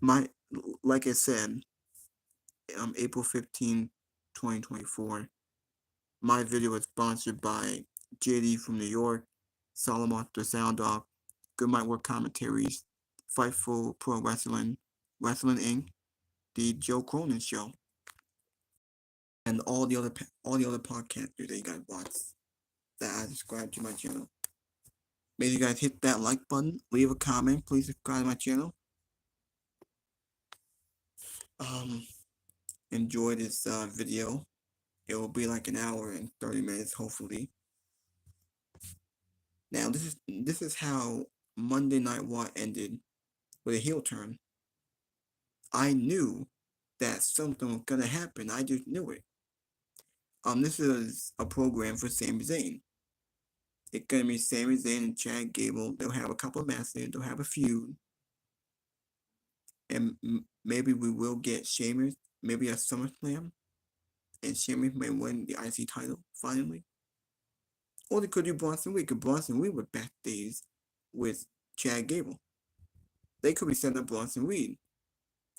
My like I said, April 15, 2024. My video was sponsored by JD from New York, Solomon the Sound Dog, Good Might Work Commentaries, Fightful Pro Wrestling, Wrestling Inc., the Joe Cronin Show, and all the other podcasters that you guys watch that I subscribe to my channel. Make sure you guys hit that like button, leave a comment, please subscribe to my channel. Um, enjoy this video. It will be like an hour and 30 minutes, hopefully. Now this is how Monday Night Raw ended with a heel turn. I knew that something was gonna happen. I just knew it. This is a program for Sami Zayn. It's gonna be Sami Zayn and Chad Gable. They'll have a couple of matches. They'll have a feud, and maybe we will get Sheamus. Maybe a SummerSlam, and Sheamus may win the IC title finally. Or they could do Bronson Reed. Because Bronson Reed was backstage with Chad Gable. They could be setting up Bronson Reed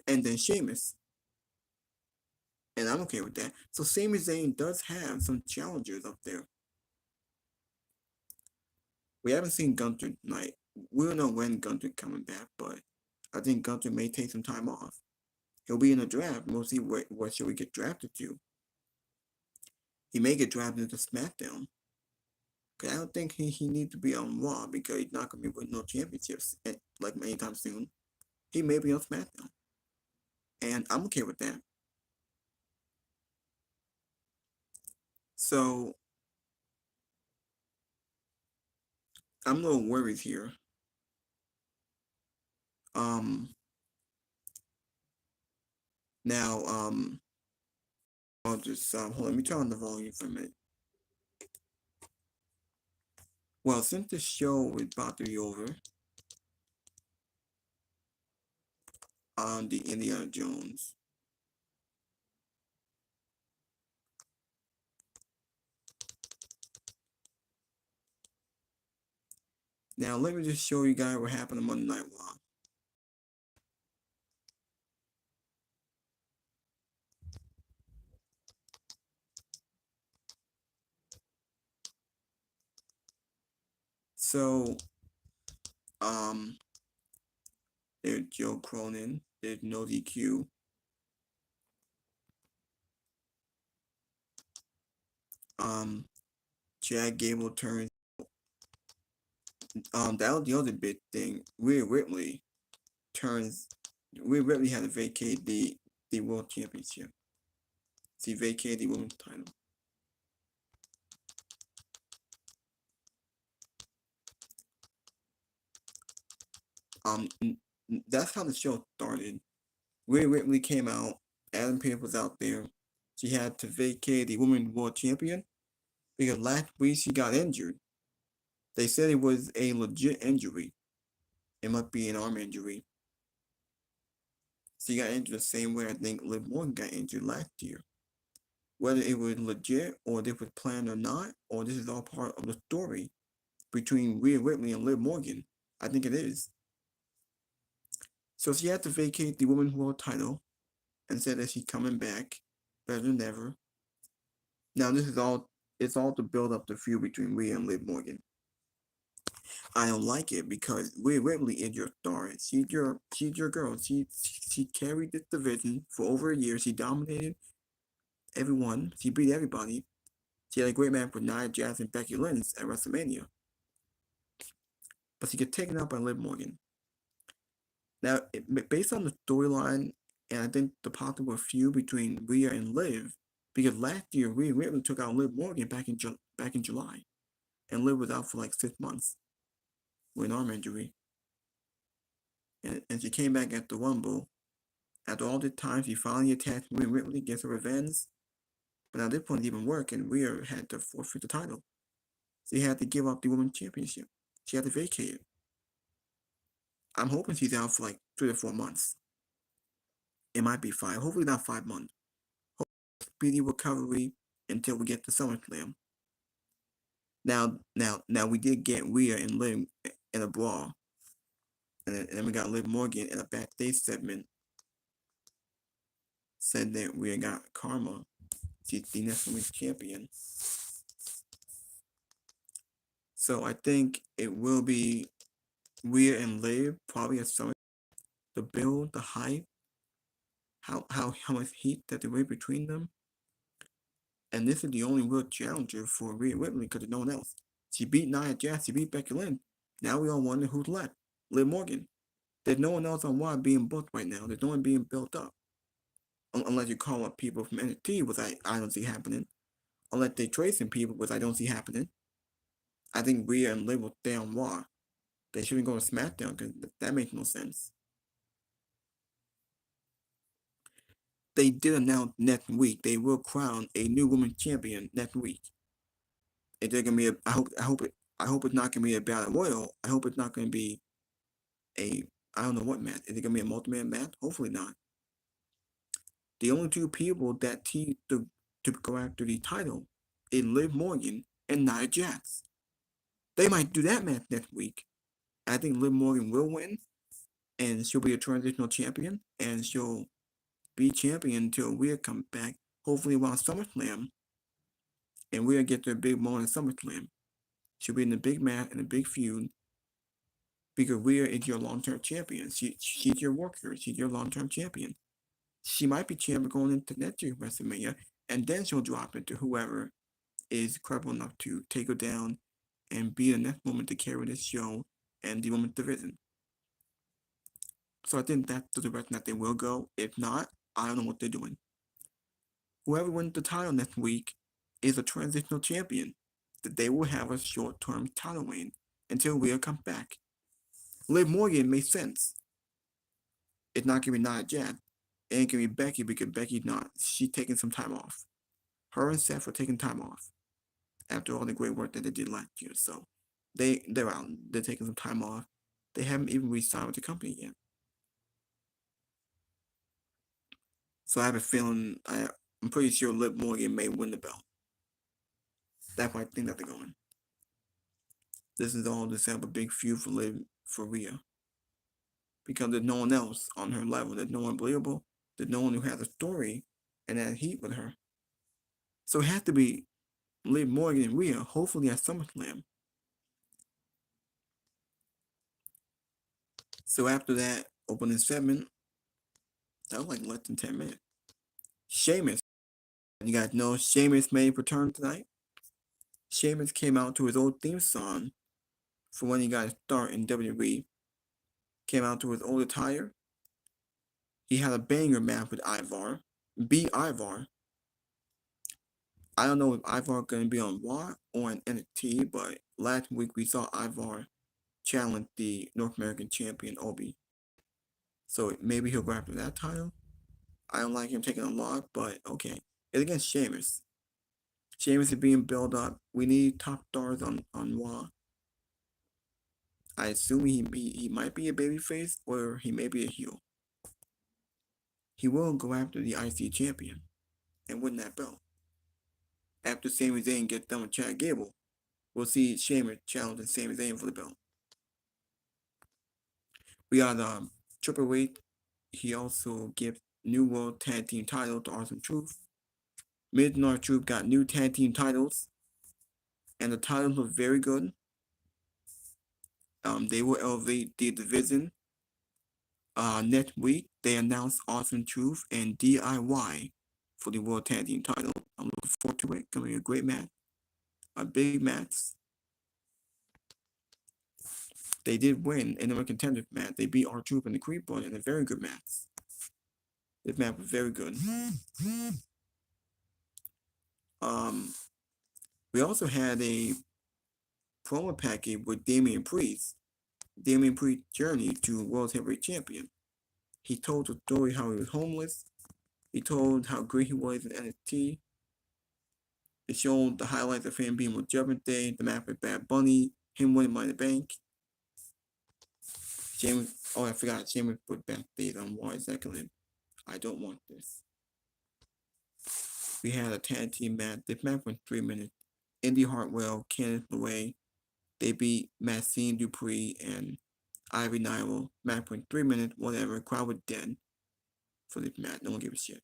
and then Sheamus. And I'm okay with that. So Sami Zayn does have some challengers up there. We haven't seen Gunther tonight. We don't know when Gunther's coming back, but I think Gunther may take some time off. He'll be in the draft. We'll see what should we get drafted to. He may get drafted to SmackDown. Cause I don't think he needs to be on Raw because he's not gonna be winning no championships like anytime soon. He may be on SmackDown. And I'm okay with that. So I'm a little worried here. Now, I'll just hold on, let me turn on the volume for a minute. Well, since the show is about to be over, on the Indiana Jones. Now, let me just show you guys what happened on Monday Night Raw. So, there's Joe Cronin, there's no DQ. Chad Gable turns. That was the other big thing. Rhea Ripley turns. Rhea Ripley had to vacate the World Championship. She vacated the women's title. That's how the show started. Rhea Ripley came out. Adam Pearce was out there. She had to vacate the Women's World Champion because last week she got injured. They said it was a legit injury. It might be an arm injury. She got injured the same way I think Liv Morgan got injured last year. Whether it was legit or this was planned or not, or this is all part of the story between Rhea Ripley and Liv Morgan, I think it is. So she had to vacate the Women's World title and said that she's coming back better than ever. Now this is all it's all to build up the feud between Rhea and Liv Morgan. I don't like it because Rhea Ripley is your star. She's your girl. She carried this division for over a year. She dominated everyone. She beat everybody. She had a great match with Nia Jax and Becky Lynch at WrestleMania. But she got taken out by Liv Morgan. Now, based on the storyline, and I think the possible feud between Rhea and Liv, because last year Rhea Ripley took out Liv Morgan back in July, and Liv was out for like 6 months with an arm injury, and she came back at the Rumble. After all this time, she finally attacked Rhea Ripley, gets her revenge. But now this point didn't work, and Rhea had to forfeit the title. She had to give up the Women's Championship. She had to vacate it. I'm hoping she's out for like 3 to 4 months. It might be 5. Hopefully not 5 months. Hopefully speedy recovery until we get to SummerSlam. Now we did get Rhea and Liv in a brawl. And then we got Liv Morgan in a backstage segment said that we got Karma. She's the next women's champion. So I think it will be Rhea and Liv probably at some the build, the hype, how much heat that there is between them. And this is the only real challenger for Rhea Ripley because there's no one else. She beat Nia Jax, she beat Becky Lynch. Now we all wonder who's left. Liv Morgan. There's no one else on Raw being booked right now. There's no one being built up. Unless you call up people from NXT, which I don't see happening. Unless they trade some people, which I don't see happening. I think Rhea and Liv will stay on Raw. They shouldn't go to SmackDown because that makes no sense. They did announce next week they will crown a new women's champion next week. Is there gonna be a? I hope it's not gonna be a battle royal. I hope it's not gonna be a. I don't know what match. Is it gonna be a multi-man match? Hopefully not. The only two people that team to go after the title is Liv Morgan and Nia Jax. They might do that match next week. I think Liv Morgan will win, and she'll be a transitional champion, and she'll be champion until Rhea comes back, hopefully around SummerSlam, and Rhea gets her big moment at SummerSlam. She'll be in the big match and a big feud because Rhea is your long-term champion. She's your worker. She's your long-term champion. She might be champion going into next year's WrestleMania, and then she'll drop it to whoever is credible enough to take her down and be the next woman to carry this show and the women's division. So I think that's the direction that they will go. If not, I don't know what they're doing. Whoever wins the title next week is a transitional champion. That they will have a short-term title reign until Rhea comes back. Liv Morgan makes sense. It's not gonna be Nia Jax. It ain't gonna be Becky because Becky's not. She's taking some time off. Her and Seth are taking time off after all the great work that they did last year. So they're out. They're taking some time off. They haven't even re-signed with the company yet. So I have a feeling I'm pretty sure Liv Morgan may win the belt. That's why I think that they're going. This is all to set up a big feud for Rhea. Because there's no one else on her level. There's no one believable. There's no one who has a story and that heat with her. So it has to be Liv Morgan and Rhea, hopefully at SummerSlam. So after that opening segment, that was like less than 10 minutes. Sheamus. You guys know Sheamus made return tonight. Sheamus came out to his old theme song for when he got his start in WWE. Came out to his old attire. He had a banger match with Ivar. Beat Ivar. I don't know if Ivar going to be on Raw or on NXT, but last week we saw Ivar challenge the North American champion Obi. So maybe he'll go after that title. I don't like him taking a loss, but okay. It's against Sheamus. Sheamus is being built up. We need top stars on Raw. I assume he might be a babyface or he may be a heel. He will go after the IC champion and win that belt. After Sami Zayn gets done with Chad Gable, we'll see Sheamus challenging Sami Zayn for the belt. We got Triple H. He also gives new World Tag Team title to Awesome Truth. Miz and R-Truth got new tag team titles, and the titles look very good. They will elevate the division. Next week, they announced Awesome Truth and DIY for the World Tag Team title. I'm looking forward to it. Gonna be a great match, a big match. They did win in a contender match. They beat R-Truth and the Creeper in a very good match. This match was very good. We also had a promo package with Damian Priest. Damian Priest's journey to World Heavyweight Champion. He told the story how he was homeless. He told how great he was in NXT. It showed the highlights of him being with Judgment Day, the match with Bad Bunny, him winning Money in the Bank. Sheamus, oh I forgot, Sheamus put backstage on Raw executive. I don't want this. We had a tag team match. This match went 3 minutes. Indy Hartwell, Candice LeRae. They beat Maxine Dupree and Ivy Nile, match went 3 minutes, whatever. Crowd was dead for this match. No one gave a shit.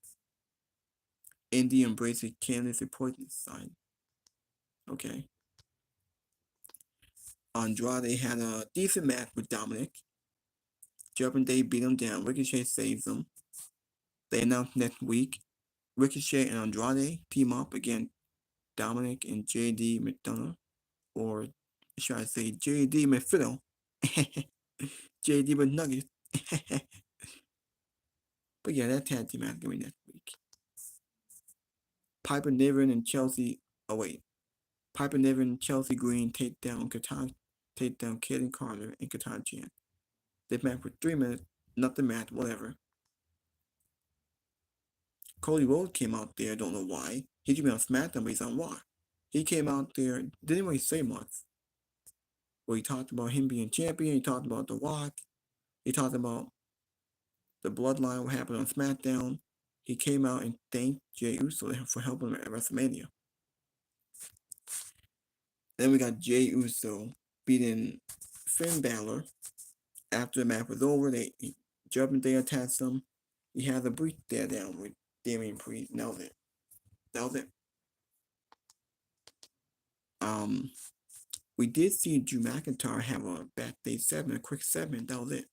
Indy embraced a Candice poison sign. Okay. Andrade had a decent match with Dominic. Judgment Day beat him down. Ricochet saves him. They announced next week Ricochet and Andrade team up against Dominic and JD McDonough. Or should I say JD McFiddle? JD McNuggets. But yeah, that tag team match going next week. Piper Niven and Chelsea. Oh wait. Piper Niven and Chelsea Green take down Kaden Carter and Katana Chan. They match for 3 minutes. Nothing match, whatever. Cody Rhodes came out there, don't know why. He should be on SmackDown, but he's on Raw. He came out there, didn't really say much. Well, he talked about him being champion, he talked about The Rock, he talked about the bloodline, what happened on SmackDown. He came out and thanked Jey Uso for helping him at WrestleMania. Then we got Jey Uso beating Finn Balor. After the match was over, Judgment Day attacked him. He had a brief stare down with Damian Priest. That was it. We did see Drew McIntyre have a backstage segment, a quick segment. That was it.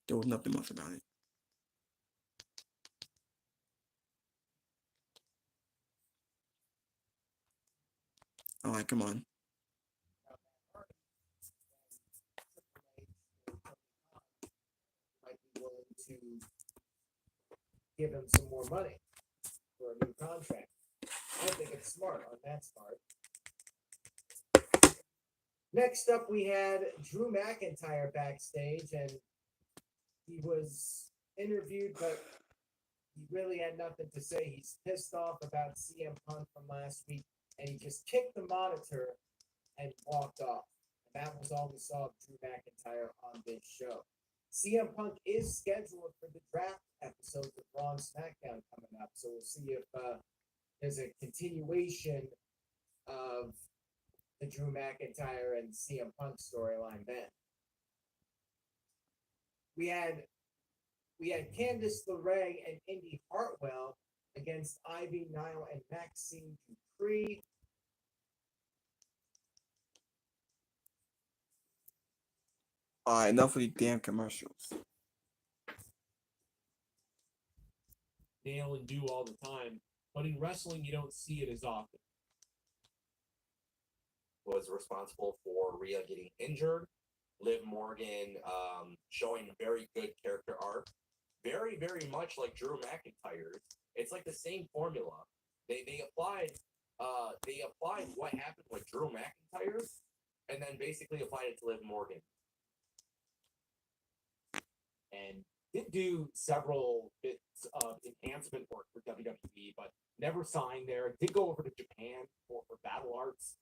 There was nothing much about it. Alright, come on. Might be willing to give him some more money for a new contract. I think it's smart on that part. Next up, we had Drew McIntyre backstage, and he was interviewed, but he really had nothing to say. He's pissed off about CM Punk from last week, and he just kicked the monitor and walked off. And that was all we saw of Drew McIntyre on this show. CM Punk is scheduled for the draft episodes of Raw and SmackDown coming up, so we'll see if there's a continuation of the Drew McIntyre and CM Punk storyline then. We had Candice LeRae and Indy Hartwell against Ivy Nile and Maxine Dupree. Alright, enough of these damn commercials. Nail and do all the time, but in wrestling you don't see it as often. Was responsible for Rhea getting injured, Liv Morgan showing very good character arc, very, very much like Drew McIntyre's. It's like the same formula. They applied what happened with Drew McIntyre, and then basically applied it to Liv Morgan. And did do several bits of enhancement work for WWE, but never signed there. Did go over to Japan for Battle Arts.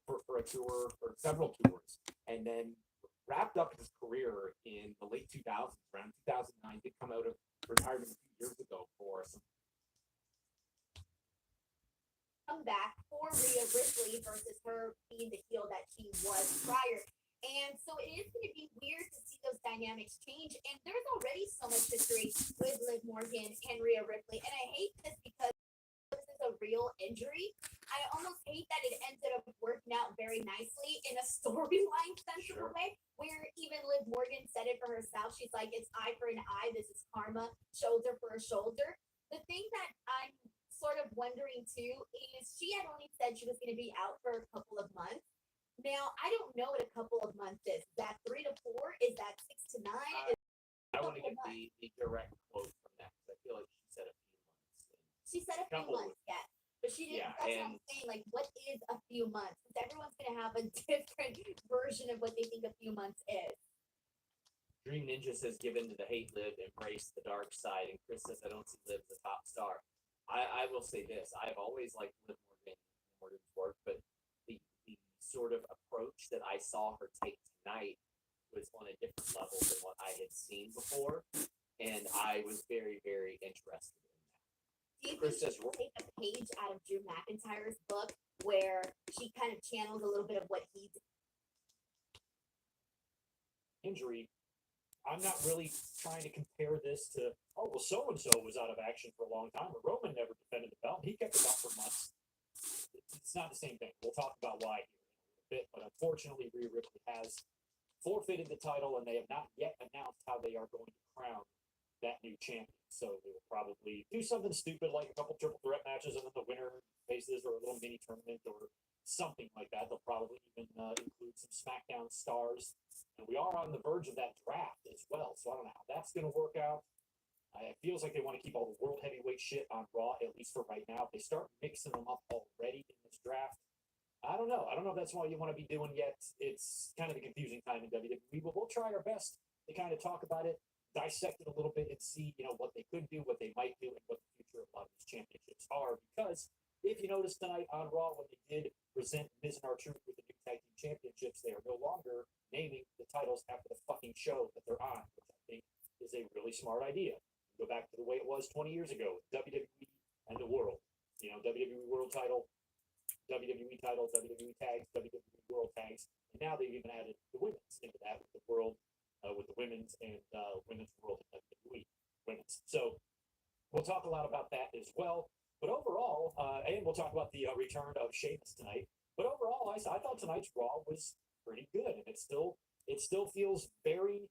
For a tour, for several tours, and then wrapped up his career in the late 2000s, around 2009. Did come out of retirement a few years ago for some. Come back for Rhea Ripley versus her being the heel that she was prior. And so it is going to be weird to see those dynamics change. And there's already so much history with Liv Morgan and Rhea Ripley. And I hate this because this is a real injury. I almost hate that it ended up working out very nicely in a storyline sensible way, where even Liv Morgan said it for herself. She's like, it's eye for an eye. This is karma, shoulder for a shoulder. The thing that I'm sort of wondering too is she had only said she was going to be out for a couple of months. Now, I don't know what a couple of months is. Is that 3 to 4? Is that 6 to 9? I want to get the direct quote from that, because I feel like she said a few months. She said a few months, yeah. But she didn't, that's what I'm saying, like, what is a few months? Because everyone's going to have a different version of what they think a few months is. Dream Ninja says, give in to the hate, Liv, embrace the dark side. And Chris says, I don't see Liv as a top star. I will say this, I've always liked Liv Morgan's work, but the sort of approach that I saw her take tonight was on a different level than what I had seen before. And I was very, very interested in that. Do you think she should take a page out of Drew McIntyre's book where she kind of channels a little bit of what he did? injury. I'm not really trying to compare this to, oh, well, so-and-so was out of action for a long time, or Roman never defended the belt. He kept it up for months. It's not the same thing. We'll talk about why here in a little bit, but unfortunately, Rhea Ripley has forfeited the title, and they have not yet announced how they are going to crown that new champion. So they will probably do something stupid like a couple triple threat matches, and then the winner faces, or a little mini tournament, or something like that. They'll probably even include some SmackDown stars. And we are on the verge of that draft as well, so I don't know how that's going to work out. It feels like they want to keep all the world heavyweight shit on Raw, at least for right now. If they start mixing them up already in this draft, I don't know. I don't know if that's what you want to be doing yet. It's kind of a confusing time in WWE, but we'll try our best to kind of talk about it, dissect it a little bit, and see, what they could do, what they might do, and what the future of a lot of these championships are. Because if you notice tonight on Raw, when they did present Miz and R-Truth with the new tag team championships, they are no longer naming the titles after the fucking show that they're on, which I think is a really smart idea. Go back to the way it was 20 years ago, WWE and the world. WWE World Title, WWE Title, WWE Tags, WWE World Tags, and now they've even added the women's into that with the world, with the women's and women's world and WWE women's. So we'll talk a lot about that as well. But overall, and we'll talk about the return of Sheamus tonight. But overall, I thought tonight's Raw was pretty good, and it still feels very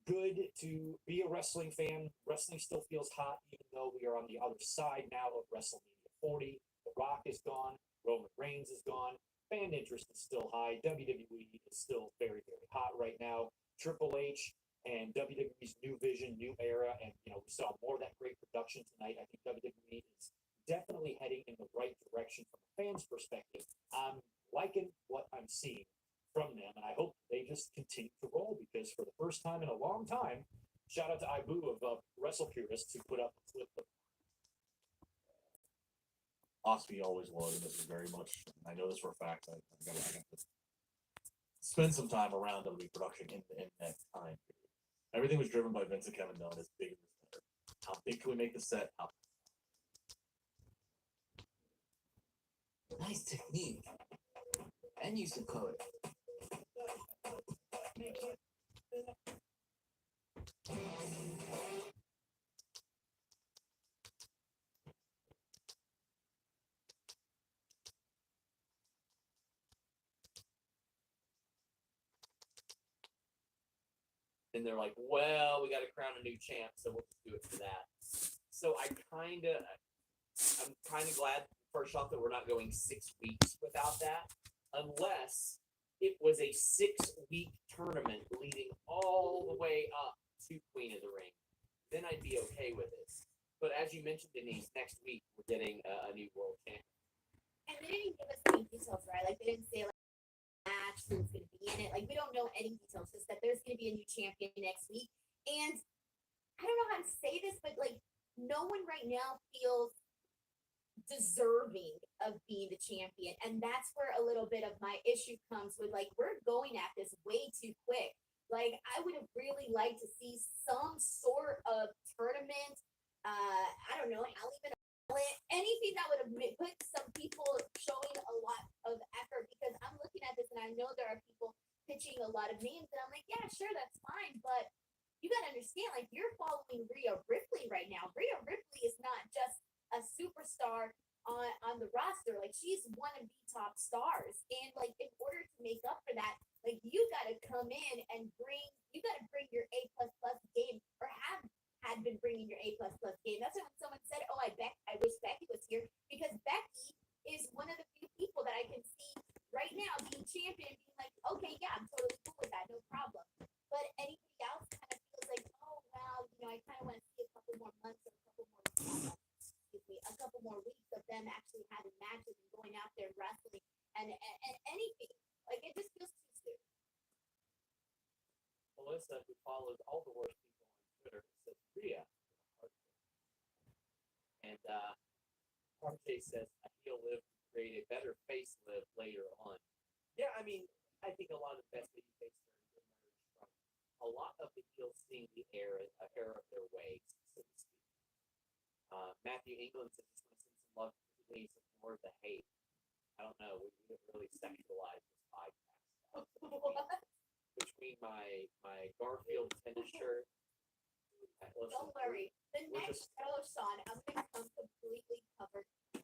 good to be a wrestling fan. Wrestling still feels hot, even though we are on the other side now of WrestleMania 40. The Rock is gone. Roman Reigns is gone. Fan interest is still high. WWE is still very, very hot right now. Triple H and WWE's new vision, new era, and we saw more of that great production tonight. I think WWE is definitely heading in the right direction from a fan's perspective. I'm liking what I'm seeing from them, and I hope they just continue to roll, because for the first time in a long time, shout out to Ibu of Wrestle Purists, who put up a clip of Osby always was, and this is very much, I know this for a fact. I got to spend some time around WWE production in that time period. Everything was driven by Vince and Kevin Dunn. As big as better. How big can we make the set? Nice technique. And use of code. And they're like, well, we got to crown a new champ, so we'll just do it for that. So I'm kind of glad first off that we're not going 6 weeks without that, unless it was a 6-week tournament leading all the way up to Queen of the Ring. Then I'd be okay with it. But as you mentioned, Denise, next week we're getting a new world champ. And they didn't give us any details, right? Like, they didn't say, like, match, who's going to be in it. Like, we don't know any details, just that there's going to be a new champion next week. And I don't know how to say this, but, like, no one right now feels deserving of being the champion. And that's where a little bit of my issue comes with, like, we're going at this way too quick. Like, I would have really liked to see some sort of tournament. I don't know how even anything that would have put some people showing a lot of effort, because I'm looking at this and I know there are people pitching a lot of names, and I'm like, yeah, sure, that's fine, but you got to understand, like, you're following Rhea Ripley right now. Rhea Ripley is not just a superstar on the roster. Like, she's one of the top stars, and like, in order to make up for that, like, you got to come in and bring your A++ game, or had been bringing your A++ game. That's when someone said, oh, I wish Becky was here, because Becky is one of the few people that I can see right now being champion, being like, okay, yeah, I'm totally cool with that, no problem. But anything else kind of feels like, oh, well, I kind of want to see a couple more months or a couple more weeks of them actually having matches and going out there wrestling and anything. Like, it just feels too soon. Melissa, who follows all the worst people on Twitter, says Rhea. And RJ says, I feel live to create a better facelift later on. Yeah, I mean, I think a lot of the best baby faces are emerged from a lot of the heels seeing the error of their ways, so to speak. Matthew England says, just want to send some love to me, some more of the hate. I don't know. We didn't really sexualize this podcast. What? between my Garfield tennis shirt. Don't worry. The we're next show, Sean, I'm gonna come completely covered. To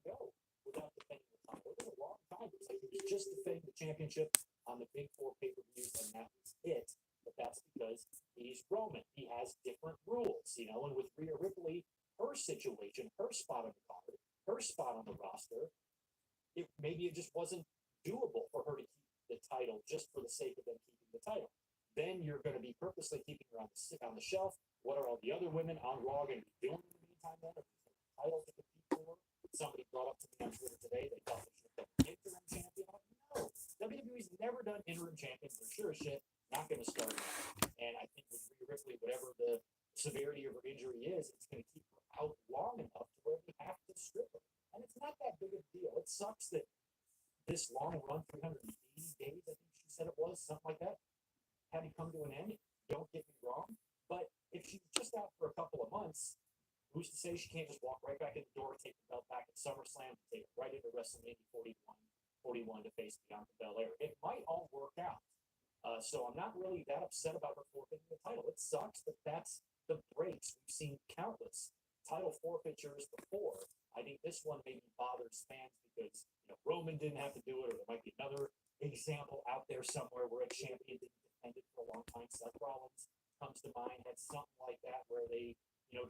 go without defending the title. It was a long time. It was just defending the championship on the big four pay-per-views, and that was it. But that's because he's Roman. He has different rules, you know. And with Rhea Ripley, her situation, her spot on the card, her spot on the roster, maybe it just wasn't doable for her to keep the title just for the sake of them keeping the title. Then you're going to be purposely keeping her on the shelf. What are all the other women on Raw going to be doing in the meantime? Then, if there's a title to compete for, somebody brought up to me on Twitter today. They thought they should have done interim champion. No, WWE's never done interim champion for sure as shit. Not going to start now. And I think with Rhea Ripley, whatever the severity of her injury is, it's going to keep her out long enough to where we have to strip her. And it's not that big of a deal. It sucks that this long run, 380 days, I think she said it was, something like that, had to come to an end. Don't get me wrong. But if she's just out for a couple of months, who's to say she can't just walk right back in the door, take the belt back at SummerSlam, take it right into WrestleMania 41 to face Bianca Belair? It might all work out. So I'm not really that upset about her forfeiting the title. It sucks, but that's the breaks. We've seen countless title forfeitures before. I think this one maybe bothers fans because Roman didn't have to do it, or there might be another example out there somewhere where a champion didn't defend it for a long time. Seth Rollins comes to mind, had something like that where they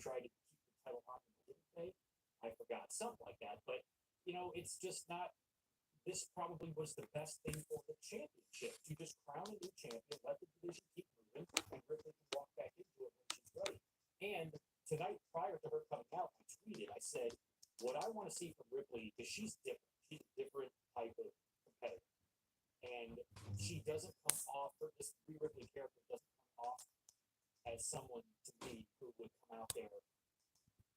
tried to keep the title on, didn't they? I forgot, something like that. But it's just not. This probably was the best thing for the championship, to just crown a new champion, let the division keep moving, and Ripley can walk back into it when she's ready. And tonight, prior to her coming out, I tweeted, I said, what I want to see from Ripley is she's different. She's a different type of competitor. And she doesn't come off, or this Rhea Ripley character doesn't come off as someone, to me, who would come out there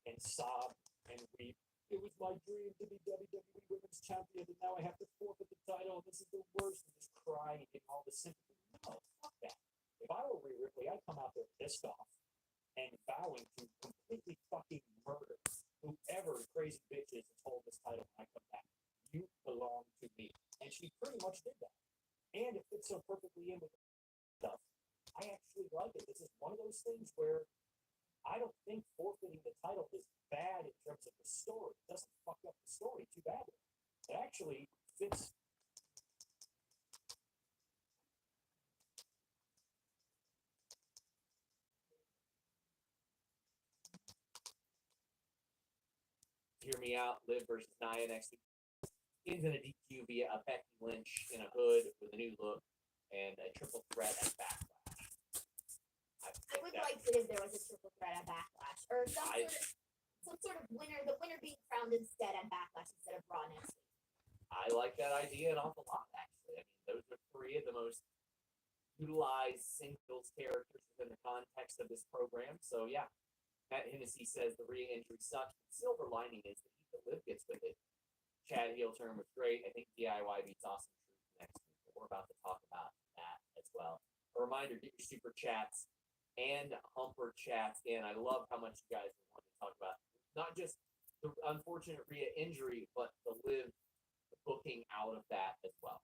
and sob and weep. It was my dream to be WWE Women's Champion, and now I have to forfeit the title. This is the worst. And just crying and getting all the sympathy. No, fuck that. If I were Rhea Ripley, I'd come out there pissed off and vowing to completely fucking murder whoever crazy bitch is that's holding this title when I come back. You belong to me. And she pretty much did that. And it fits so perfectly in with the stuff. I actually like it. This is one of those things where I don't think forfeiting the title is bad in terms of the story. It doesn't fuck up the story too badly. It actually fits. Hear me out. Liv versus Nia NXT. Ends in a DQ via a Becky Lynch in a hood with a new look and a triple threat at Backlash. I would like it if there was a triple threat at Backlash, or some sort of winner. The winner being crowned instead at Backlash instead of Raw next week. I like that idea an awful lot, actually. I mean, those are three of the most utilized singles characters within the context of this program. So yeah, Matt Hennessy says the Rhea injury sucks. The silver lining is the heat that Liv gets with it. Chad heel turn was great. I think DIY beats Awesome Truth next week. But we're about to talk about that as well. A reminder, get your super chats and humper chats in. I love how much you guys are wanting to talk about not just the unfortunate Rhea injury, but the Liv booking out of that as well.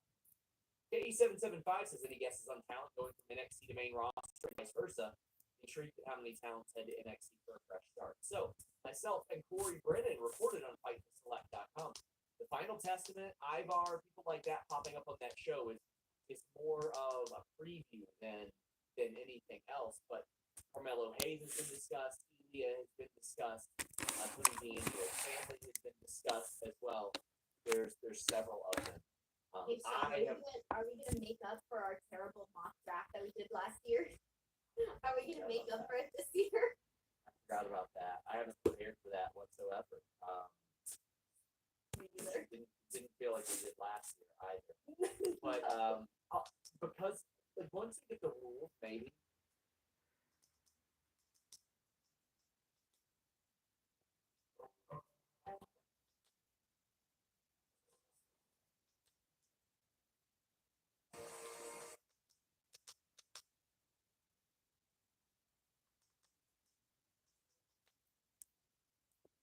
KE775 says any guesses on talent going from NXT to main roster and vice versa. Intrigued at how many talents head to NXT for a fresh start. So myself and Corey Brennan reported on FightFulSelect.com. The Final Testament, Ivar, people like that popping up on that show is more of a preview than anything else. But Carmelo Hayes has been discussed. Ilya has been discussed. Tony D'Angelo's family has been discussed as well. There's several of them. Hey, Sean, are we gonna make up for our terrible mock draft that we did last year? Are we gonna make up for it this year? I forgot about that. I haven't prepared for that whatsoever. Me neither. Didn't feel like we did last year either. But because like once you get the rules, maybe.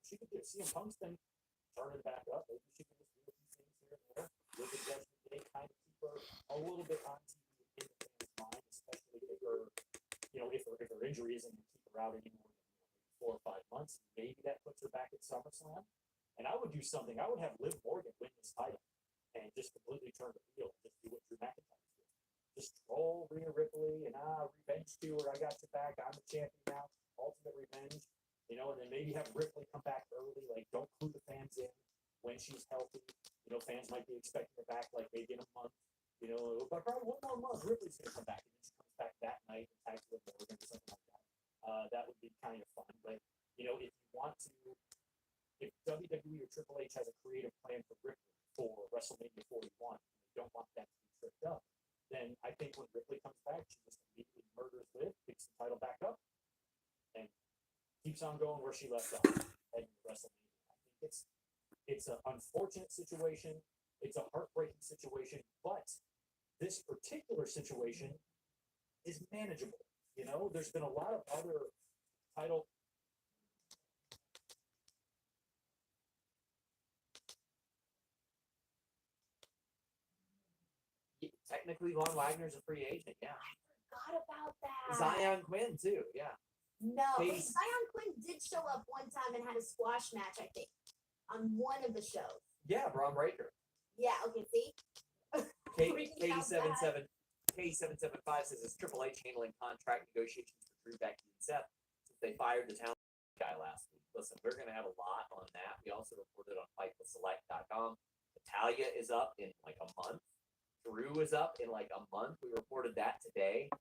She could do CM Punk's been turning back up. Maybe she can just do a few things here and there. Look at Judgment Day, kind of keep keep her a little bit on TV in the fans' mind, especially if her injury isn't going to keep her out anymore than 4 or 5 months. Maybe that puts her back at SummerSlam. And I would do something. I would have Liv Morgan win this title and just completely turn the heel and just do what Drew McIntyre did. Just troll Rhea Ripley and revenge tour. I got your back. I'm the champion now. Ultimate revenge. And then maybe have Ripley come back early. Like, don't clue the fans in when she's healthy. Fans might be expecting her back like maybe in a month. But probably 1 more month, Ripley's gonna come back, and then she comes back that night and tags with Morgan or something like that. That would be kind of fun. But if you want to, if WWE or Triple H has a creative plan for Ripley for WrestleMania 41, and they don't want that to be tripped up, then I think when Ripley comes back, she just immediately murders Liv, picks the title back up, and keeps on going where she left off at WrestleMania. I think it's an unfortunate situation. It's a heartbreaking situation, but this particular situation is manageable. There's been a lot of other title. Technically, Von Wagner's a free agent. Yeah. Forgot about that. Zion Quinn too. Yeah. No, but Case- Zion Quinn did show up one time and had a squash match, I think, on one of the shows. Yeah, Braun Breaker. Yeah, okay, see? Freaking out bad. K775 says it's Triple H handling contract negotiations for Drew, Becky, and Seth since they fired the town guy last week. Listen, we're going to have a lot on that. We also reported on FightfulSelect.com. Natalia is up in like a month. Drew is up in like a month. We reported that today.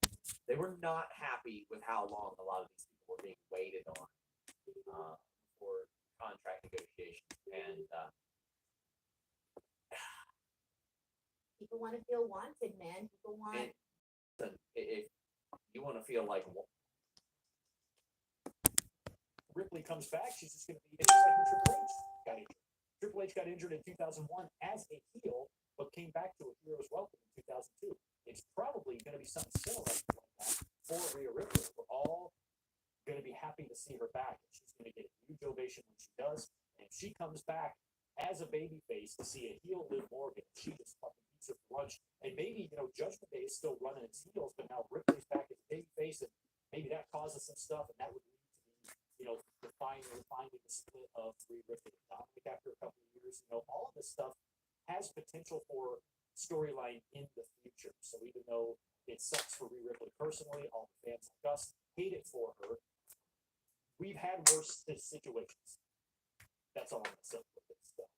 They were not happy with how long a lot of these people were being waited on for contract negotiations. And People want to feel wanted, man. People want. And listen, if you want to feel like Ripley comes back, she's just going to be just like when Triple H got injured. Triple H got injured in 2001 as a heel, but came back to a hero's welcome in 2002. It's probably going to be something similar like that for Rhea Ripley. We're all going to be happy to see her back, and she's going to get a huge ovation when she does. And if she comes back as a babyface to see a heel Liv Morgan, she just fucking eats her for lunch. And maybe Judgment Day is still running its heels, but now Ripley's back as a babyface, and maybe that causes some stuff, and that would lead to refining the split of Rhea Ripley and Dominic after a couple of years. All of this stuff has potential for storyline in the future. So even though it sucks for Rhea Ripley personally, all the fans like us hate it for her. We've had worse situations. That's all I'm gonna say with this stuff.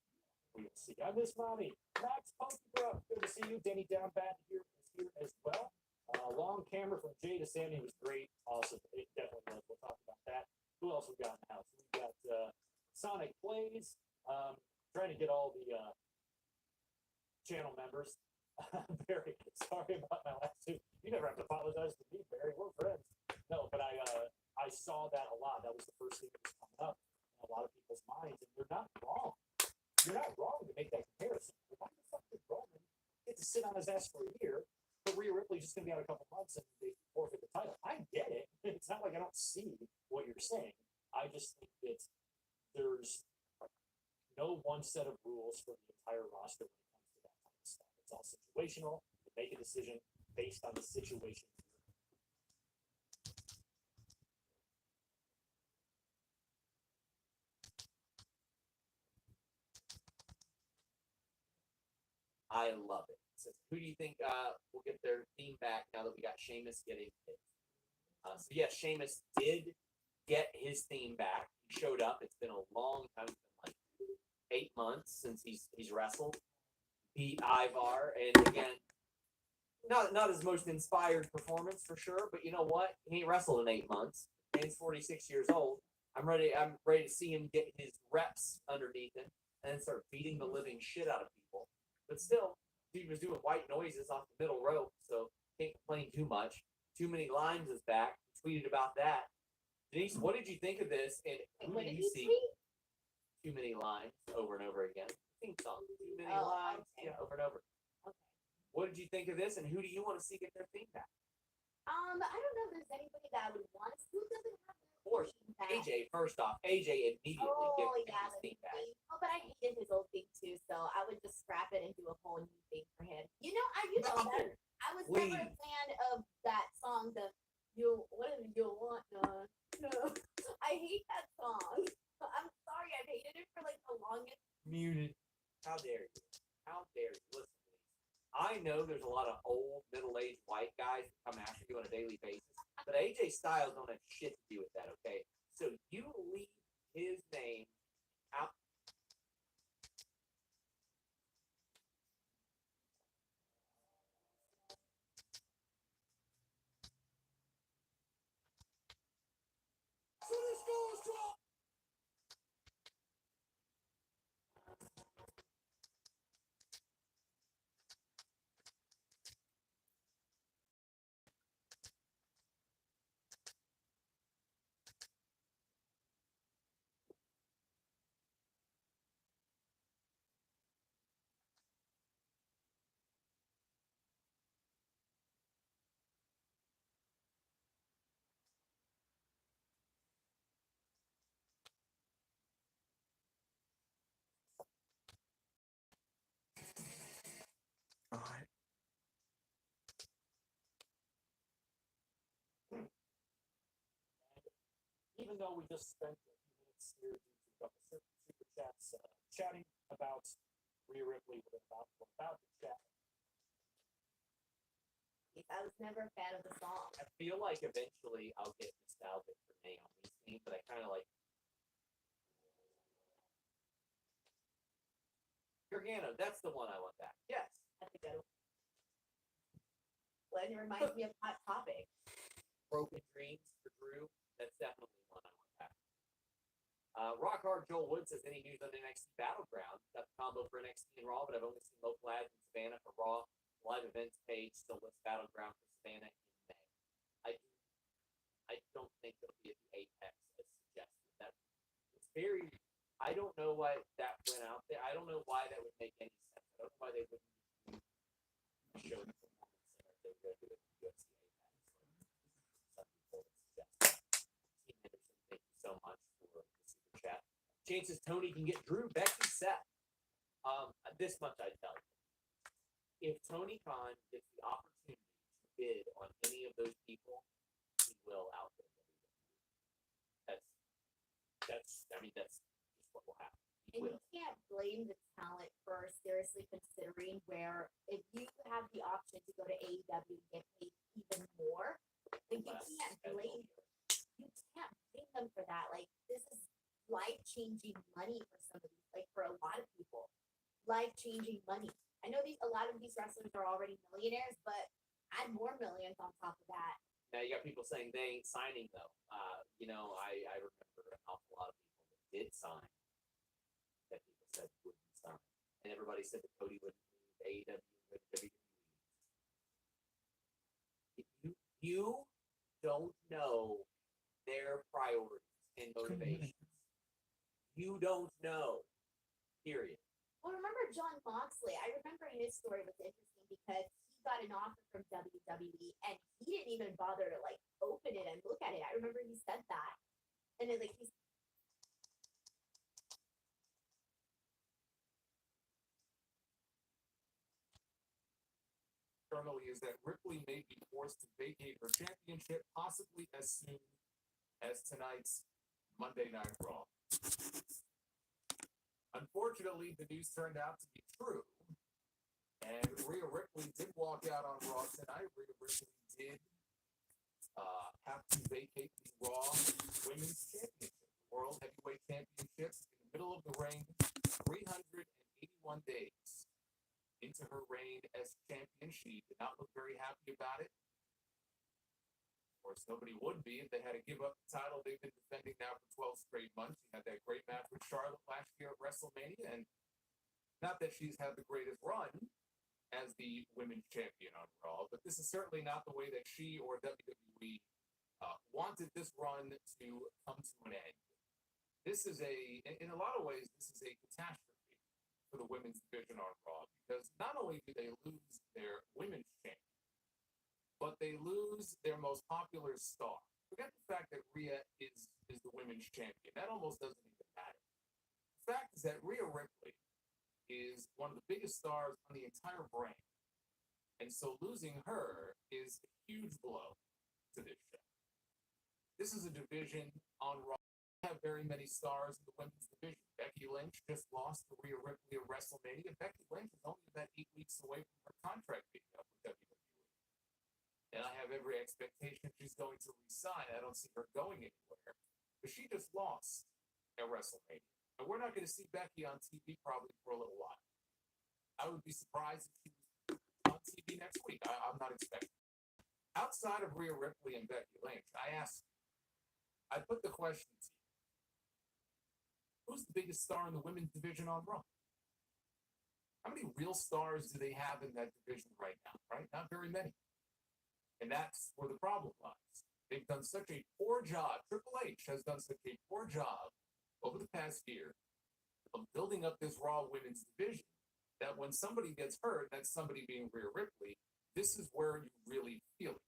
We will see. I miss mommy. Max Punkybrook, good to see you. Denny Down Bad here as well. Long camera from Jay to Sammy was great. Awesome. It definitely was. We'll talk about that. Who else we got in the house? We got Sonic Plays. Trying to get all the channel members. Barry, sorry about my last two. You never have to apologize to me, Barry. We're friends. No, but I saw that a lot. That was the first thing that was coming up in a lot of people's minds, and you're not wrong. You're not wrong to make that comparison. Why the fuck did Roman get to sit on his ass for a year, but Rhea Ripley's just going to be out a couple months and they forfeit the title? I get it. It's not like I don't see what you're saying. I just think that there's no one set of rules for the entire roster when it comes to that kind of stuff. It's all situational. You make a decision based on the situation. I love it. So who do you think will get their theme back now that we got Sheamus getting his? So yes, Sheamus did get his theme back. He showed up. It's been a long time. It's been like 8 months since he's wrestled. Beat Ivar, and again, not his most inspired performance for sure. But you know what? He ain't wrestled in 8 months, and he's 46 years old. I'm ready to see him get his reps underneath him and then start beating the living shit out of people. But still, he was doing white noises off the middle rope, so can't complain too much. Too Many Limes is back. Tweeted about that. Denise, what did you think of this? And who What do did you he see? tweet? Too Many Limes over and over again. Theme song. Too Many Oh, Limes. okay. Yeah, over and over. Okay. What did you think of this? And who do you want to see get their theme back? I don't know if there's anybody that I would want to. Who doesn't have Of course, theme back? AJ. First off, AJ immediately Oh, gave yeah, his the theme back. theme. Oh, but I hated his old thing too. to, so I would just scrap it and do a whole new thing for him. You know that I was never a Please. fan of that song. What is it, you want? No, I hate that song. I'm sorry, I've hated it for like the longest. Muted. How dare you? How dare you? Listen, please. I know there's a lot of old, middle-aged white guys that come after you on a daily basis, but AJ Styles don't have shit to do with that, okay? So you leave his name out. So this goes to All right. even though we just spent a few minutes here due to a couple super chats chatting about Rhea Ripley about the chat. I was never a fan of the song. I feel like eventually I'll get nostalgic for Naomi's theme, but I kind of like Gargano. That's the one I want back. Yes. That's a good one. Well, and it reminds me of Hot Topic. Broken Dreams for Drew. That's definitely one I want back. Rock Hard Joel Wood says, any news on NXT Battleground? Got the combo for NXT and Raw, but I've only seen local ads in Savannah for Raw. Live events page still lists Battleground for Savannah in May. I don't think it'll be at the Apex as suggested. That it's very. I don't know why that went out there. I don't know why that would make any sense. I don't know why they wouldn't show the performance center if they were going to do it at the UFC Apex. Some people would suggest that. Team Henderson, thank you so much for the super chat. Chances Tony can get Drew, Becky, Seth. This much I tell you. If Tony Khan gets the opportunity to bid on any of those people, he will outbid WWE. That's just what will happen. He And will. you can't blame the talent for seriously considering where if you have the option to go to AEW and get paid even more, then you can't blame them for that. Like, this is life-changing money for some of these, like for a lot of people. Life-changing money. I know a lot of these wrestlers are already millionaires, but add more millions on top of that. Now you got people saying they ain't signing though. I remember an awful lot of people that did sign that people said wouldn't sign, and everybody said that Cody wouldn't leave AEW with WWE. You don't know their priorities and motivations. You don't know. Period. Well, remember John Moxley? I remember his story was interesting because he got an offer from WWE and he didn't even bother to like open it and look at it. I remember he said that, and it, like he's. Currently is that Ripley may be forced to vacate her championship possibly as soon as tonight's Monday Night Raw. Unfortunately, the news turned out to be true, and Rhea Ripley did walk out on Raw tonight. Rhea Ripley did have to vacate the Raw Women's Championship, World Heavyweight Championship, in the middle of the reign, 381 days into her reign as champion. She did not look very happy about it. Of course, nobody would be if they had to give up the title they've been defending now for 12 straight months. She had that great match with Charlotte last year at WrestleMania, and not that she's had the greatest run as the women's champion on Raw, but this is certainly not the way that she or WWE wanted this run to come to an end. This is in a lot of ways, this is a catastrophe for the women's division on Raw, because not only do they lose their women's champion, but they lose their most popular star. Forget the fact that Rhea is the women's champion. That almost doesn't even matter. The fact is that Rhea Ripley is one of the biggest stars on the entire brand. And so losing her is a huge blow to this show. This is a division on Raw. Have very many stars in the women's division. Becky Lynch just lost to Rhea Ripley at WrestleMania. Becky Lynch is only about 8 weeks away from her contract being up with WWE. And I have every expectation she's going to resign. I don't see her going anywhere. But she just lost at WrestleMania. And we're not going to see Becky on TV probably for a little while. I would be surprised if she was on TV next week. I'm not expecting. Outside of Rhea Ripley and Becky Lynch, I put the question to you. Who's the biggest star in the women's division on Raw? How many real stars do they have in that division right now? Right? Not very many. And that's where the problem lies. They've done such a poor job. Triple H has done such a poor job over the past year of building up this Raw women's division that when somebody gets hurt, that's somebody being Rhea Ripley, this is where you really feel it.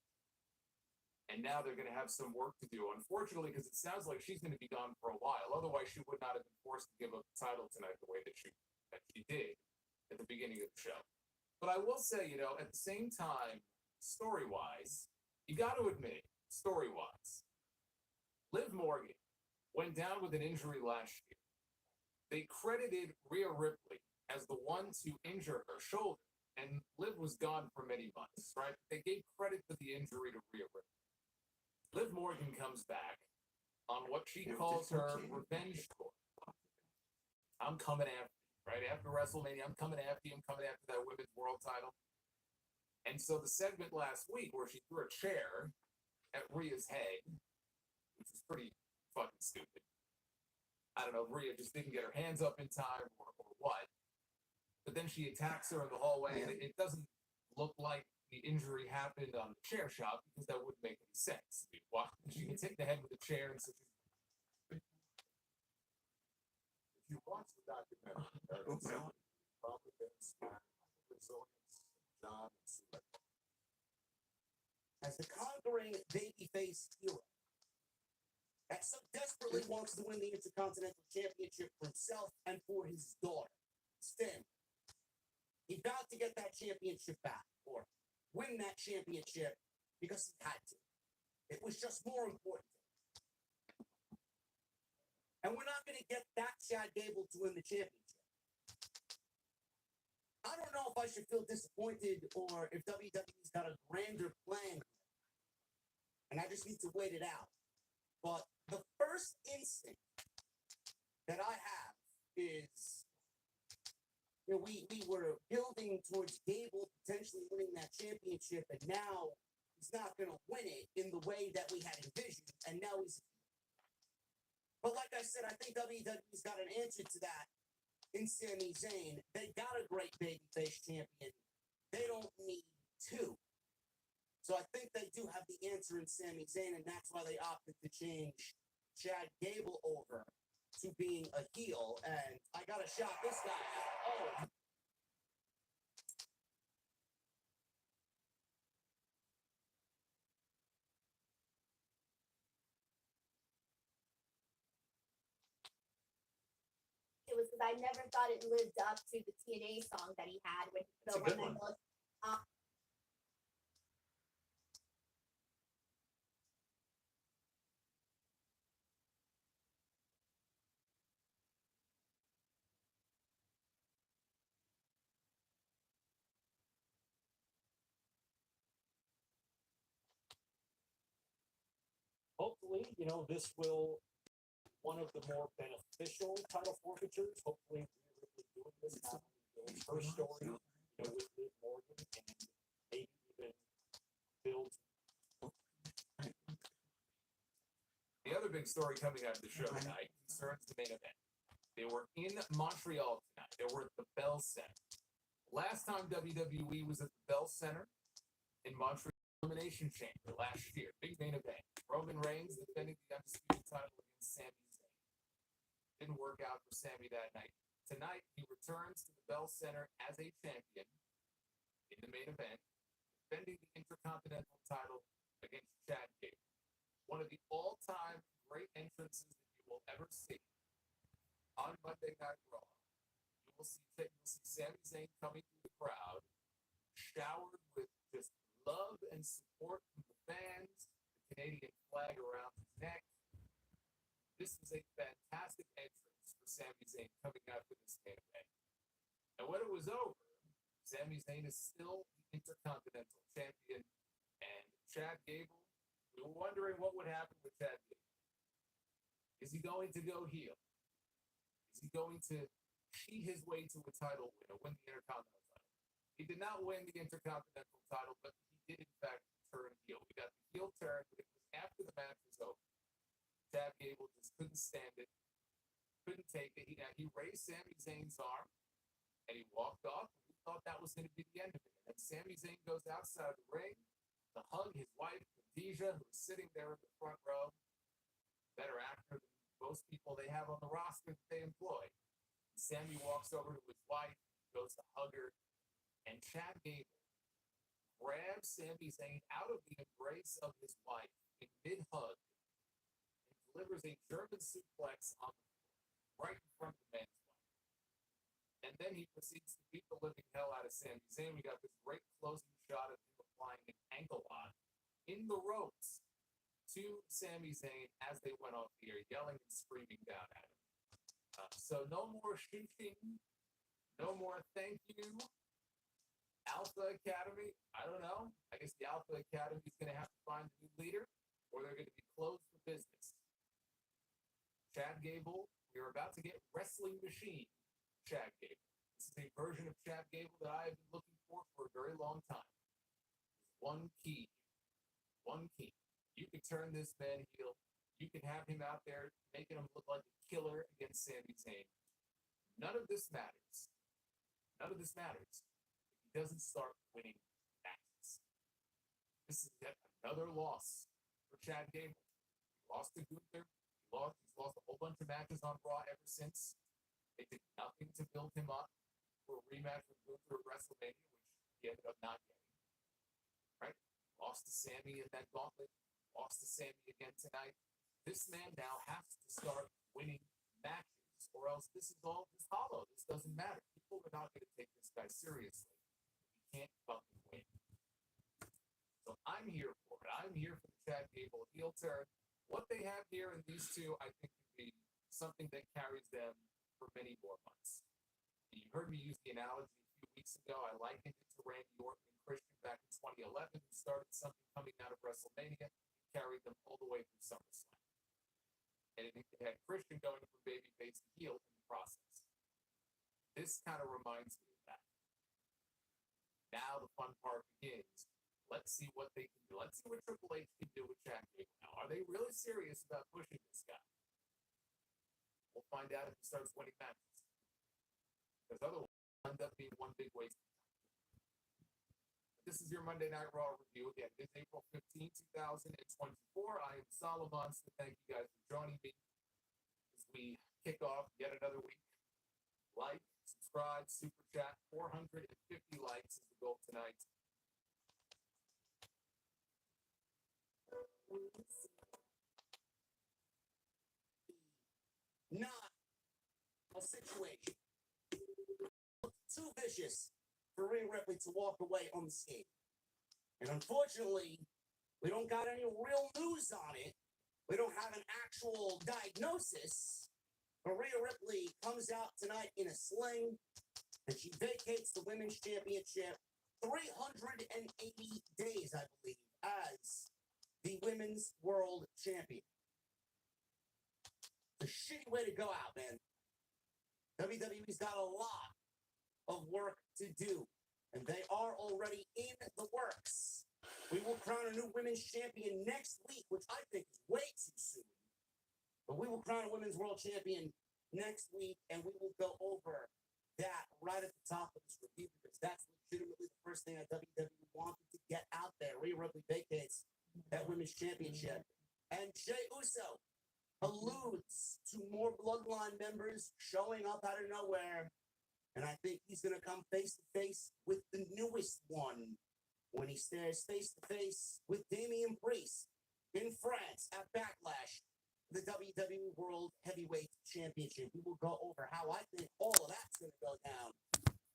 And now they're going to have some work to do, unfortunately, because it sounds like she's going to be gone for a while. Otherwise, she would not have been forced to give up the title tonight the way that she did at the beginning of the show. But I will say, at the same time, story-wise, you got to admit, story-wise, Liv Morgan went down with an injury last year. They credited Rhea Ripley as the one to injure her shoulder, and Liv was gone for many months, right? They gave credit for the injury to Rhea Ripley. Liv Morgan comes back on what she calls her revenge tour. I'm coming after you, right? After WrestleMania, I'm coming after you. I'm coming after that women's world title. And so the segment last week where she threw a chair at Rhea's head, which was pretty fucking stupid. I don't know, Rhea just didn't get her hands up in time or what. But then she attacks her in the hallway, and it doesn't look like the injury happened on the chair shot because that wouldn't make any sense. She gets hit in the head with a chair, and so if you watch the documentary, probably been resilience, John, as the conquering babyface hero that so desperately wants to win the Intercontinental Championship for himself and for his daughter, Stan. He vowed to get that championship back, or win that championship because he had to. It was just more important. And we're not going to get that Chad Gable to win the championship. I don't know if I should feel disappointed or if WWE's got a grander plan. And I just need to wait it out. But the first instinct that I have is, we were building towards Gable potentially winning that championship, and now he's not going to win it in the way that we had envisioned, and now he's... But like I said, I think WWE's got an answer to that in Sami Zayn. They got a great babyface champion. They don't need two. So I think they do have the answer in Sami Zayn, and that's why they opted to change Chad Gable over to being a heel. And I got to shout this guy out. Oh. It was because I never thought it lived up to the TNA song that he had when It's a good one. hopefully, this will one of the more beneficial title forfeitures. Hopefully, Rhea Ripley doing this not only builds her story, with Liv Morgan, and maybe even builds. The other big story coming out of the show tonight concerns the main event. They were in Montreal tonight. They were at the Bell Center. Last time WWE was at the Bell Center in Montreal Elimination Chamber last year. Big main event. Roman Reigns defending the undisputed title against Sami Zayn. Didn't work out for Sami that night. Tonight, he returns to the Bell Center as a champion in the main event, defending the Intercontinental title against Chad Gable. One of the all-time great entrances that you will ever see on Monday Night Raw. You You'll see Sami Zayn coming through the crowd, showered with just love and support from the fans, the Canadian flag around his neck. This was a fantastic entrance for Sami Zayn coming out for this main event. And when it was over, Sami Zayn is still the Intercontinental Champion, and Chad Gable, we were wondering what would happen with Chad Gable. Is he going to go heel? Is he going to cheat his way to a title win or win the Intercontinental title? He did not win the Intercontinental title, but he did, in fact, turn heel. We got the heel turn, but it was after the match was over. Chad Gable just couldn't stand it, couldn't take it. He raised Sami Zayn's arm, and he walked off. We thought that was going to be the end of it. And Sami Zayn goes outside the ring to hug his wife, Khadijah, who's sitting there in the front row. Better actor than most people they have on the roster that they employ. Sami walks over to his wife, goes to hug her, and Chad Gable grabs Sami Zayn out of the embrace of his wife in mid-hug and delivers a German suplex on the floor, right in front of the man's wife. And then he proceeds to beat the living hell out of Sami Zayn. We got this great closing shot of him applying an ankle lock in the ropes to Sami Zayn as they went off the air, yelling and screaming down at him. So no more shooting, no more thank you. Alpha Academy, I don't know. I guess the Alpha Academy is going to have to find a new leader, or they're going to be closed for business. Chad Gable, we are about to get Wrestling Machine Chad Gable. This is a version of Chad Gable that I have been looking for a very long time. There's one key. You can turn this man heel. You can have him out there making him look like a killer against Sami Zayn. None of this matters. If he doesn't start winning matches. This is yet another loss for Chad Gable. He lost to Gunther. He's lost a whole bunch of matches on Raw ever since. They did nothing to build him up for a rematch with Gunther at WrestleMania, which he ended up not getting. Right? Lost to Sami in that gauntlet. Lost to Sami again tonight. This man now has to start winning matches, or else this is all just hollow. This doesn't matter. People are not going to take this guy seriously. He can't fucking win. So I'm here for it. I'm here for the Chad Gable heel turn. What they have here in these two, I think, could be something that carries them for many more months. You heard me use the analogy a few weeks ago. I likened it to Randy Orton and Christian back in 2011, who started something coming out of WrestleMania and carried them all the way through SummerSlam. And it had Christian going from babyface to heel in the process. This kind of reminds me of that. Now the fun part begins. Let's see what they can do. Let's see what Triple H can do with Chad Gable now. Are they really serious about pushing this guy? We'll find out if he starts winning matches. Because otherwise, it'll end up being one big waste of time. This is your Monday Night Raw review. Again, it is April 15, 2024. I am Solomon, so thank you guys for joining me as we kick off yet another week. Like, subscribe, super chat. 450 likes is the goal tonight. Not a situation too vicious for Rhea Ripley to walk away unscathed. And unfortunately, we don't got any real news on it. We don't have an actual diagnosis. But Rhea Ripley comes out tonight in a sling, and she vacates the Women's Championship 380 days, I believe, as the Women's World Champion. It's a shitty way to go out, man. WWE's got a lot of work to do, and they are already in the works. We will crown a new women's champion next week, which I think is way too soon. But we will crown a women's world champion next week, and we will go over that right at the top of this review, because that's legitimately the first thing that WWE wanted to get out there. Rhea Ripley vacates that women's championship. And Jey Uso alludes to more Bloodline members showing up out of nowhere. And I think he's going to come face to face with the newest one when he stares face to face with Damian Priest in France at Backlash the WWE World Heavyweight Championship. We will go over how I think all of that's going to go down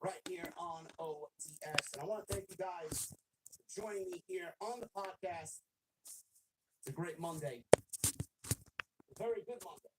right here on OTS. And I want to thank you guys for joining me here on the podcast. It's a great Monday. A very good Monday.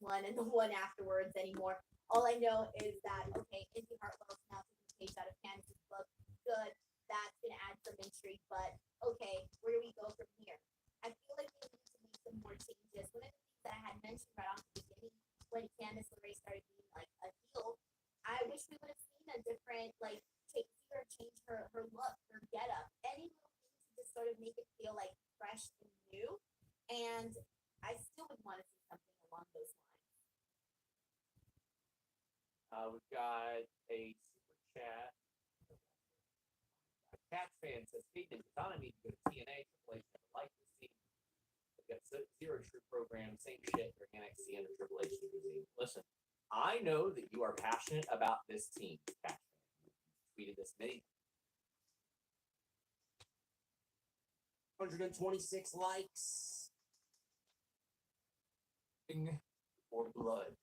one and the one afterwards anymore. All I know is that, okay, Indy Hartwell's now taking a page out of Candace's book. Good. That's going to add some intrigue. But, okay, where do we go from here? I feel like we need to make some more changes. One of the things that I had mentioned right off the beginning when Candace LeRae started being like a heel, I wish we would have seen a different, like, see her change her look, her getup, any little thing to just sort of make it feel like fresh and new. And I still would want to see something along those lines. We've got a super chat. A cat fan says, "Hey, did Donna need to go to TNA? Triple H never liked this team. They've got zero true program, same shit during NXT under Triple H team." Listen, I know that you are passionate about this team, cat fan. You tweeted this many. 126 likes. Or blood.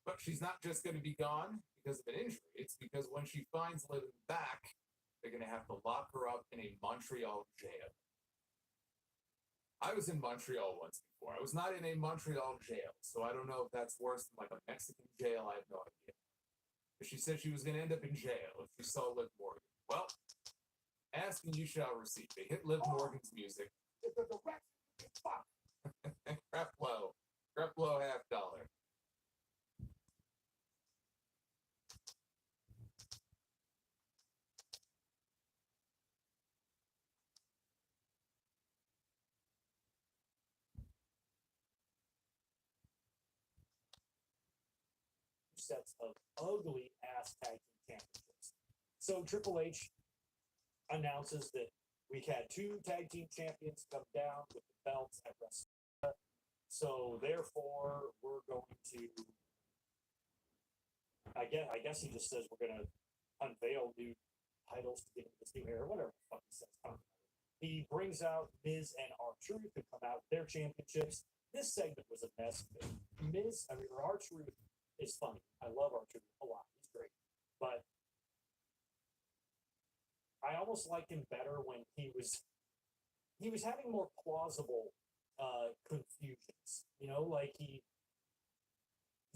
But she's not just going to be gone because of an injury. It's because when she finds Liv back, they're going to have to lock her up in a Montreal jail. I was in Montreal once before. I was not in a Montreal jail, so I don't know if that's worse than like a Mexican jail. I have no idea. But she said she was going to end up in jail if she saw Liv Morgan. Well, ask and you shall receive. They hit Liv Morgan's music. Fuck. Creflo. Creflo $50. Sets of ugly ass tag team championships. So Triple H announces that we had 2 tag team champions come down with the belts at WrestleMania. So therefore, we're going to. I guess he just says we're going to unveil new titles to get into this new era, whatever the fuck he says. He brings out Miz and R-Truth to come out with their championships. This segment was a mess. R-Truth is funny. I love R-Truth a lot. He's great. But I almost liked him better when he was having more plausible confusions. You know, like he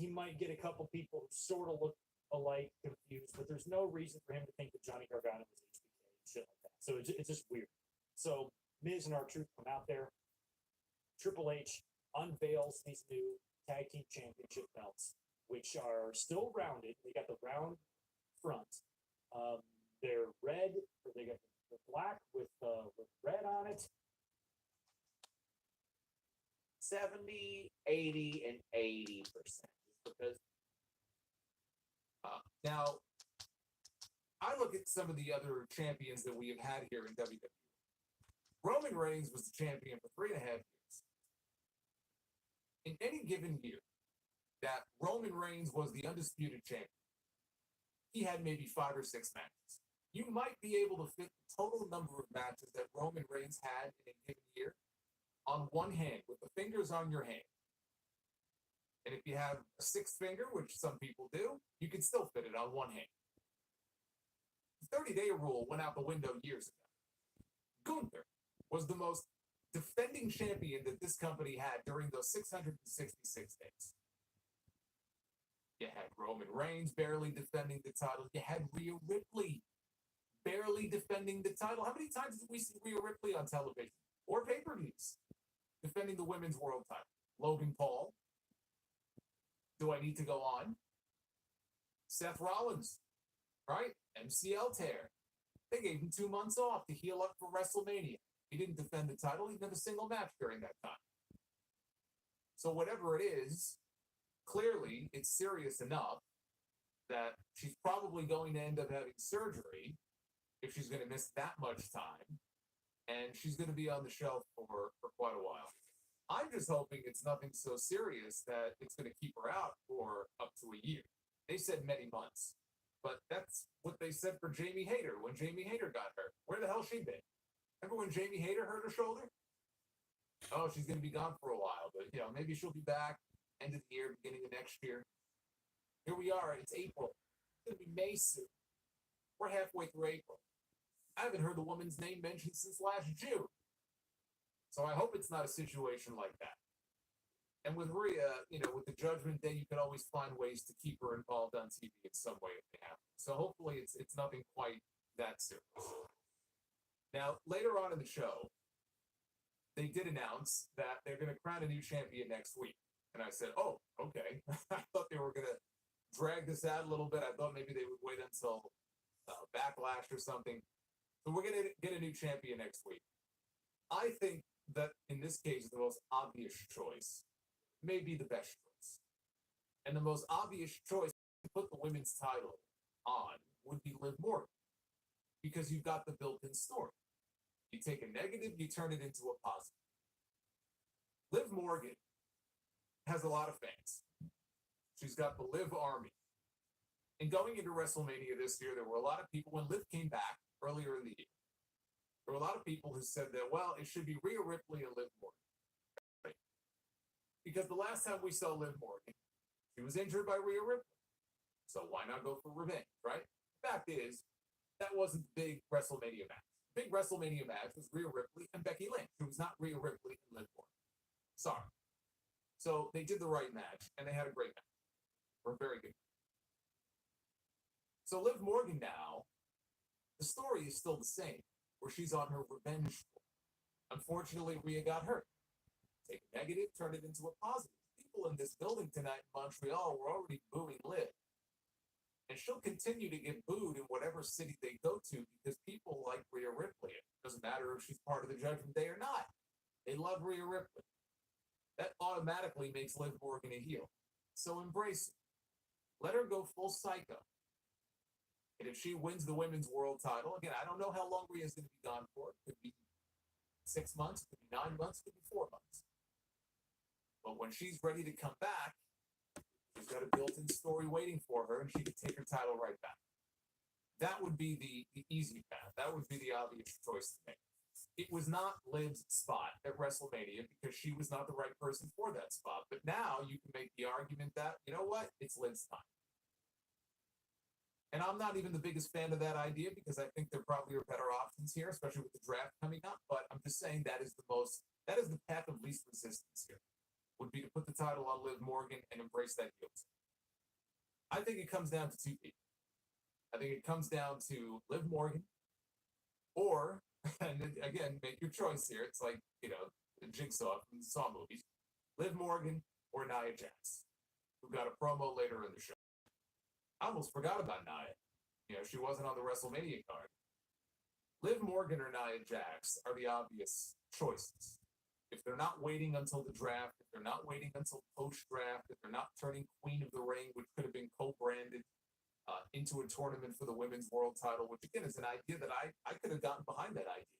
might get a couple people who sort of look alike confused, but there's no reason for him to think that Johnny Gargano was HBK and shit like that. So it's just weird. So Miz and R-Truth come out there. Triple H unveils these new tag team championship belts, which are still rounded. They got the round front. They're red, or they got the black with red on it. 70, 80, and 80%. Because now, I look at some of the other champions that we have had here in WWE. Roman Reigns was the champion for 3.5 years. In any given year that Roman Reigns was the undisputed champion, he had maybe 5 or 6 matches. You might be able to fit the total number of matches that Roman Reigns had in a given year on one hand, with the fingers on your hand. And if you have a 6th finger, which some people do, you can still fit it on one hand. The 30-day rule went out the window years ago. Gunther was the most defending champion that this company had during those 666 days. You had Roman Reigns barely defending the title. You had Rhea Ripley barely defending the title. How many times did we see Rhea Ripley on television or pay-per-views defending the women's world title? Logan Paul. Do I need to go on? Seth Rollins, right? MCL tear. They gave him 2 months off to heal up for WrestleMania. He didn't defend the title. He didn't have a single match during that time. So whatever it is, clearly it's serious enough that she's probably going to end up having surgery if she's going to miss that much time. And she's going to be on the shelf for quite a while. I'm just hoping it's nothing so serious that it's going to keep her out for up to a a year. They said many months. But that's what they said for Jamie Hayter when Jamie Hayter got hurt. Where the hell she been? Remember when Jamie Hayter hurt her shoulder? Oh, she's going to be gone for a while, but maybe she'll be back end of the year, beginning of next year. Here we are. It's April. It's going to be May soon. We're halfway through April. I haven't heard the woman's name mentioned since last June. So I hope it's not a situation like that. And with Rhea, with the Judgment Day, you can always find ways to keep her involved on TV in some way if they have to. So hopefully it's nothing quite that serious. Now, later on in the show, they did announce that they're going to crown a new champion next week. And I said, oh, okay. I thought they were going to drag this out a little bit. I thought maybe they would wait until Backlash or something. So we're going to get a new champion next week. I think that in this case, the most obvious choice may be the best choice. And the most obvious choice to put the women's title on would be Liv Morgan. Because you've got the built-in story. You take a negative, you turn it into a positive. Liv Morgan has a lot of fans. She's got the Liv Army. And going into WrestleMania this year, there were a lot of people, when Liv came back earlier in the year, there were a lot of people who said that, well, it should be Rhea Ripley and Liv Morgan. Right? Because the last time we saw Liv Morgan, she was injured by Rhea Ripley. So why not go for revenge, right? The fact is, that wasn't the big WrestleMania match. The big WrestleMania match was Rhea Ripley and Becky Lynch. It was not Rhea Ripley and Liv Morgan. Sorry. So they did the right match, and they had a great match. Or a very good match. So Liv Morgan now, the story is still the same, where she's on her revenge tour. Unfortunately, Rhea got hurt. Take a negative, turn it into a positive. People in this building tonight in Montreal were already booing Liv. And she'll continue to get booed in whatever city they go to because people like Rhea Ripley. It doesn't matter if she's part of the Judgment Day or not. They love Rhea Ripley. That automatically makes Liv Morgan a heel. So embrace it. Let her go full psycho. And if she wins the women's world title, again, I don't know how long Rhea's going to be gone for. It could be 6 months, it could be 9 months, it could be 4 months. But when she's ready to come back, she's got a built-in story waiting for her, and she can take her title right back. That would be the easy path. That would be the obvious choice to make. It was not Liv's spot at WrestleMania because she was not the right person for that spot. But now you can make the argument that, you know what, it's Liv's time. And I'm not even the biggest fan of that idea because I think there probably are better options here, especially with the draft coming up. But I'm just saying that is the path of least resistance here. Would be to put the title on Liv Morgan and embrace that heel. I think it comes down to two people. I think it comes down to Liv Morgan, or, and again, make your choice here. It's like, the Jigsaw from the Saw movies. Liv Morgan or Nia Jax, who got a promo later in the show. I almost forgot about Nia. She wasn't on the WrestleMania card. Liv Morgan or Nia Jax are the obvious choices. If they're not waiting until the draft, if they're not waiting until post-draft, if they're not turning Queen of the Ring, which could have been co-branded into a tournament for the women's world title, which again is an idea that I could have gotten behind that idea.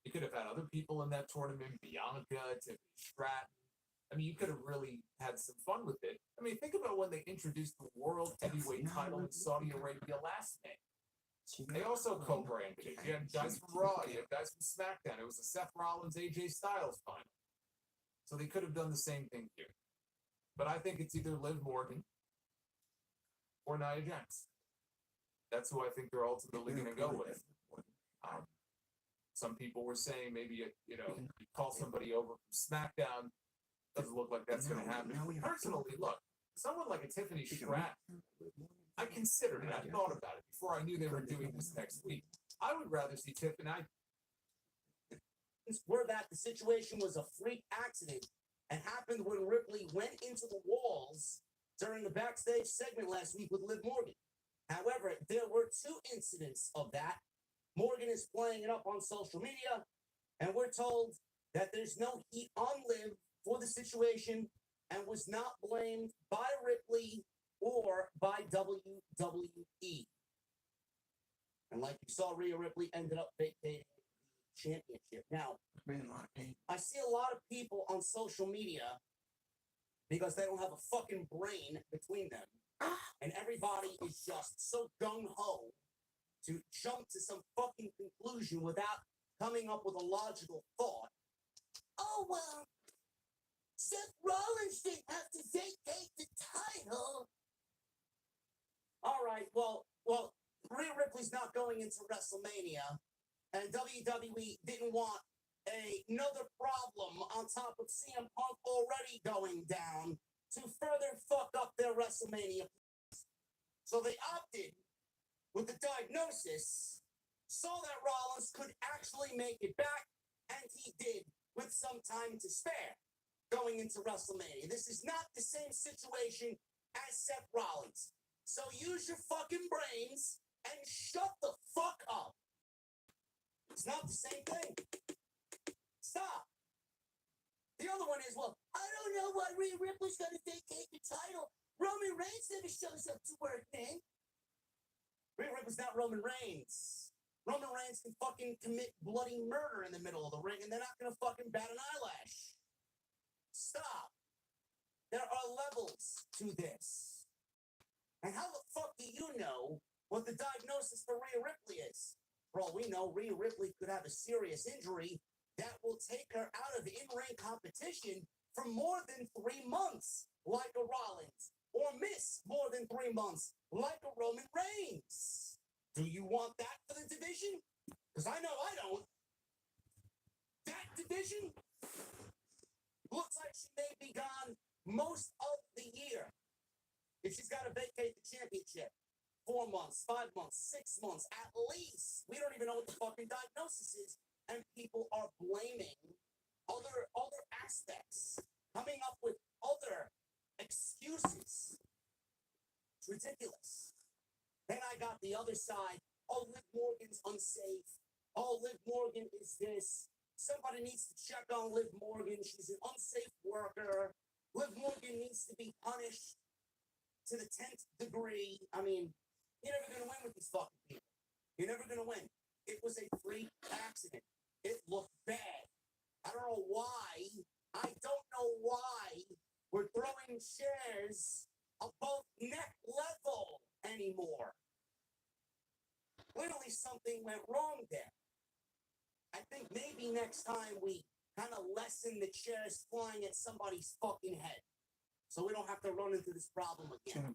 You could have had other people in that tournament, Bianca, Tiffany Stratton. I mean, you could have really had some fun with it. I mean, think about when they introduced the World Heavyweight title in Saudi Arabia last May. They also co-branded it. You had guys from Raw, you had guys from SmackDown. It was a Seth Rollins, AJ Styles final. So they could have done the same thing here. But I think it's either Liv Morgan or Nia Jax. That's who I think they're ultimately going to go with. Some people were saying maybe, you call somebody over from SmackDown. Doesn't look like that's going to happen. Personally, look, someone like a Tiffany Stratton, I considered it. I thought about it before I knew they were doing this next week. I would rather see Tiffany. Were that the situation was a freak accident and happened when Ripley went into the walls during the backstage segment last week with Liv Morgan. However, there were 2 incidents of that. Morgan is playing it up on social media, and we're told that there's no heat on Liv for the situation and was not blamed by Ripley or by WWE. And like you saw, Rhea Ripley ended up vacating the championship. Now, I see a lot of people on social media, because they don't have a fucking brain between them, And everybody is just so gung-ho to jump to some fucking conclusion without coming up with a logical thought. Oh, well, Seth Rollins didn't have to vacate the title. All right, well, Rhea Ripley's not going into WrestleMania, and WWE didn't want another problem on top of CM Punk already going down to further fuck up their WrestleMania. So they opted with the diagnosis, saw that Rollins could actually make it back, and he did with some time to spare going into WrestleMania. This is not the same situation as Seth Rollins. So use your fucking brains and shut the fuck up. It's not the same thing. Stop. The other one is, well, I don't know why Rhea Ripley's going to vacate the title. Roman Reigns never shows up to work, man. Rhea Ripley's not Roman Reigns. Roman Reigns can fucking commit bloody murder in the middle of the ring, and they're not going to fucking bat an eyelash. Stop. There are levels to this. And how the fuck do you know what the diagnosis for Rhea Ripley is? For all we know, Rhea Ripley could have a serious injury that will take her out of in-ring competition for more than 3 months, like a Rollins, or miss more than 3 months, like a Roman Reigns. Do you want that for the division? Because I know I don't. That division looks like she may be gone most of the year. If she's got to vacate the championship, 4 months, 5 months, 6 months, at least. We don't even know what the fucking diagnosis is. And people are blaming other aspects, coming up with other excuses. It's ridiculous. Then I got the other side. Oh, Liv Morgan's unsafe. Oh, Liv Morgan is this. Somebody needs to check on Liv Morgan. She's an unsafe worker. Liv Morgan needs to be punished to the 10th degree. I mean, you're never going to win with these fucking people. You're never going to win. It was a freak accident. It looked bad. I don't know why we're throwing chairs above neck level anymore. Clearly something went wrong there. I think maybe next time we kind of lessen the chairs flying at somebody's fucking head, so we don't have to run into this problem again.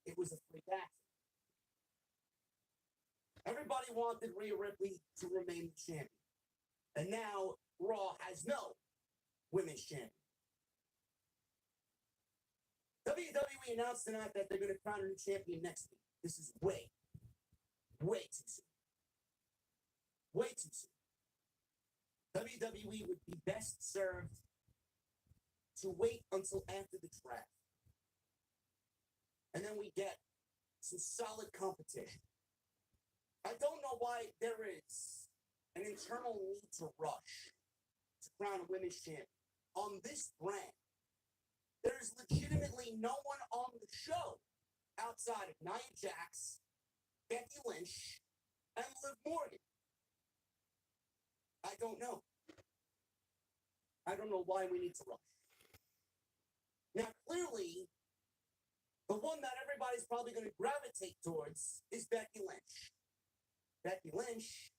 It was a freak accident. Everybody wanted Rhea Ripley to remain the champion. And now Raw has no women's champion. WWE announced tonight that they're going to crown a new champion next week. This is way too soon. Way too soon. WWE would be best served to wait until after the draft. And then we get some solid competition. I don't know why there is an internal need to rush to crown a women's champion. On this brand, there's legitimately no one on the show outside of Nia Jax, Becky Lynch, and Liv Morgan. I don't know. I don't know why we need to rush. Now, clearly, the one that everybody's probably going to gravitate towards is Becky Lynch. Becky Lynch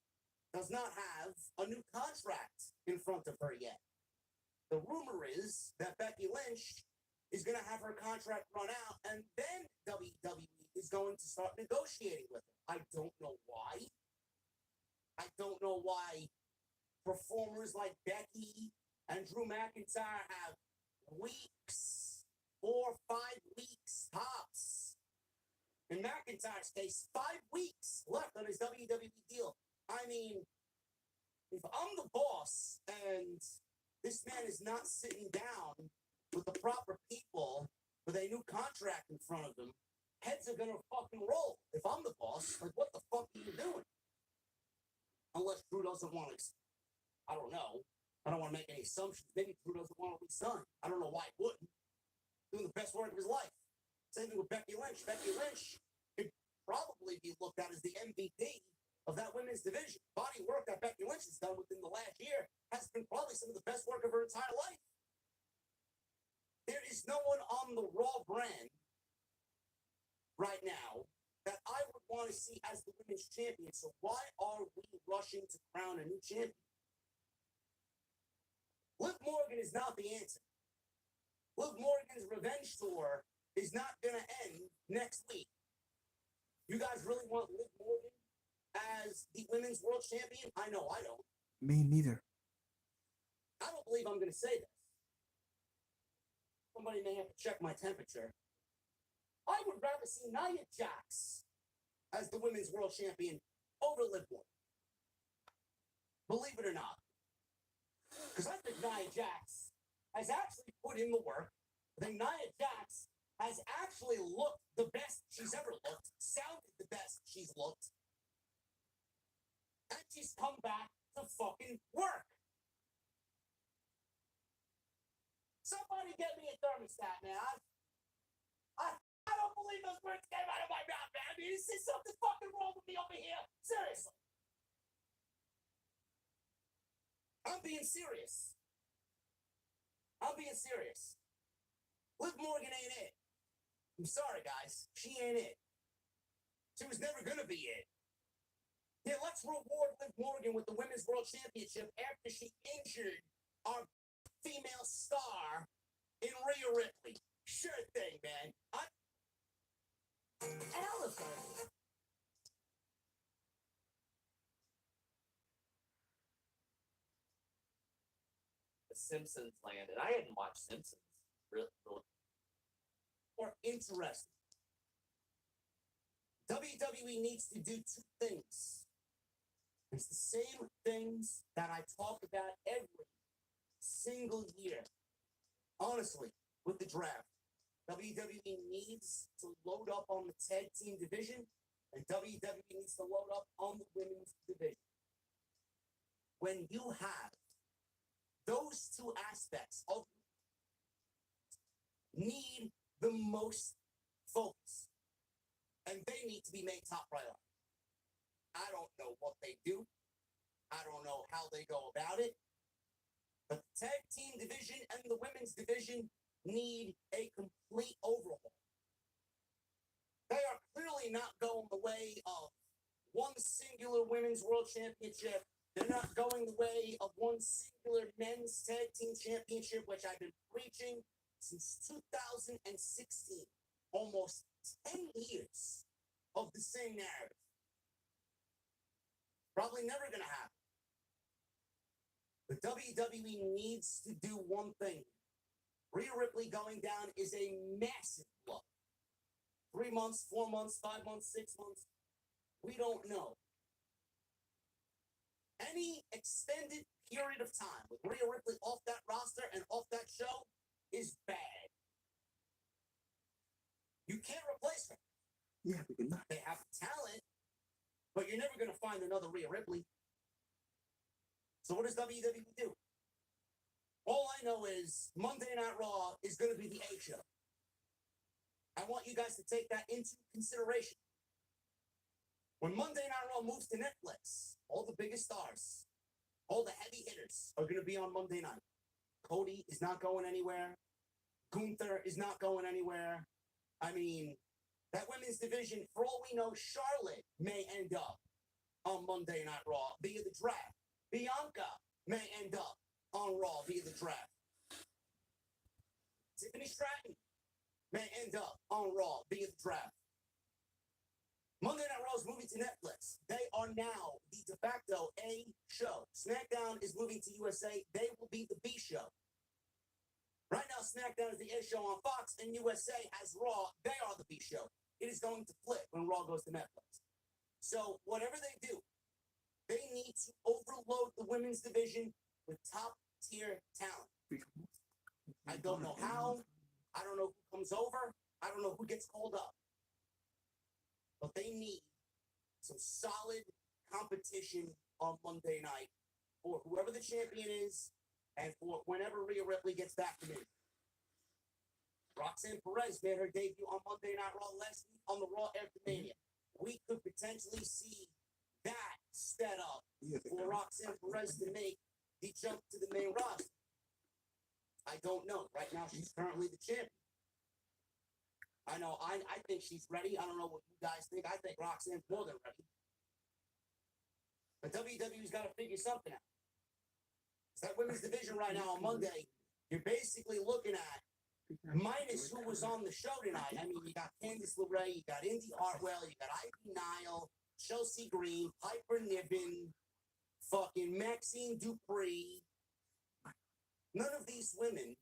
does not have a new contract in front of her yet. The rumor is that Becky Lynch is going to have her contract run out, and then WWE is going to start negotiating with her. I don't know why. I don't know why performers like Becky and Drew McIntyre have weeks, 4 or 5 weeks tops. In McIntyre's case, 5 weeks left on his WWE deal. I mean, if I'm the boss and this man is not sitting down with the proper people with a new contract in front of them, heads are gonna fucking roll. If I'm the boss, like, what the fuck are you doing? Unless Drew doesn't want to, I don't know. I don't want to make any assumptions. Maybe Drew doesn't want to resign. I don't know why he wouldn't. Doing the best work of his life. Same thing with Becky Lynch. Becky Lynch could probably be looked at as the MVP of that women's division. Body work that Becky Lynch has done within the last year has been probably some of the best work of her entire life. There is no one on the Raw brand right now that I would want to see as the women's champion. So why are we rushing to crown a new champion? Liv Morgan is not the answer. Liv Morgan's revenge tour is not going to end next week. You guys really want Liv Morgan as the women's world champion? I know I don't. Me neither. I don't believe I'm going to say this. Somebody may have to check my temperature. I would rather see Nia Jax as the women's world champion over Liv Morgan. Believe it or not. Because I think Nia Jax has actually put in the work. I think Nia Jax has actually looked the best she's ever looked, sounded the best she's looked, and she's come back to fucking work. Somebody get me a thermostat, man. I don't believe those words came out of my mouth, man. I mean, is something fucking wrong with me over here? Seriously. I'm being serious. I'm being serious. Liv Morgan ain't it. I'm sorry, guys. She ain't it. She was never going to be it. Yeah, let's reward Liv Morgan with the Women's World Championship after she injured our female star in Rhea Ripley. Sure thing, man. Elephant. The Simpsons landed. I hadn't watched Simpsons. Really? Or interesting. WWE needs to do two things. It's the same things that I talk about every single year. Honestly, with the draft, WWE needs to load up on the tag team division, and WWE needs to load up on the women's division. When you have those two aspects of need the most focus, and they need to be made top priority. I don't know what they do. I don't know how they go about it. But the tag team division and the women's division need a complete overhaul. They are clearly not going the way of one singular women's world championship. They're not going the way of one singular men's tag team championship, which I've been preaching since 2016. Almost 10 years of the same narrative. Probably never going to happen. The WWE needs to do one thing. Rhea Ripley going down is a massive blow. 3 months, 4 months, 5 months, 6 months. We don't know. Any extended period of time with Rhea Ripley off that roster and off that show is bad. You can't replace her. Yeah, we can. They have talent, but you're never going to find another Rhea Ripley. So what does WWE do? All I know is Monday Night Raw is going to be the A show. I want you guys to take that into consideration. When Monday Night Raw moves to Netflix, all the biggest stars, all the heavy hitters are going to be on Monday night. Cody is not going anywhere. Gunther is not going anywhere. I mean, that women's division, for all we know, Charlotte may end up on Monday Night Raw via the draft. Bianca may end up on Raw via the draft. Tiffany Stratton may end up on Raw via the draft. Monday Night Raw is moving to Netflix. They are now the de facto A show. SmackDown is moving to USA. They will be the B show. Right now, SmackDown is the A show on Fox, and USA has Raw. They are the B show. It is going to flip when Raw goes to Netflix. So whatever they do, they need to overload the women's division with top-tier talent. I don't know how. I don't know who comes over. I don't know who gets called up. But they need some solid competition on Monday night for whoever the champion is and for whenever Rhea Ripley gets back to me. Roxanne Perez made her debut on Monday Night Raw last week on the Raw after Mania. We could potentially see that sped up for Roxanne Perez to make the jump to the main roster. I don't know. Right now, she's currently the champion. I know I think she's ready. I don't know what you guys think. I think Roxanne's more than ready. But WWE's got to figure something out. It's that women's division right now on Monday. You're basically looking at, minus who was on the show tonight. I mean, you got Candice LeRae, you got Indy Hartwell, you got Ivy Nile, Chelsea Green, Piper Niven, fucking Maxine Dupree. None of these women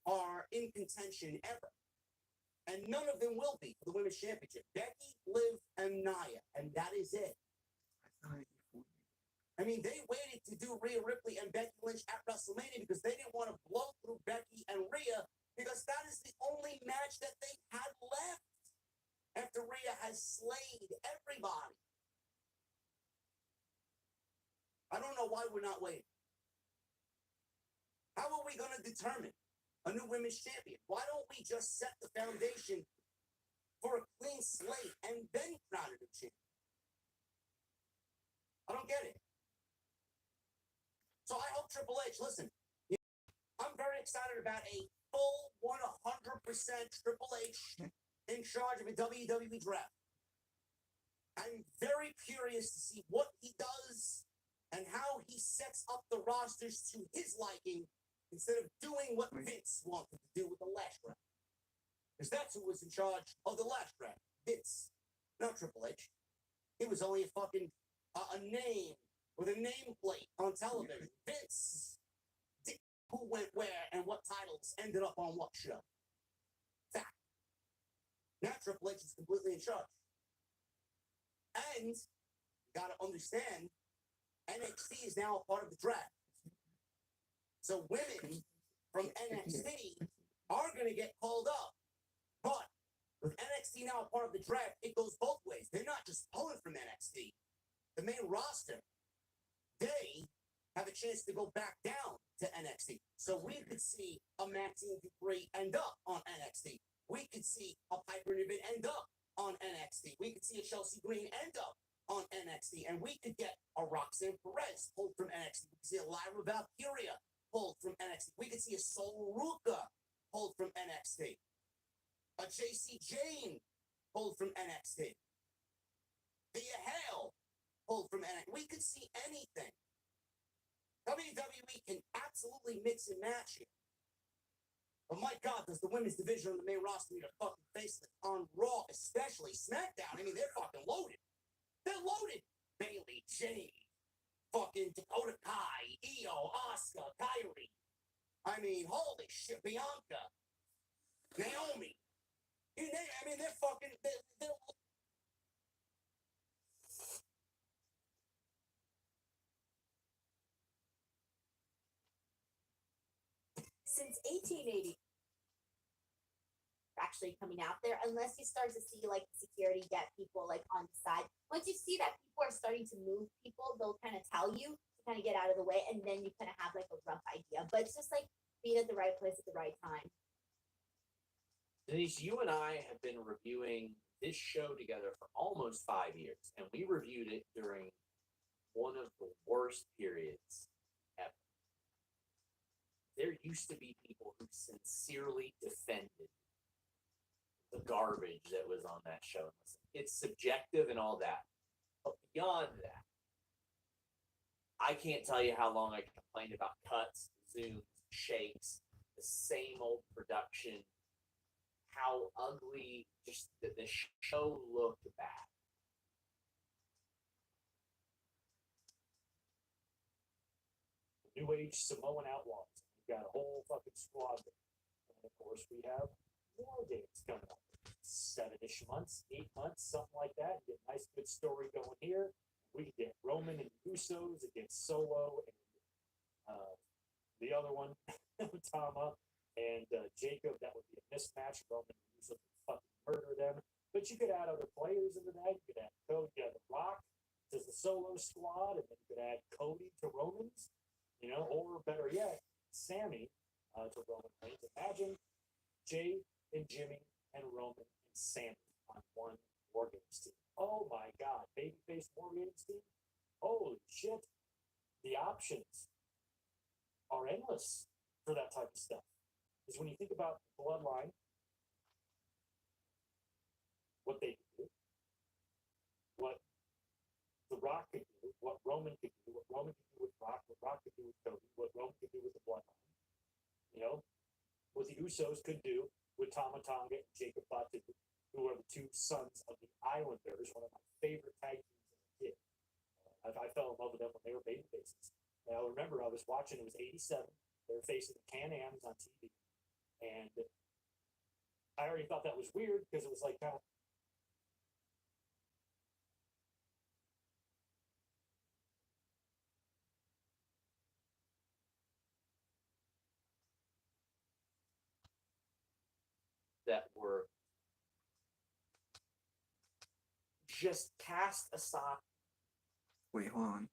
are in contention ever. And none of them will be for the Women's Championship. Becky, Liv, and Nia. And that is it. I mean, they waited to do Rhea Ripley and Becky Lynch at WrestleMania because they didn't want to blow through Becky and Rhea because that is the only match that they had left after Rhea has slayed everybody. I don't know why we're not waiting. How are we going to determine a new women's champion? Why don't we just set the foundation for a clean slate and then crown a new champion? I don't get it. So I hope Triple H, listen, I'm very excited about a full 100% Triple H in charge of a WWE draft. I'm very curious to see what he does and how he sets up the rosters to his liking instead of doing what Vince wanted to do with the last draft. Because that's who was in charge of the last draft. Vince, not Triple H. He was only a fucking a name with a nameplate on television. Vince did who went where and what titles ended up on what show. Fact. Now Triple H is completely in charge. And you gotta understand, NXT is now a part of the draft. So women from NXT are gonna get called up. But with NXT now a part of the draft, it goes both ways. They're not just pulling from NXT. The main roster, they have a chance to go back down to NXT. So we could see a Maxine Dupree end up on NXT. We could see a Piper Niven end up on NXT. We could see a Chelsea Green end up on NXT. And we could get a Roxanne Perez pulled from NXT. We could see a Lyra Valkyria pulled from NXT. We could see a Sol Ruka pulled from NXT. A JC Jane pulled from NXT. Thea Hale pulled from NXT. We could see anything. WWE can absolutely mix and match here. But my God, does the women's division on the main roster need a fucking facelift on Raw, especially SmackDown? I mean, they're fucking loaded. They're loaded. Bayley, Jade, fucking Dakota Kai, Io, Asuka, Kyrie. I mean, holy shit, Bianca, Naomi. You name, I mean, they're fucking. They're Since 1880, actually coming out there, unless you start to see like security get people like on the side. Once you see that people are starting to move people, they'll kind of tell you to kind of get out of the way, and then you kind of have like a rough idea. But it's just like being at the right place at the right time. Denise, you and I have been reviewing this show together for almost 5 years, and we reviewed it during one of the worst periods ever. There used to be people who sincerely defended the garbage that was on that show. Listen, it's subjective and all that. But beyond that, I can't tell you how long I complained about cuts, zooms, shakes, the same old production, how ugly just the show looked bad. New Age Samoan Outlaws. We've got a whole fucking squad there. And of course, we have War Games coming up. 7-ish months, 8 months, something like that. You get a nice, good story going here. We can get Roman and Usos against Solo and the other one, Tama and Jacob. That would be a mismatch. Roman and Usos would fucking murder them. But you could add other players into that. You could add Cody, you could add The Rock to the Solo squad, and then you could add Cody to Roman's, you know, or better yet, Sammy to Roman Reigns. Imagine Jay and Jimmy and Roman and Sammy on one War Games team. Oh my God, babyface War Games team. Holy shit. The options are endless for that type of stuff. Because when you think about the bloodline, what Roman could do, what Roman could do with Rock, what Rock could do with Cody, what Roman could do with the Bloodline. You know, what the Usos could do with Tama Tonga and Jacob Fatu, who are the two sons of the Islanders, one of my favorite tag teams as a kid. I fell in love with them when they were baby faces. And I remember I was watching, it was 87. They were facing the Can-Ams on TV. And I already thought that was weird because it was like kind of, that were just cast aside. Wait, hold on.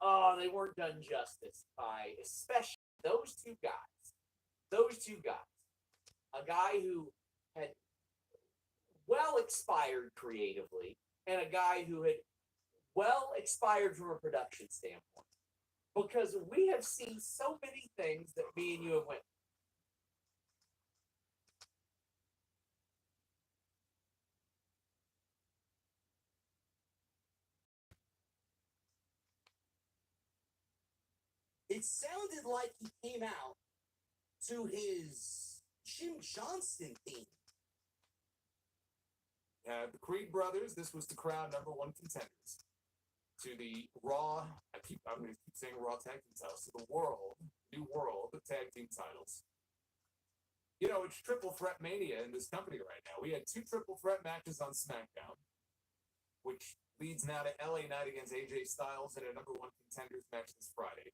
Oh, they weren't done justice by especially those two guys. Those two guys. A guy who had well expired creatively, and a guy who had well expired from a production standpoint. Because we have seen so many things that me and you have went, It sounded like he came out to his Jim Johnston theme. The Creed brothers, this was the Crown #1 contenders to the Raw, I'm going to keep saying Raw Tag Team titles, to the New World Tag Team titles. You know, it's triple threat mania in this company right now. We had 2 triple threat matches on SmackDown, which leads now to LA Knight against AJ Styles in a #1 contenders match this Friday.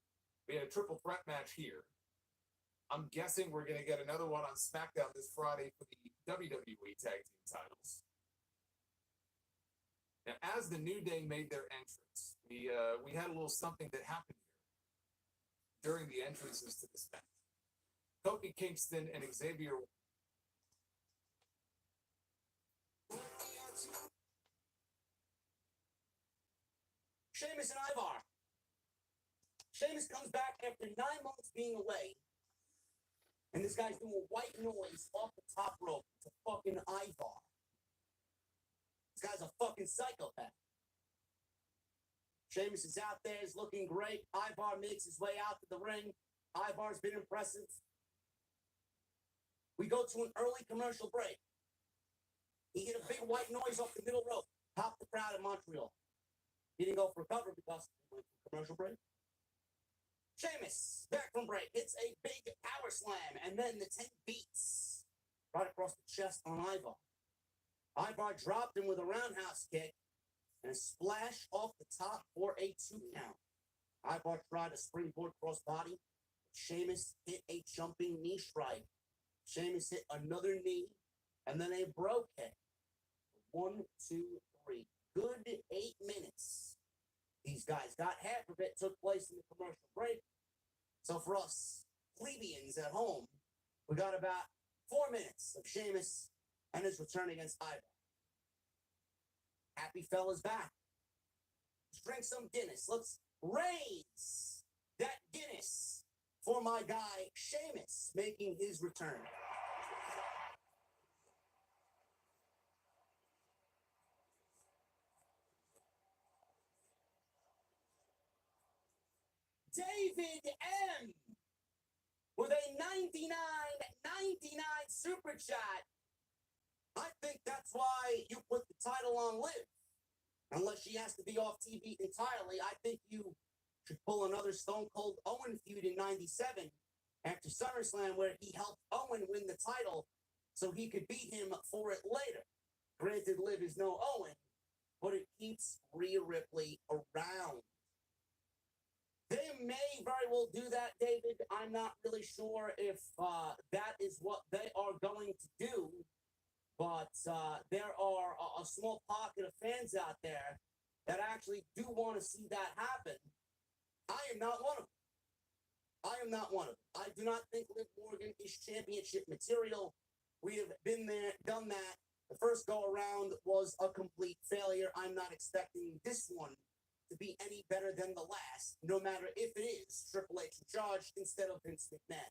We had a triple threat match here. I'm guessing we're going to get another one on SmackDown this Friday for the WWE Tag Team titles. Now, as the New Day made their entrance, we had a little something that happened here during the entrances to this match. Kofi Kingston and Xavier. Sheamus and Ivar. Sheamus comes back after 9 months being away, and this guy's doing a white noise off the top rope to fucking Ivar. This guy's a fucking psychopath. Sheamus is out there, is looking great. Ivar makes his way out to the ring. Ivar's been impressive. We go to an early commercial break. He hit a big white noise off the middle rope. Popped the crowd in Montreal. He didn't go for cover because he went for commercial break. Sheamus, back from break, hits a big power slam, and then the 10 beats right across the chest on Ivar. Ivar dropped him with a roundhouse kick and a splash off the top for a 2 count. Ivar tried a springboard crossbody. Sheamus hit a jumping knee strike. Sheamus hit another knee, and then a bro kick. 1, 2, 3. Good 8 minutes. These guys got half of it, took place in the commercial break. So for us plebeians at home, we got about 4 minutes of Sheamus and his return against Ivar. Happy fella's back. Let's drink some Guinness. Let's raise that Guinness for my guy Sheamus making his return. David M. with a 99.99 super chat. I think that's why you put the title on Liv. Unless she has to be off TV entirely, I think you should pull another Stone Cold Owen feud in 97 after SummerSlam where he helped Owen win the title so he could beat him for it later. Granted, Liv is no Owen, but it keeps Rhea Ripley around. They may very well do that, David. I'm not really sure if that is what they are going to do. But there are a small pocket of fans out there that actually do want to see that happen. I am not one of them. I am not one of them. I do not think Liv Morgan is championship material. We have been there, done that. The first go-around was a complete failure. I'm not expecting this one to be any better than the last, no matter if it is Triple H in charge instead of Vince McMahon.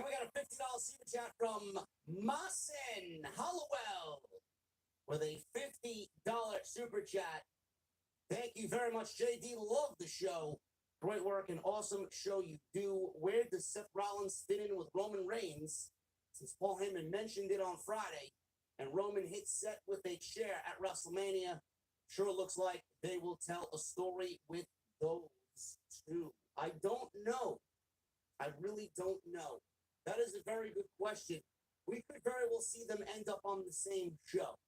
And we got a $50 super chat from Masen Hollowell with a $50 super chat. Thank you very much, JD. Love the show. Great work and awesome show you do. Where does Seth Rollins fit in with Roman Reigns? Since Paul Heyman mentioned it on Friday, and Roman hit Seth with a chair at WrestleMania, sure looks like they will tell a story with those two. I don't know. I really don't know. That is a very good question. We could very well see them end up on the same show.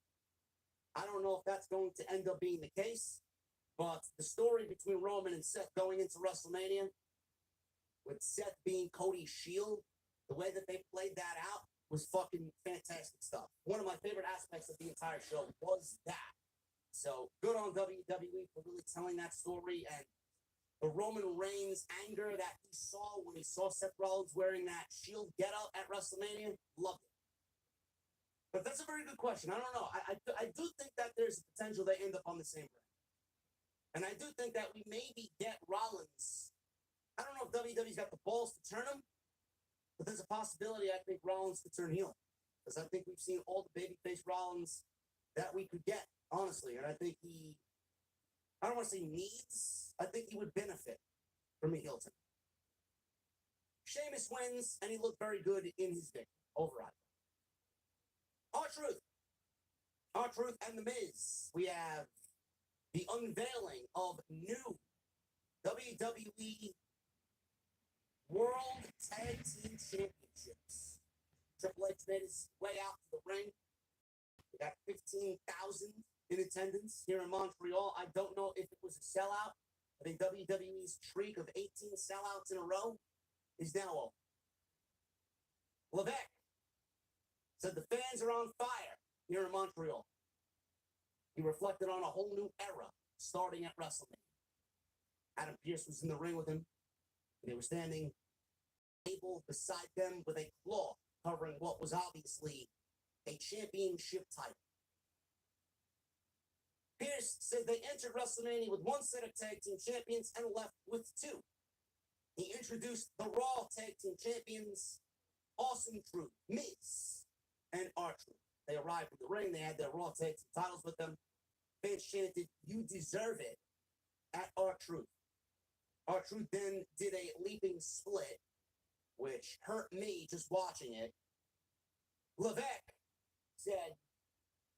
I don't know if that's going to end up being the case, but the story between Roman and Seth going into WrestleMania, with Seth being Cody's shield, the way that they played that out was fucking fantastic stuff. One of my favorite aspects of the entire show was that. So good on WWE for really telling that story, and the Roman Reigns anger that he saw when he saw Seth Rollins wearing that shield getup at WrestleMania, loved it. But that's a very good question. I don't know. I do think that there's a potential they end up on the same brand. And I do think that we maybe get Rollins. I don't know if WWE's got the balls to turn him, but there's a possibility I think Rollins could turn heel. Because I think we've seen all the babyface Rollins that we could get, honestly. And I think I don't want to say needs, I think he would benefit from a heel turn. Sheamus wins, and he looked very good in his victory. Overall. R-Truth and The Miz. We have the unveiling of new WWE World Tag Team Championships. Triple H made his way out to the ring. We got 15,000 in attendance here in Montreal. I don't know if it was a sellout. I think WWE's streak of 18 sellouts in a row is now over. Levesque said the fans are on fire here in Montreal. He reflected on a whole new era starting at WrestleMania. Adam Pearce was in the ring with him. And they were standing table beside them with a cloth covering what was obviously a championship title. Pearce said they entered WrestleMania with one set of tag team champions and left with two. He introduced the Raw tag team champions, Awesome Truth, Miz, and R-Truth. They arrived in the ring. They had their Raw tag team titles with them. Fans chanted, "You deserve it," at R-Truth. R-Truth then did a leaping split, which hurt me just watching it. Levesque said,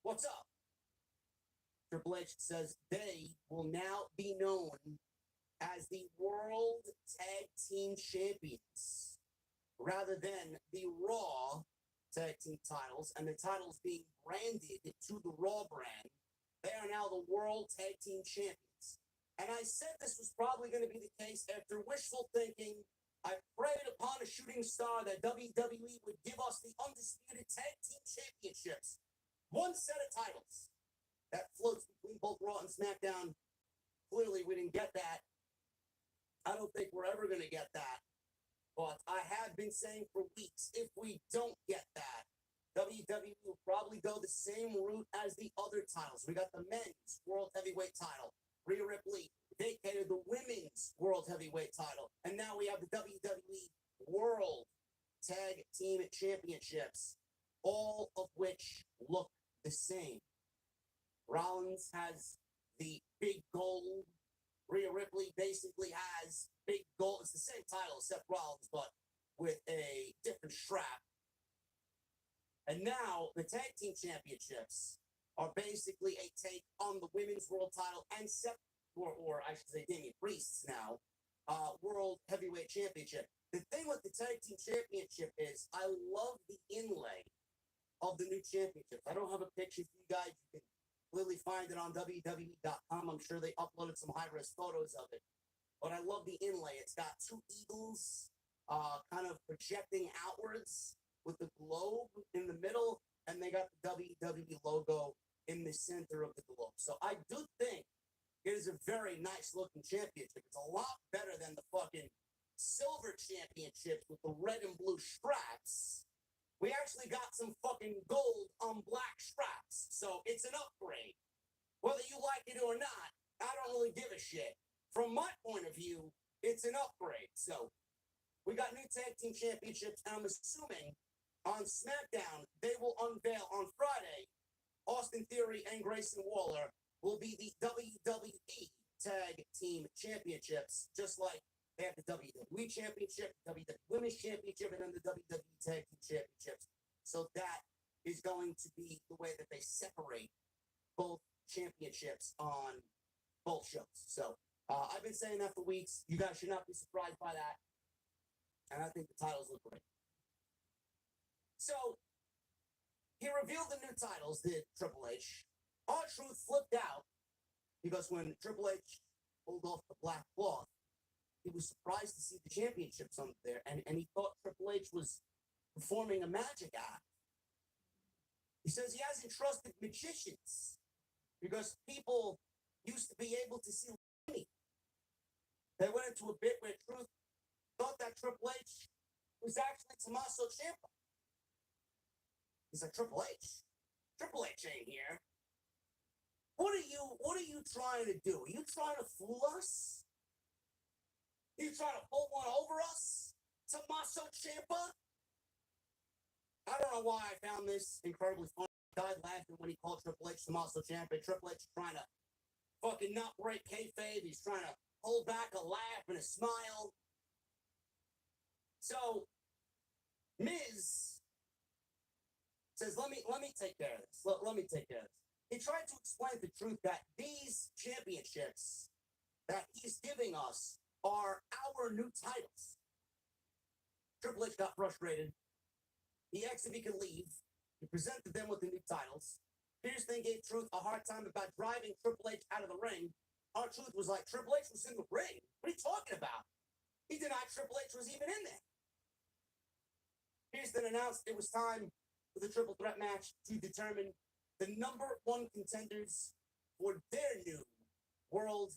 "What's up?" Triple H says they will now be known as the World Tag Team Champions rather than the Raw Tag Team titles, and the titles being branded to the Raw brand. They are now the World Tag Team Champions. And I said this was probably going to be the case after wishful thinking. I prayed upon a shooting star that WWE would give us the undisputed Tag Team Championships. One set of titles that floats between both Raw and SmackDown. Clearly, we didn't get that. I don't think we're ever going to get that. But I have been saying for weeks, if we don't get that, WWE will probably go the same route as the other titles. We got the men's World Heavyweight title. Rhea Ripley vacated the women's World Heavyweight title. And now we have the WWE World Tag Team Championships, all of which look the same. Rollins has the big gold. Rhea Ripley basically has big gold. It's the same title as Seth Rollins, but with a different strap. And now the Tag Team Championships are basically a take on the Women's World title and Seth, or I should say Damian Priest's now, World Heavyweight Championship. The thing with the Tag Team Championship is I love the inlay of the new championships. I don't have a picture for you guys. You can clearly find it on WWE.com. I'm sure they uploaded some high-res photos of it. But I love the inlay. It's got two eagles kind of projecting outwards with the globe in the middle, and they got the WWE logo in the center of the globe. So I do think it is a very nice-looking championship. It's a lot better than the fucking silver championships with the red and blue straps. We actually got some fucking gold on black straps, so it's an upgrade. Whether you like it or not, I don't really give a shit. From my point of view, it's an upgrade. So we got new tag team championships, and I'm assuming on SmackDown they will unveil on Friday Austin Theory and Grayson Waller will be the WWE Tag Team Championships, just like they have the WWE Championship, WWE Women's Championship, and then the WWE Tag Team Championships. So that is going to be the way that they separate both championships on both shows. So I've been saying that for weeks. You guys should not be surprised by that. And I think the titles look great. So he revealed the new titles, did Triple H. R-Truth flipped out because when Triple H pulled off the black cloth, he was surprised to see the championships on there, and he thought Triple H was performing a magic act. He says he hasn't trusted magicians because people used to be able to see money. They went into a bit where Truth thought that Triple H was actually Tommaso Ciampa. He's like, Triple H? Triple H ain't here. What are you trying to do? Are you trying to fool us? Are you trying to pull one over us? Tommaso Ciampa? I don't know why I found this incredibly funny. I died laughing when he called Triple H Tommaso Ciampa. Triple H is trying to fucking not break kayfabe. He's trying to hold back a laugh and a smile. So, Miz says, let me take care of this. Let me take care of this. He tried to explain the truth that these championships that he's giving us are our new titles. Triple H got frustrated. He asked if he could leave. He presented them with the new titles. Pierce then gave Truth a hard time about driving Triple H out of the ring. R-Truth was like, Triple H was in the ring? What are you talking about? He denied Triple H was even in there. Pierce then announced it was time for the triple threat match to determine the number one contenders for their new World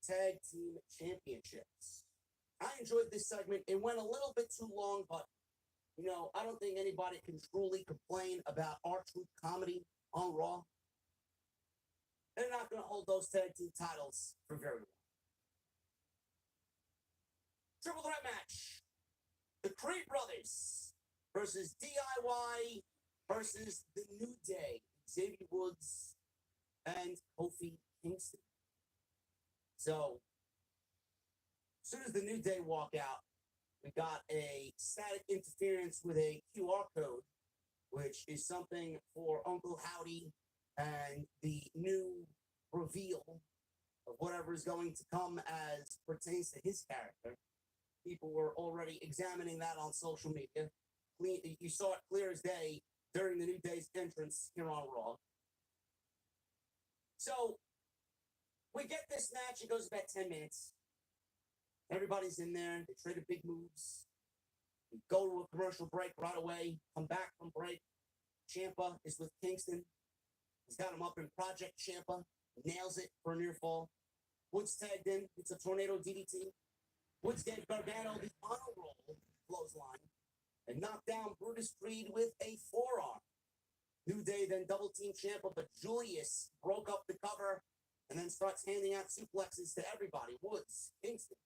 Tag Team Championships. I enjoyed this segment. It went a little bit too long, but, you know, I don't think anybody can truly complain about R-Truth comedy on Raw. They're not going to hold those tag team titles for very long. Triple threat match. The Creed Brothers versus DIY versus the New Day. Xavier Woods and Kofi Kingston. So, as soon as the New Day walk out, we got a static interference with a QR code, which is something for Uncle Howdy and the new reveal of whatever is going to come as pertains to his character. People were already examining that on social media. You saw it clear as day during the New Day's entrance here on Raw. So, we get this match. It goes about 10 minutes. Everybody's in there. They traded big moves. We go to a commercial break right away. Come back from break. Ciampa is with Kingston. He's got him up in Project Ciampa. Nails it for a near fall. Woods tagged in. It's a tornado DDT. Woods gave Gargano the honor roll clothesline and knocked down Brutus Creed with a forearm. New Day then double team Ciampa, but Julius broke up the cover and then starts handing out suplexes to everybody. Woods, Kingston,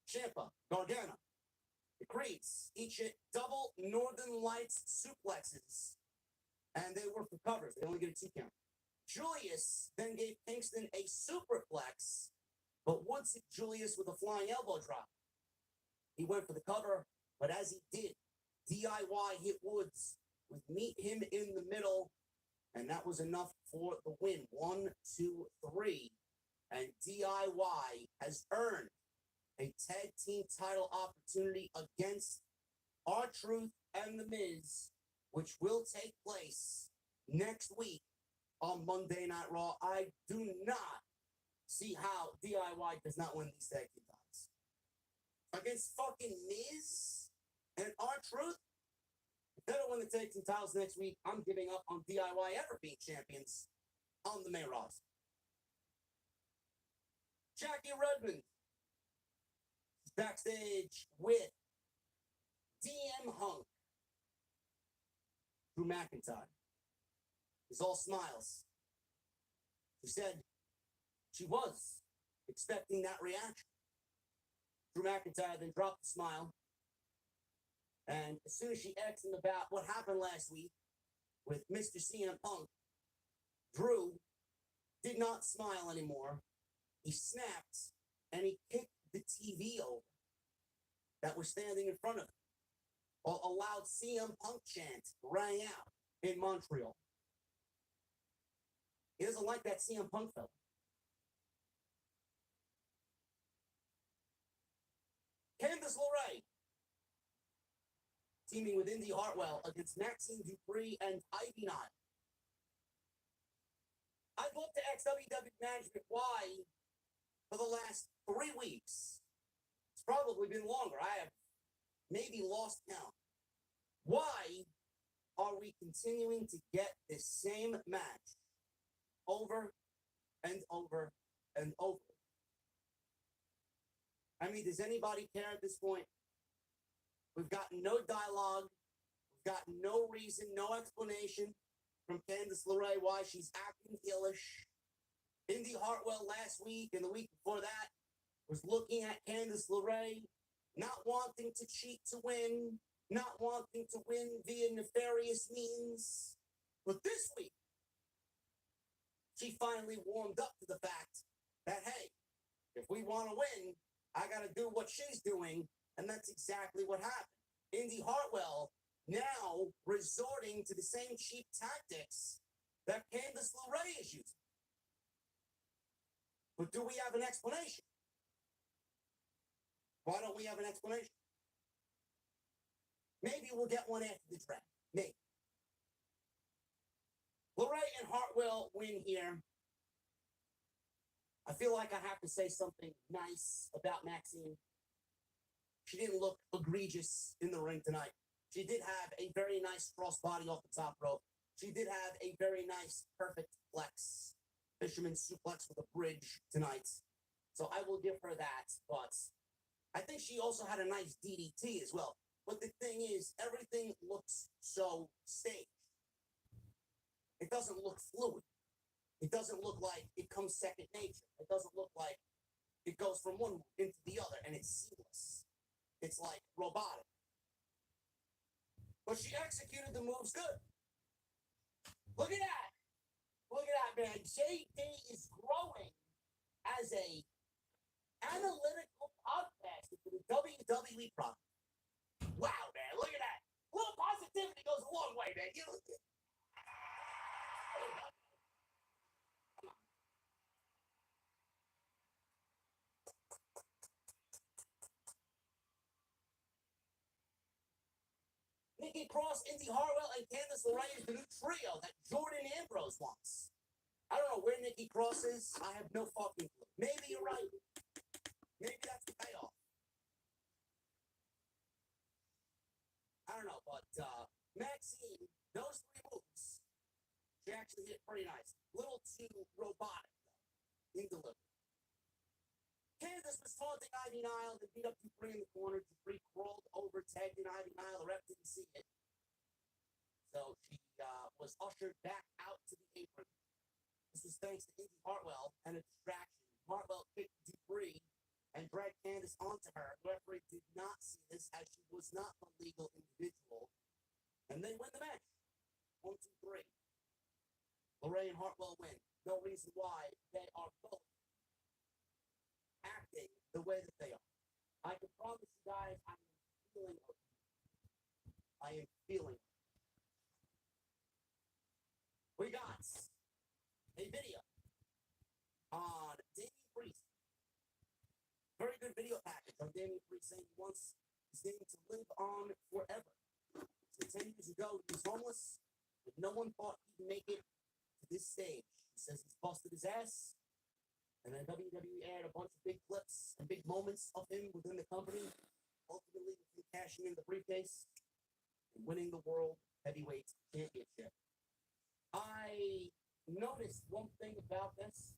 Ciampa, Gargano. The Creeds each hit double Northern Lights suplexes, and they were for covers. They only get a 2 count. Julius then gave Kingston a superplex, but Woods hit Julius with a flying elbow drop. He went for the cover, but as he did, DIY hit Woods with meet him in the middle, and that was enough for the win. 1, 2, 3, and DIY has earned a tag team title opportunity against R-Truth and The Miz, which will take place next week on Monday Night Raw. I do not see how DIY does not win these tag team titles. Against fucking Miz and R-Truth? If they don't win the tag team titles next week, I'm giving up on DIY ever being champions on the main roster. Jackie Redmond is backstage with DM Hunk. Drew McIntyre is all smiles. She said she was expecting that reaction. Drew McIntyre then dropped the smile And as soon as she asked him about what happened last week with Mr. CM Punk, Drew did not smile anymore. He snapped and he kicked the TV over that was standing in front of him, while a loud CM Punk chant rang out in Montreal. He doesn't like that CM Punk fella. Candice LeRae teaming with Indy Hartwell against Maxine Dupree and Ivy Nile. I've looked to ex-WWE management why for the last 3 weeks. It's probably been longer. I have maybe lost count. Why are we continuing to get this same match over and over and over? I mean, does anybody care at this point? We've gotten no dialogue. We've gotten no reason, no explanation from Candice LeRae why she's acting heelish. Indy Hartwell last week and the week before that was looking at Candice LeRae, not wanting to cheat to win, not wanting to win via nefarious means. But this week, she finally warmed up to the fact that, hey, if we want to win, I got to do what she's doing. And that's exactly what happened. Indy Hartwell now resorting to the same cheap tactics that Candice LeRae is using. But do we have an explanation? Why don't we have an explanation? Maybe we'll get one after the draft. Maybe. LeRae and Hartwell win here. I feel like I have to say something nice about Maxine. She didn't look egregious in the ring tonight. She did have a very nice crossbody off the top rope. She did have a very nice, perfect flex. Fisherman suplex with a bridge tonight. So I will give her that. But I think she also had a nice DDT as well. But the thing is, everything looks so staged. It doesn't look fluid. It doesn't look like it comes second nature. It doesn't look like it goes from one into the other and it's seamless. It's like robotic. But she executed the moves good. Look at that. Look at that, man. JD is growing as a analytical podcast for the WWE product. Wow, man. Look at that. A little positivity goes a long way, man. You look at Nikki Cross, Indy Hartwell, and Candice LeRae is the new trio that Jordan Ambrose wants. I don't know where Nikki Cross is. I have no fucking clue. Maybe you're right. Maybe that's the payoff. I don't know, but Maxine, those 3 moves, she actually hit pretty nice. Little too robotic, though, in delivery. Candice was taunting Ivy Nile and beat up Dupree in the corner. Dupree crawled over, tagged in Ivy Nile. The ref didn't see it. So she was ushered back out to the apron. This was thanks to Indy Hartwell and a distraction. Hartwell kicked Dupree and dragged Candice onto her. The referee did not see this as she was not a legal individual. And they win the match. 1, 2, 3. LeRae and Hartwell win. No reason why. They are both acting the way that they are. I can promise you guys, I am feeling it. I am feeling it. We got a video on Damian Priest. Very good video package on Damian Priest saying he wants his name to live on forever. So 10 years ago, he was homeless, but no one thought he'd make it to this stage. He says he's busted his ass. And then WWE aired a bunch of big clips and big moments of him within the company, ultimately cashing in the briefcase and winning the World Heavyweight Championship. I noticed one thing about this,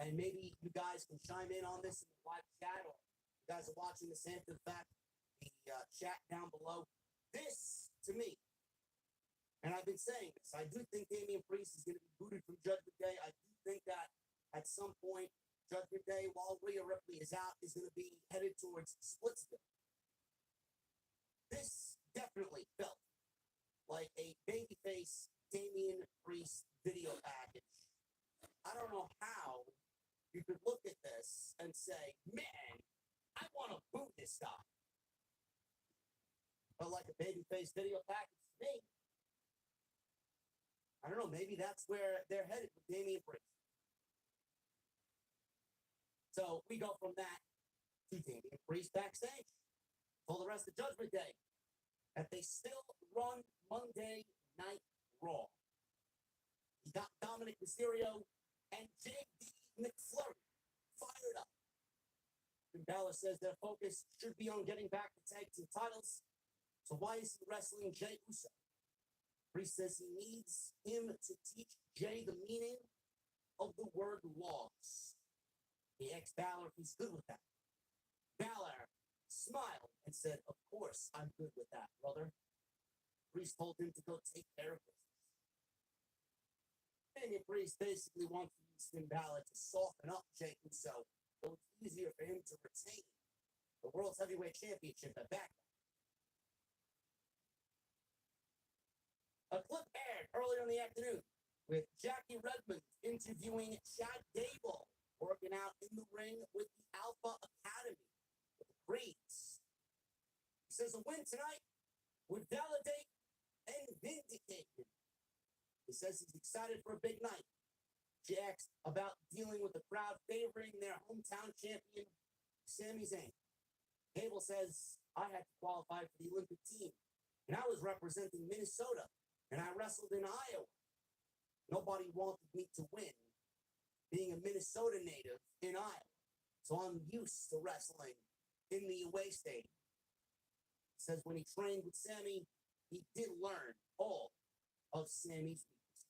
and maybe you guys can chime in on this in the live chat, or you guys are watching this after the fact, the chat down below. This, to me, and I've been saying this, I do think Damian Priest is going to be booted from Judgment Day. I do think that at some point, Judgment Day, while Rhea Ripley is out, is going to be headed towards Splitsville. this definitely felt like a babyface Damian Priest video package. I don't know how you could look at this and say, man, I want to boot this guy. But like a babyface video package to me, I don't know, maybe that's where they're headed with Damian Priest. So we go from that to Damian Priest backstage. Told the rest of Judgment Day that they still run Monday Night Raw. He got Dominic Mysterio and J.D. McFlurry fired up. And Balor says their focus should be on getting back the tag team titles. So why is he wrestling Jey Uso? Priest says he needs him to teach Jey the meaning of the word loss. He asked Balor if he's good with that. Balor smiled and said, of course I'm good with that, brother. Priest told him to go take care of business. Damian Priest basically wants Finn Balor to soften up Jey Uso so it's easier for him to retain the World's Heavyweight Championship at Backlash. A clip aired earlier in the afternoon with Jackie Redmond interviewing Chad Gable, working out in the ring with the Alpha Academy with the Creeds. He says a win tonight would validate and vindicate him. He says he's excited for a big night. She asks about dealing with the crowd favoring their hometown champion, Sami Zayn. Gable says, I had to qualify for the Olympic team, and I was representing Minnesota, and I wrestled in Iowa. Nobody wanted me to win, being a Minnesota native in Iowa. So I'm used to wrestling in the away stadium. He says when he trained with Sami, he did learn all of Sami's weaknesses.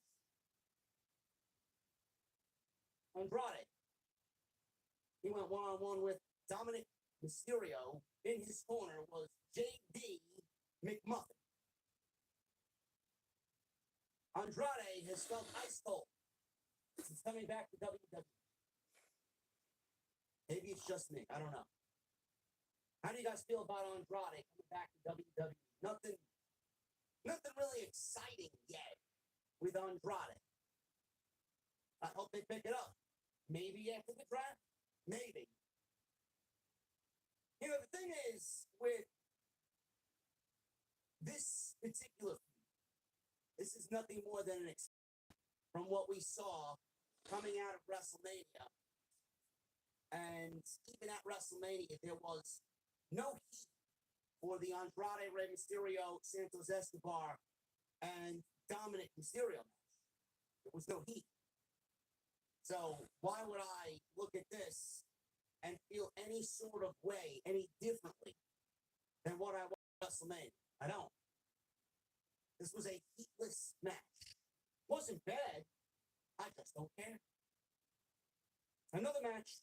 Andrade. He went one-on-one with Dominic Mysterio. In his corner was J.D. McMuffin. Andrade has felt ice cold since coming back to WWE. Maybe it's just me. I don't know. How do you guys feel about Andrade coming back to WWE? Nothing really exciting yet with Andrade. I hope they pick it up. Maybe after the draft. Maybe. You know, the thing is, with this particular feud, this is nothing more than an extension from what we saw coming out of WrestleMania. And even at WrestleMania, there was no heat for the Andrade Rey Mysterio, Santos Escobar, and Dominic Mysterio match. There was no heat. So why would I look at this and feel any sort of way, any differently than what I watched at WrestleMania? I don't. This was a heatless match. Wasn't bad. I just don't care. Another match.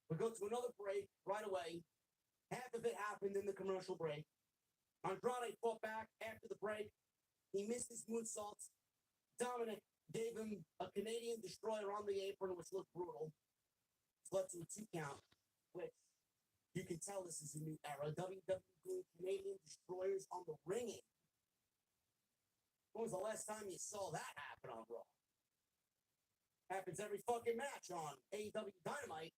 We go to another break right away. Half of it happened in the commercial break. Andrade fought back after the break. He missed his moonsaults. Dominic gave him a Canadian destroyer on the apron, which looked brutal. It led to a 2 count, which you can tell this is a new era. WWE doing Canadian destroyers on the ring apron. When was the last time you saw that happen on Raw? Happens every fucking match on AEW Dynamite.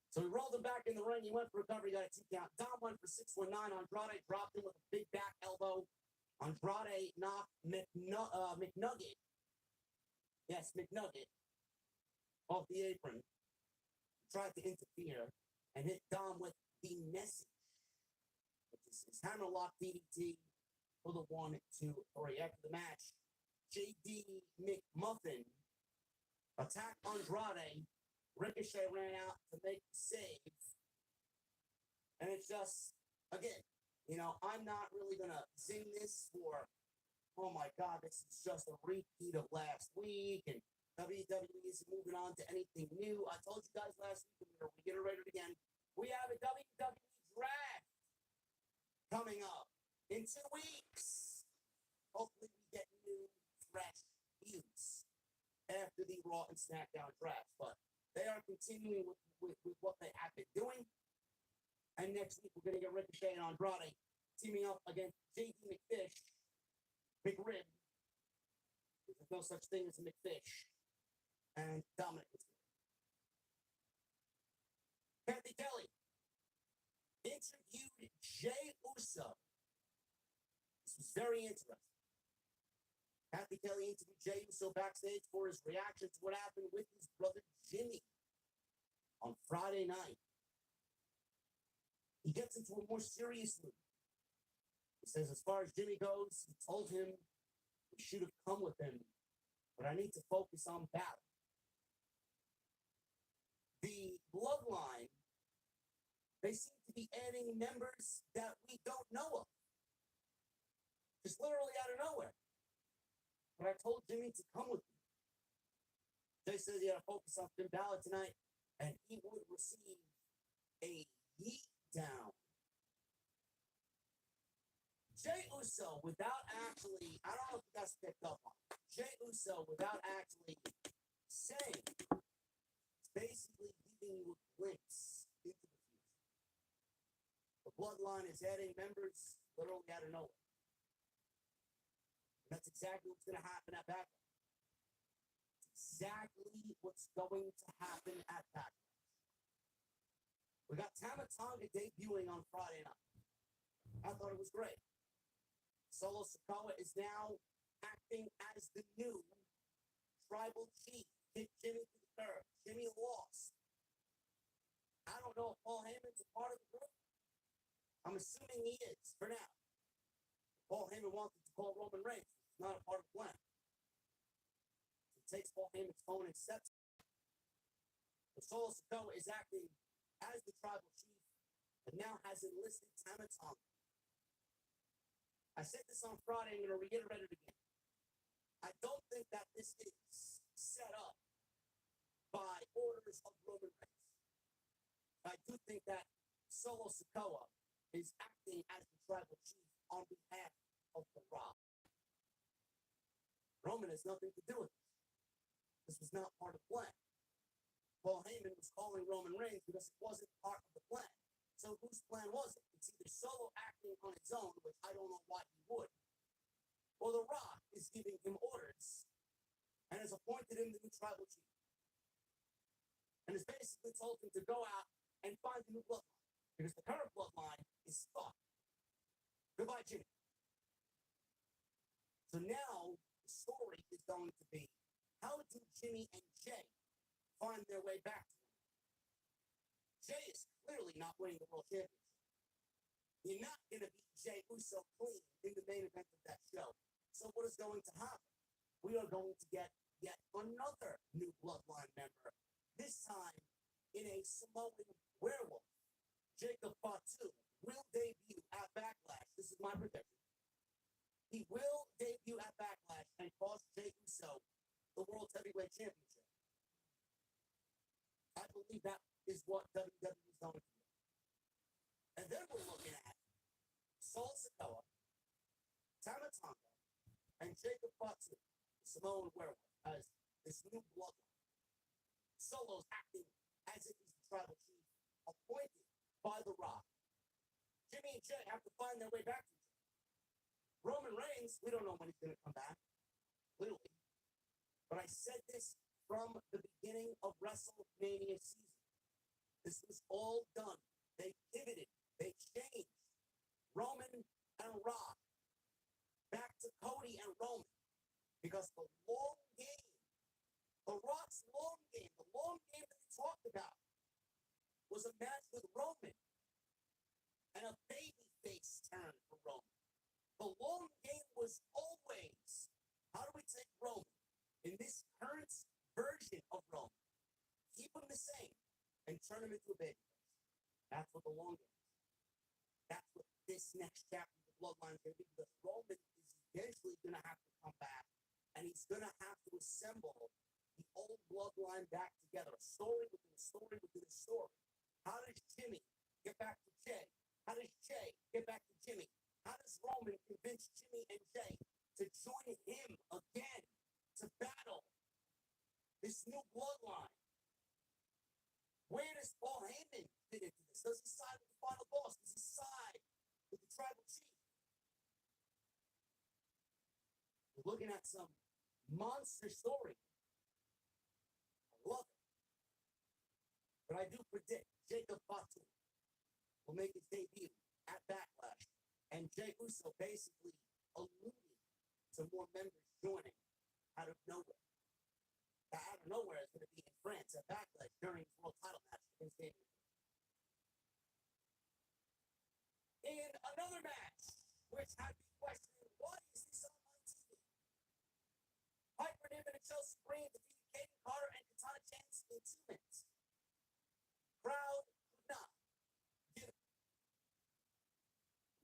So he rolled him back in the ring. He went for a cover. He got a 2 count. Dom went for 619. Andrade dropped him with a big back elbow. Andrade knocked McNugget. Yes, McNugget. Off the apron. Tried to interfere and hit Dom with the message, which is his hammerlock DDT for the 1, 2, 3. After the match, J.D. McMuffin attacked Andrade. Ricochet ran out to make the save. And it's just, again, you know, I'm not really going to sing this for, oh my God, this is just a repeat of last week, and WWE isn't moving on to anything new. I told you guys last week, I'm going to reiterate it again. We have a WWE draft coming up in 2 weeks. Hopefully we get new, fresh views after the Raw and SmackDown drafts, but they are continuing with what they have been doing. And next week, we're going to get Ricochet and Andrade teaming up against JD McFish, Big Rib. There's no such thing as a McFish. And Dominic is here. Kathy Kelly interviewed Jey Uso. This was very interesting. Kathy Kelly interviewed Jey Uso backstage for his reaction to what happened with his brother Jimmy on Friday night. He gets into a more serious mood. He says, as far as Jimmy goes, he told him we should have come with him, but I need to focus on battle. The bloodline, they seem to be adding members that we don't know of. Just literally out of nowhere. But I told Jimmy to come with me. Jay says he had to focus on Finn Balor tonight, and he would receive a yeet down. Jey Uso, without actually, I don't know if you guys picked up on it. Jey Uso, without actually saying, basically giving you a glimpse into the future. The bloodline is adding members literally out of nowhere. And that's exactly what's going to happen at Backlash. Exactly what's going to happen at Backlash. We got Tama Tonga debuting on Friday night. I thought it was great. Solo Sikoa is now acting as the new tribal chief. Hit Jimmy to the curb. Jimmy lost. I don't know if Paul Heyman's a part of the group. I'm assuming he is for now. Paul Heyman wanted to call Roman Reigns. It's not a part of the plan. He takes Paul Heyman's phone and accepts it. The Solo Sikoa is acting as the tribal chief and now has enlisted Tama Tonga. I said this on Friday, I'm going to reiterate it again. I don't think that this is set up by orders of Roman Reigns. I do think that Solo Sikoa is acting as the tribal chief on behalf of the Raw. Roman has nothing to do with this. This was not part of the plan. Paul Heyman was calling Roman Reigns because it wasn't part of the plan. So whose plan was it? It's either Solo acting on his own, which I don't know why he would, or The Rock is giving him orders and has appointed him the new tribal chief. And has basically told him to go out and find a new bloodline. Because the current bloodline is fucked. Goodbye, Jimmy. So now the story is going to be, how do Jimmy and Jay find their way back to him? Jay is clearly not winning the World Championship. You're not going to beat Jey Uso clean in the main event of that show. So what is going to happen? We are going to get yet another new bloodline member, this time in a Samoan werewolf. Jacob Fatu will debut at Backlash. This is my prediction. He will debut at Backlash and cost Jey Uso the World Heavyweight Championship. I believe that is what WWE is going to do. And then we're looking at Solo Sikoa, Tama Tonga, and Jacob Fatu, the Samoan werewolf, as this new bloodline. Solo's acting as if he's the tribal chief, appointed by The Rock. Jimmy and Jay have to find their way back to each other. Roman Reigns, we don't know when he's going to come back, clearly. But I said this from the beginning of WrestleMania season. This was all done. They pivoted. They changed. Roman and Rock back to Cody and Roman. Because the long game, the Rock's long game, the long game that they talked about was a match with Roman and a babyface turn for Roman. The long game was always, how do we take Roman in this current version of Roman, keep him the same, and turn him into a babyface? That's what the long game is. That's what this next chapter of the bloodline is going to be, because Roman is eventually going to have to come back, and he's going to have to assemble the old bloodline back together, a story within a story within a story. How does Jimmy get back to Jay? How does Jay get back to Jimmy? How does Roman convince Jimmy and Jay to join him again to battle this new bloodline? Where does Paul Heyman fit into this? Does he side with the final tribal chief. We're looking at some monster story. I love it. But I do predict Jacob Fatu will make his debut at Backlash, and Jey Uso basically alluded to more members joining out of nowhere. That out of nowhere is going to be in France at Backlash during his world title match against Daniel. In another match, which had me questioning, what is this on my TV? Piper Niven and Chelsea Green defeated Kaden Carter and Katana Chance in 2 minutes. Crowd could not give it.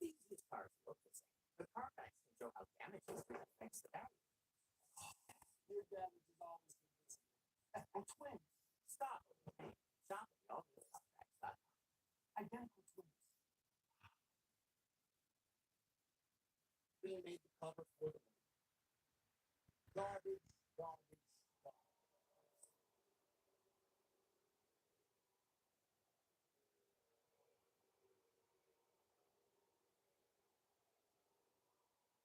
These used cars look the same. The car backs can show how damage is going to affect the value. Your damage is always convincing. And twins. Stop. Shop at allthescarbacks.com. Identical twins. Green made the cover for the win. Garbage, garbage, garbage.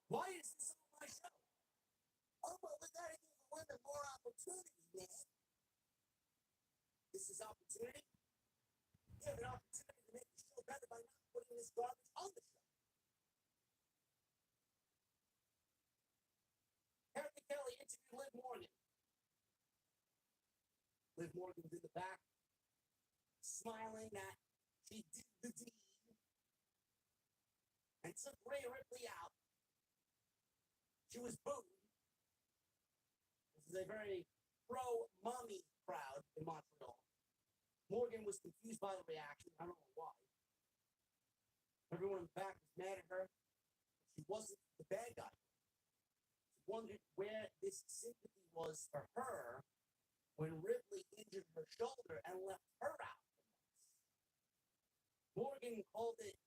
Why is this on my show? Oh, well, we gotta give the women more opportunity, man. This is opportunity. You have an opportunity to make the show better by not putting this garbage on the show. Harry Kelly interviewed Liv Morgan. Liv Morgan's in the back, smiling that she did the deed and took Rhea Ripley out. She was booed. This is a very pro-mommy crowd in Montreal. Morgan was confused by the reaction. I don't know why. Everyone in the back was mad at her. She wasn't the bad guy. She wondered where this sympathy was for her when Ripley injured her shoulder and left her out for months. Morgan called it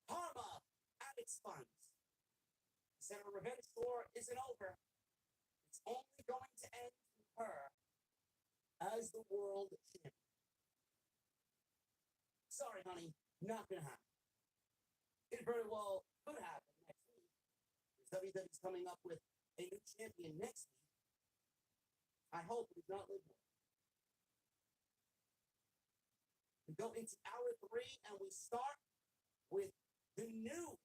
karma at its finest. He said her revenge tour isn't over. It's only going to end with her as the world champion. Sorry, honey, not gonna happen. It very well could happen next week. WWE's coming up with a new champion next week. I hope it is not Liv Morgan. We go into hour 3 and we start with the new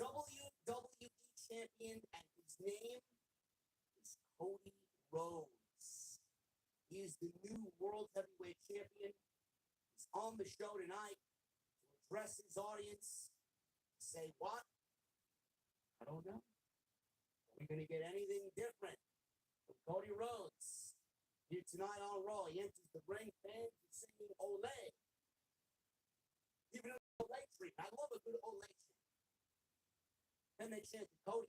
WWE champion, and his name is Cody Rhodes. He is the new World Heavyweight Champion. He's on the show tonight to address his audience. Say what? I don't know. Are we going to get anything different from Cody Rhodes? Here tonight on Raw, he enters the ring, fans are singing Olay. Even an Olay treatment. I love a good Olay treatment. Then they chanted Cody.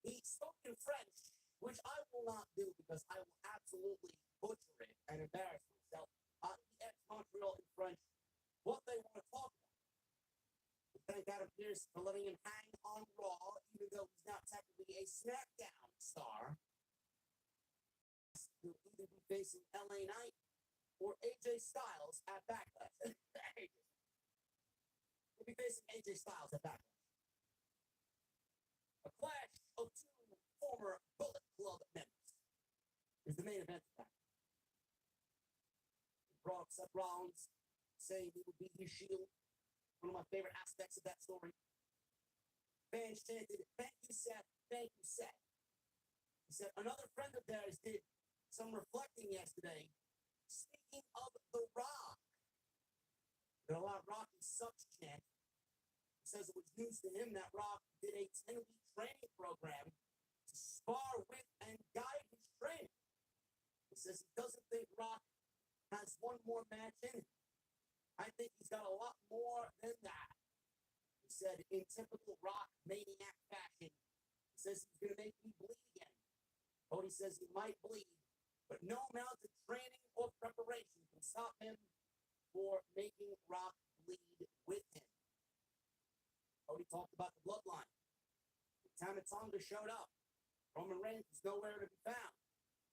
He spoke in French, which I will not do because I will absolutely butcher it and embarrass myself. He asked Montreal in French what they want to talk about. We thank Adam Pearce for letting him hang on Raw, even though he's now technically a SmackDown star. He'll either be facing LA Knight or AJ Styles at Backlash. He'll be facing AJ Styles at Backlash. A clash of 2 former Bullet Club members is the main event of that. He brought up Seth Rollins, saying he would be his shield. One of my favorite aspects of that story. Fans chanted, "Thank you, Seth. Thank you, Seth." He said, another friend of theirs did some reflecting yesterday. Speaking of The Rock, there are a lot of Rocky sucks chant. He says it was news to him that Rock did a 10-week training program to spar with and guide his training. He says he doesn't think Rock has one more match in him. I think he's got a lot more than that. He said, in typical Rock maniac fashion, he says he's going to make me bleed again. Cody says he might bleed, but no amount of training or preparation can stop him for making Rock bleed with him. Cody talked about the bloodline. Tama Tonga showed up. Roman Reigns was nowhere to be found.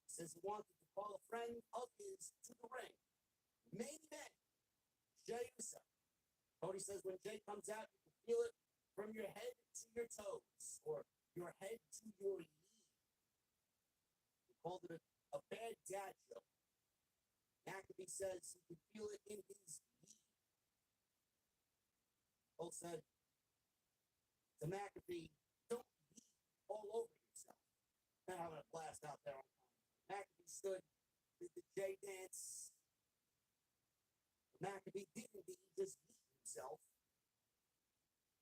He says he wanted to call a friend of his to the ring. Main event, Jey Uso, Cody says when Jay comes out, you can feel it from your head to your toes, or your head to your knee. He called it a bad dad joke. McAfee says he can feel it in his knee. Cole said to McAfee, don't be all over yourself. They're having a blast out there on commentary. McAfee stood, did the J dance. McAfee didn't he just beat himself.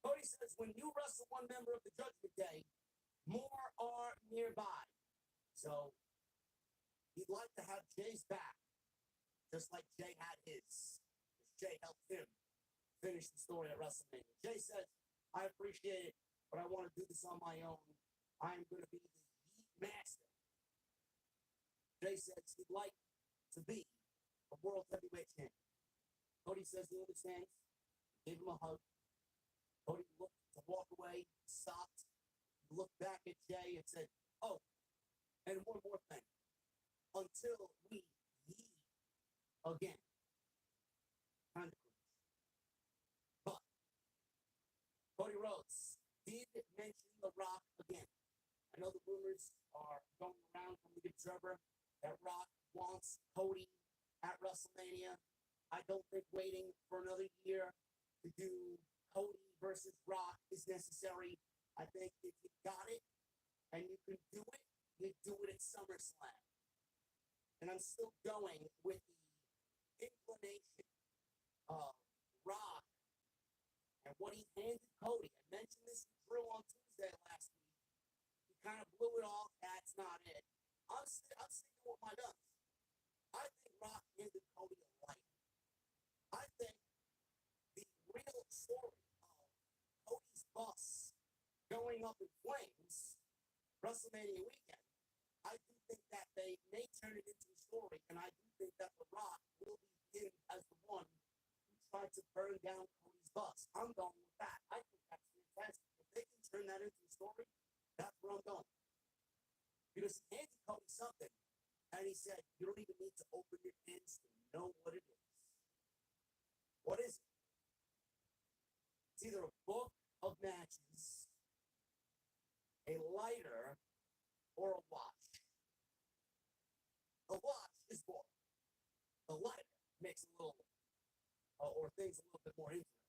Cody says when you wrestle one member of the Judgment Day, more are nearby. So he'd like to have Jay's back, just like Jay had his. Because Jay helped him finish the story at WrestleMania. Jay says, I appreciate it, but I want to do this on my own. I am going to be the Yeet Master. Jay says he'd like to be a World Heavyweight Champion. Cody says he understands. Gave him a hug. Cody looked to walk away, stopped, looked back at Jay and said, oh, and one more thing. Until we yeet again. Kind of cringe. But Cody Rhodes did mention The Rock again. I know the rumors are going around from the Observer that Rock wants Cody at WrestleMania. I don't think waiting for another year to do Cody versus Rock is necessary. I think if you got it and you can do it, you do it at SummerSlam. And I'm still going with the inclination of Rock and what he handed Cody. I mentioned this to Drew on Tuesday last week. He kind of blew it off. That's not it. I'm sticking with my guns. I think Rock handed Cody a light. I think the real story of Cody's bus going up in flames WrestleMania weekend, I do think that they may turn it into a story, and I do think that The Rock will be in as the one who tried to burn down Cody's bus. I'm going with that. I think that's fantastic. If they can turn that into a story, that's where I'm going. Because he handed Cody something, and he said, you don't even need to open your hands to know what it is. What is it? It's either a book of matches, a lighter, or a watch. A watch is boring. The lighter makes a little, or things a little bit more interesting.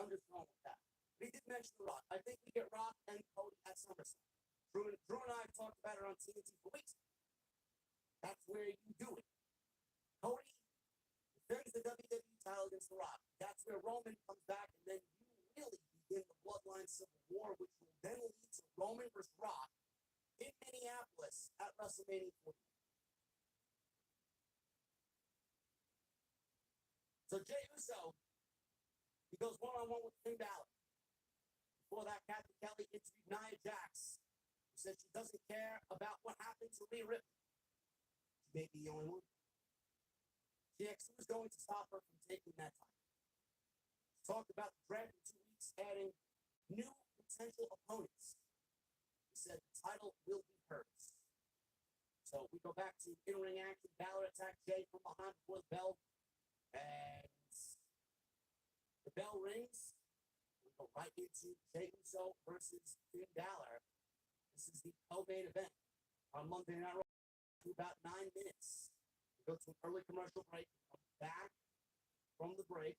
I'm just going with that. But he did mention The Rock. I think we get Rock and Cody at SummerSlam. Drew and I talked about it on TNT for weeks. That's where you do it. Cody defends the WWE title against The Rock. That's where Roman comes back, and then you really begin the Bloodline Civil War, which will then lead to Roman versus Rock in Minneapolis at WrestleMania 40. So Jey Uso, he goes one-on-one with Finn Balor. Before that, Kathy Kelly interviewed Nia Jax, who said she doesn't care about what happened to Rhea Ripley. She may be the only one. She asked who was going to stop her from taking that title. She talked about the draft in 2 weeks, adding new potential opponents. He said the title will be hers. So we go back to in-ring action. Balor attacked Jey from behind before the bell. And the bell rings. We go right into Jey Uso versus Finn Balor. This is the co-main event on Monday Night Raw. About 9 minutes. We go to an early commercial break. We come back from the break.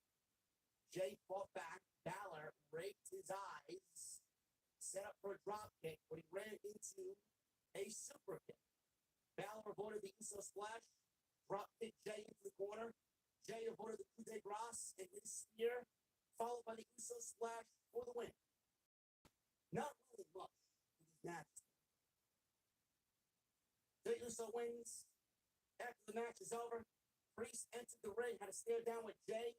Jey fought back. Balor raked his eyes. Set up for a drop kick, but he ran into a super kick. Balor avoided the Uso splash. Drop kick Jey into the corner. Jey avoided the coup de grace and his spear, followed by the Uso splash for the win. Not really much in these matches. Jey Uso wins. After the match is over, Priest entered the ring, had a stare down with Jey.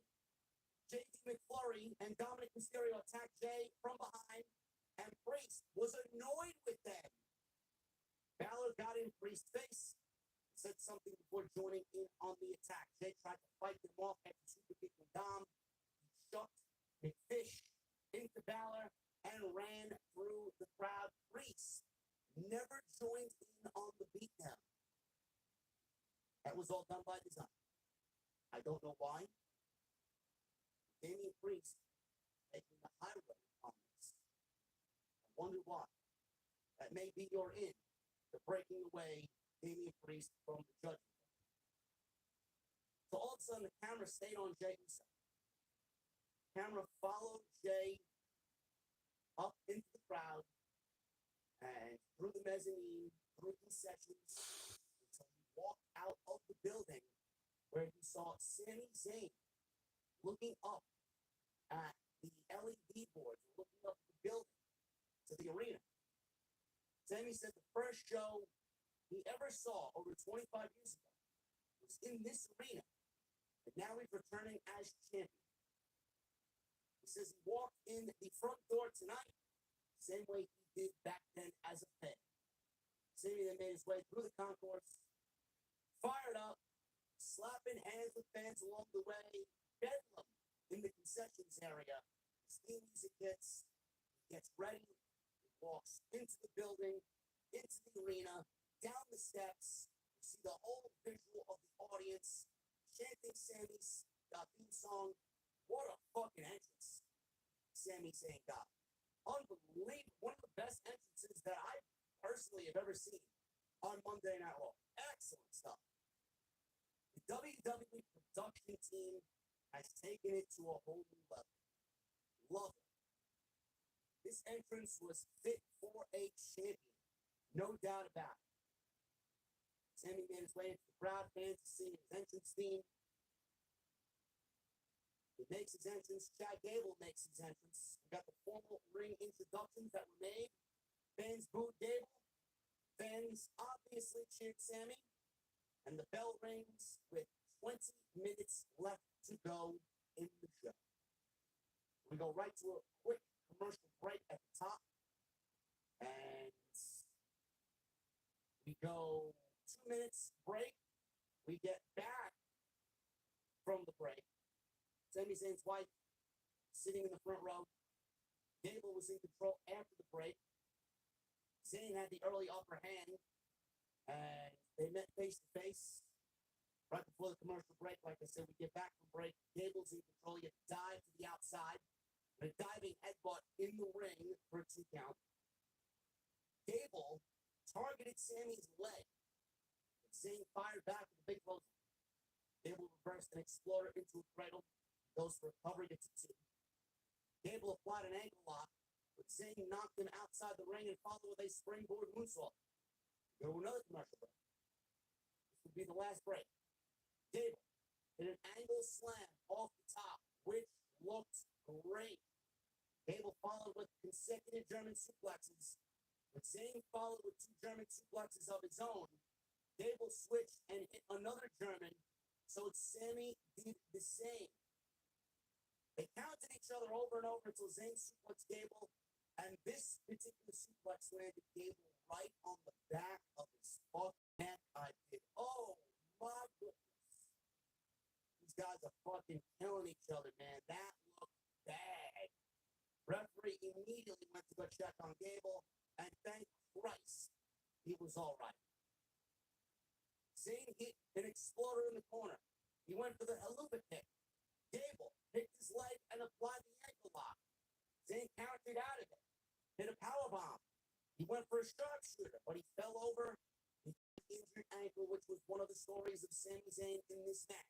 JD McFlurry and Dominic Mysterio attacked Jey from behind, and Priest was annoyed with them. Balor got in Priest's face, said something before joining in on the attack. Jey tried to fight him off after super kick from Dom. He shoved McFish into Balor and ran through the crowd. Priest never joined in on the beatdown. That was all done by design. I don't know why. Damian Priest taking the high road on this. I wonder why. That may be your in to breaking away Damian Priest from the judgment. So all of a sudden, the camera stayed on Jey Uso. Camera followed Jey up into the crowd and through the mezzanine, through concessions, until he walked out of the building where he saw Sami Zayn looking up at the LED boards, looking up at the building to the arena. Sami said the first show he ever saw over 25 years ago was in this arena, and now he's returning as champion. He says he walked in the front door tonight, same way he did back then as a fan. Sami then made his way through the concourse, fired up, slapping hands with fans along the way, bedlam in the concessions area. His theme music hits, he gets ready, he walks into the building, into the arena, down the steps. You see the whole visual of the audience chanting Sami's theme song. What a fucking entrance Sami Zayn got. Unbelievable. One of the best entrances that I personally have ever seen on Monday Night Raw. Excellent stuff. The WWE production team has taken it to a whole new level. Love it. This entrance was fit for a champion. No doubt about it. Sami made his way into the crowd, fans singing his entrance theme. He makes his entrance. Chad Gable makes his entrance. We got the formal ring introductions that were made. Fans booed Gable. Fans obviously cheered Sami. And the bell rings with 20 minutes left to go in the show. We go right to a quick commercial break at the top. And we go 2 minutes break. We get back from the break. Sami Zayn's wife sitting in the front row. Gable was in control after the break. Zayn had the early upper hand, and they met face to face right before the commercial break. Like I said, we get back from break. Gable's in control. He dive to the outside, and a diving headbutt in the ring for a 2 count. Gable targeted Sami's leg. Zayn fired back with a big close. Gable reversed an exploder into a cradle. Goes for a cover, gets a 2. Gable applied an ankle lock, but Zayn knocked him outside the ring and followed with a springboard moonsault. Go to another commercial break. This would be the last break. Gable hit an angle slam off the top, which looked great. Gable followed with consecutive German suplexes, but Zayn followed with 2 German suplexes of his own. Gable switched and hit another German, so Sami did the same. They counted each other over and over until Zayn suplexed Gable, and this particular suplex landed Gable right on the back of his fucking neck. I did. Oh my goodness. These guys are fucking killing each other, man. That looked bad. Referee immediately went to go check on Gable, and thank Christ he was all right. Zayn hit an exploder in the corner. He went for the haluva kick. Gable picked his leg and applied the ankle lock. Zayn countered out of it. Hit a powerbomb. He went for a sharpshooter, but he fell over. He injured ankle, which was one of the stories of Sami Zayn in this match.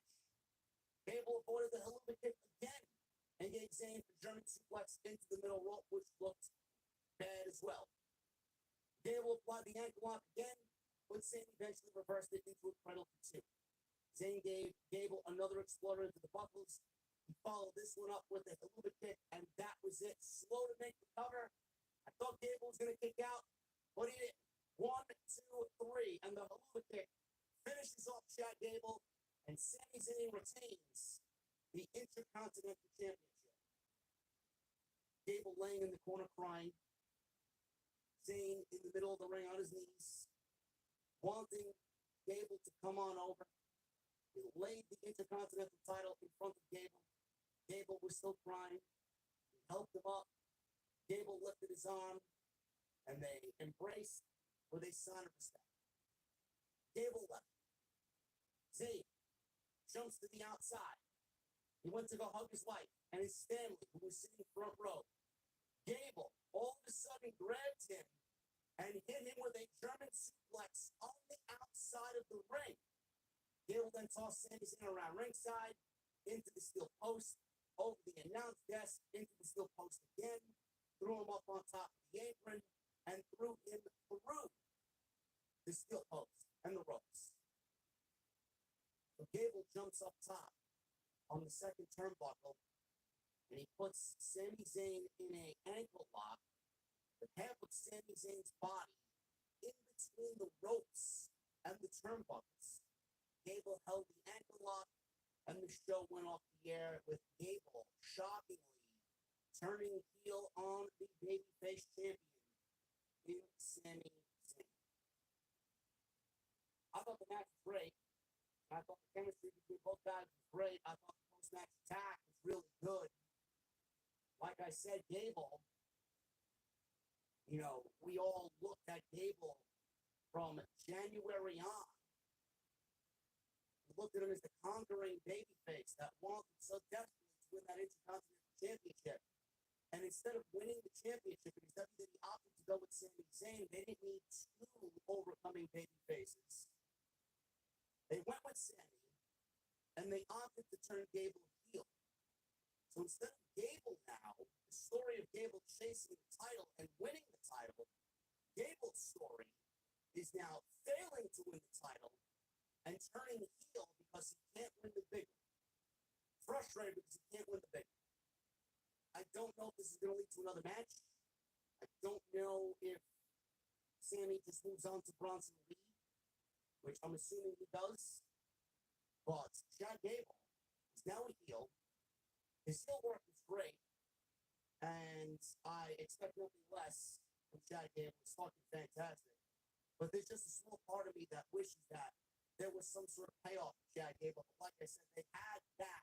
Gable avoided the haluva kick again and gave Zayn a German suplex into the middle rope, which looked bad as well. Gable applied the ankle lock again, but Zayn eventually reversed it into a cradle for 2. Zayn gave Gable another exploder into the buckles. He followed this one up with a haluva kick, and that was it. Slow to make the cover. I thought Gable was going to kick out, but he didn't. 1, 2, 3, and the haluva kick finishes off Chad Gable, and Sami Zayn retains the Intercontinental Championship. Gable laying in the corner crying. Zayn in the middle of the ring on his knees, wanting Gable to come on over. He laid the Intercontinental title in front of Gable. Gable was still crying. He helped him up. Gable lifted his arm, and they embraced with a sign of respect. Gable left. Zayn jumps to the outside. He went to go hug his wife and his family, who was sitting front row. Gable all of a sudden grabbed him and hit him with a German suplex on the outside of the ring. Gable then tossed Sami Zayn around ringside, into the steel post, over the announce desk, into the steel post again, threw him up on top of the apron, and threw him through the steel post and the ropes. So Gable jumps up top on the second turnbuckle, and he puts Sami Zayn in an ankle lock, with half of Sami Zayn's body in between the ropes and the turnbuckles. Gable held the ankle lock, and the show went off the air with Gable shockingly turning heel on the babyface champion in Sami Zayn. I thought the match was great. I thought the chemistry between both guys was great. I thought the post-match attack was really good. Like I said, Gable, we all looked at Gable from January on. We looked at him as the conquering babyface that wanted so desperately to win that Intercontinental Championship. And instead of winning the championship, because WWE opted to go with Sami Zayn, they didn't need two overcoming babyfaces. They went with Sami, and they opted to turn Gable heel. So instead of Gable now, the story of Gable chasing the title and winning the title, Gable's story is now failing to win the title and turning heel because he can't win the big one. Frustrated because he can't win the big one. I don't know if this is going to lead to another match. I don't know if Sami just moves on to Bronson Reed, which I'm assuming he does. But Chad Gable is now a heel. His heel work is great, and I expect nothing less from Chad Gable. It's fucking fantastic. But there's just a small part of me that wishes that there was some sort of payoff for Chad Gable. But like I said, they had that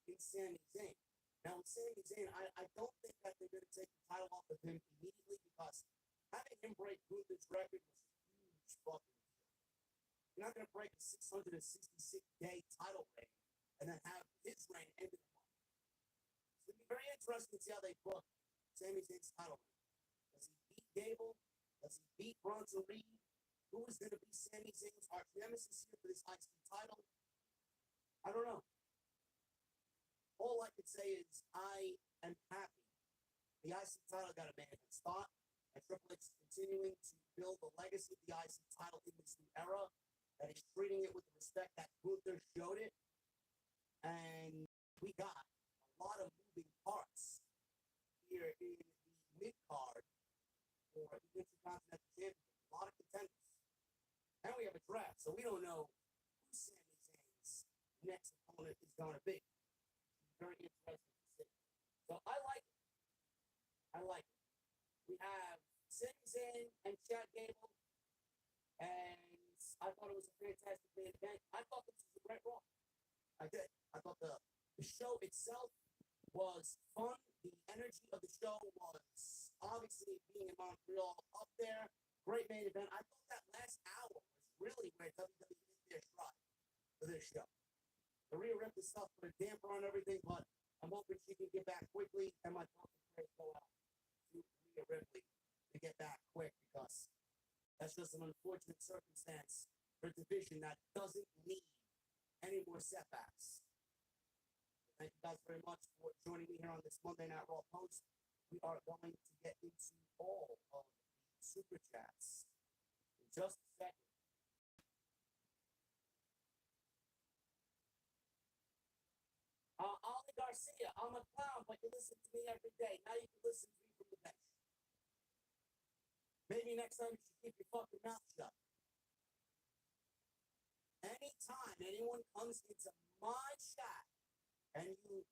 in Sami Zayn. Now, with Sami Zayn, I don't think that they're going to take the title off of him immediately because having him break Gunther's record was a huge fucking deal. You're not going to break a 666-day title reign and then have his reign end in a month. It's going to be very interesting to see how they book Sami Zayn's title reign. Does he beat Gable? Does he beat Bronson Reed? Who is going to be Sami Zayn's arch nemesis here for this IC title? I don't know. All I can say is I am happy. The IC title got a man in spot, and Triple H is continuing to build the legacy of the IC title in this new era, that he's treating it with the respect that Gunther showed it. And we got a lot of moving parts here in the mid-card for the Intercontinental Championship. A lot of contenders. And we have a draft, so we don't know who Sami Zayn's next opponent is going to be. Very interesting to see. So I like it. I like it. We have Sami Zayn and Chad Gable, and I thought it was a fantastic main event. I thought this was a great Raw. I did. I thought the show itself was fun. The energy of the show was obviously being in Montreal up there. Great main event. I thought that last hour was really where WWE hit their stride for this show. The Rhea Ripley stuff put a damper on everything, but I'm hoping she can get back quickly, and my thoughts and prayers go out to Rhea Ripley to get back quick, because that's just an unfortunate circumstance for a division that doesn't need any more setbacks. Thank you guys very much for joining me here on this Monday Night Raw post. We are going to get into all of the super chats in just a second. Ollie Garcia, I'm a clown, but you listen to me every day. Now you can listen to me from the bench. Maybe next time you should keep your fucking mouth shut. Anytime anyone comes into my chat and you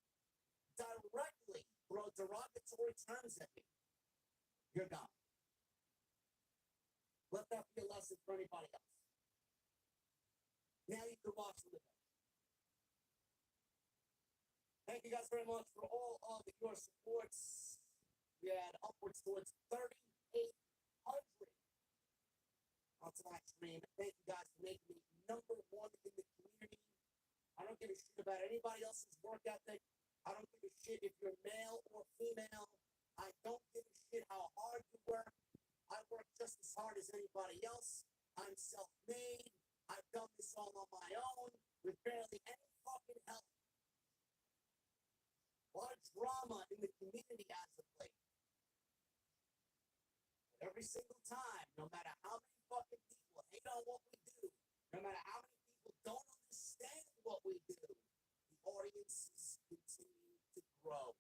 directly throw derogatory terms at me, you're gone. Let that be a lesson for anybody else. Now you can watch from the bench. Thank you guys very much for all of your supports. We had upwards towards 3,800 on tonight's stream. Thank you guys for making me #1 in the community. I don't give give a shit about anybody else's work ethic. I don't give a shit if you're male or female. I don't give a shit how hard you work. I work just as hard as anybody else. I'm self-made. I've done this all on my own with barely any fucking help. A lot of drama in the community as of late. Every single time, no matter how many fucking people hate on what we do, no matter how many people don't understand what we do, the audiences continue to grow.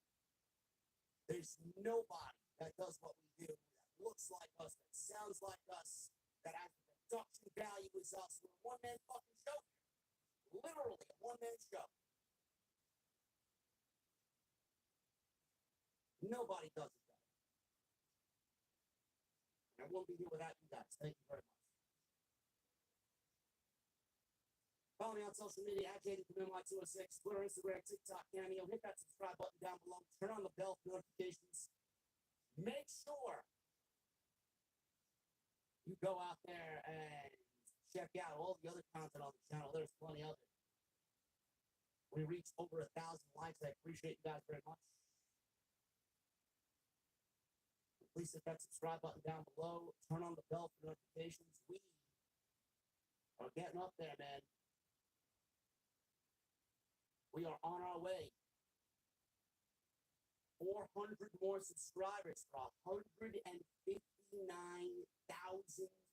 There's nobody that does what we do, that looks like us, that sounds like us, that has the production value as us. We're a one-man fucking show here. Literally a one-man show. Nobody does it better. And I won't be here without you guys. Thank you very much. Follow me on social media at JDCommandY206, Twitter, Instagram, TikTok, Cameo. Hit that subscribe button down below. Turn on the bell for notifications. Make sure you go out there and check out all the other content on the channel. There's plenty of it. We reached over 1,000 likes. I appreciate you guys very much. Please hit that subscribe button down below. Turn on the bell for notifications. We are getting up there, man. We are on our way. 400 more subscribers for 159,000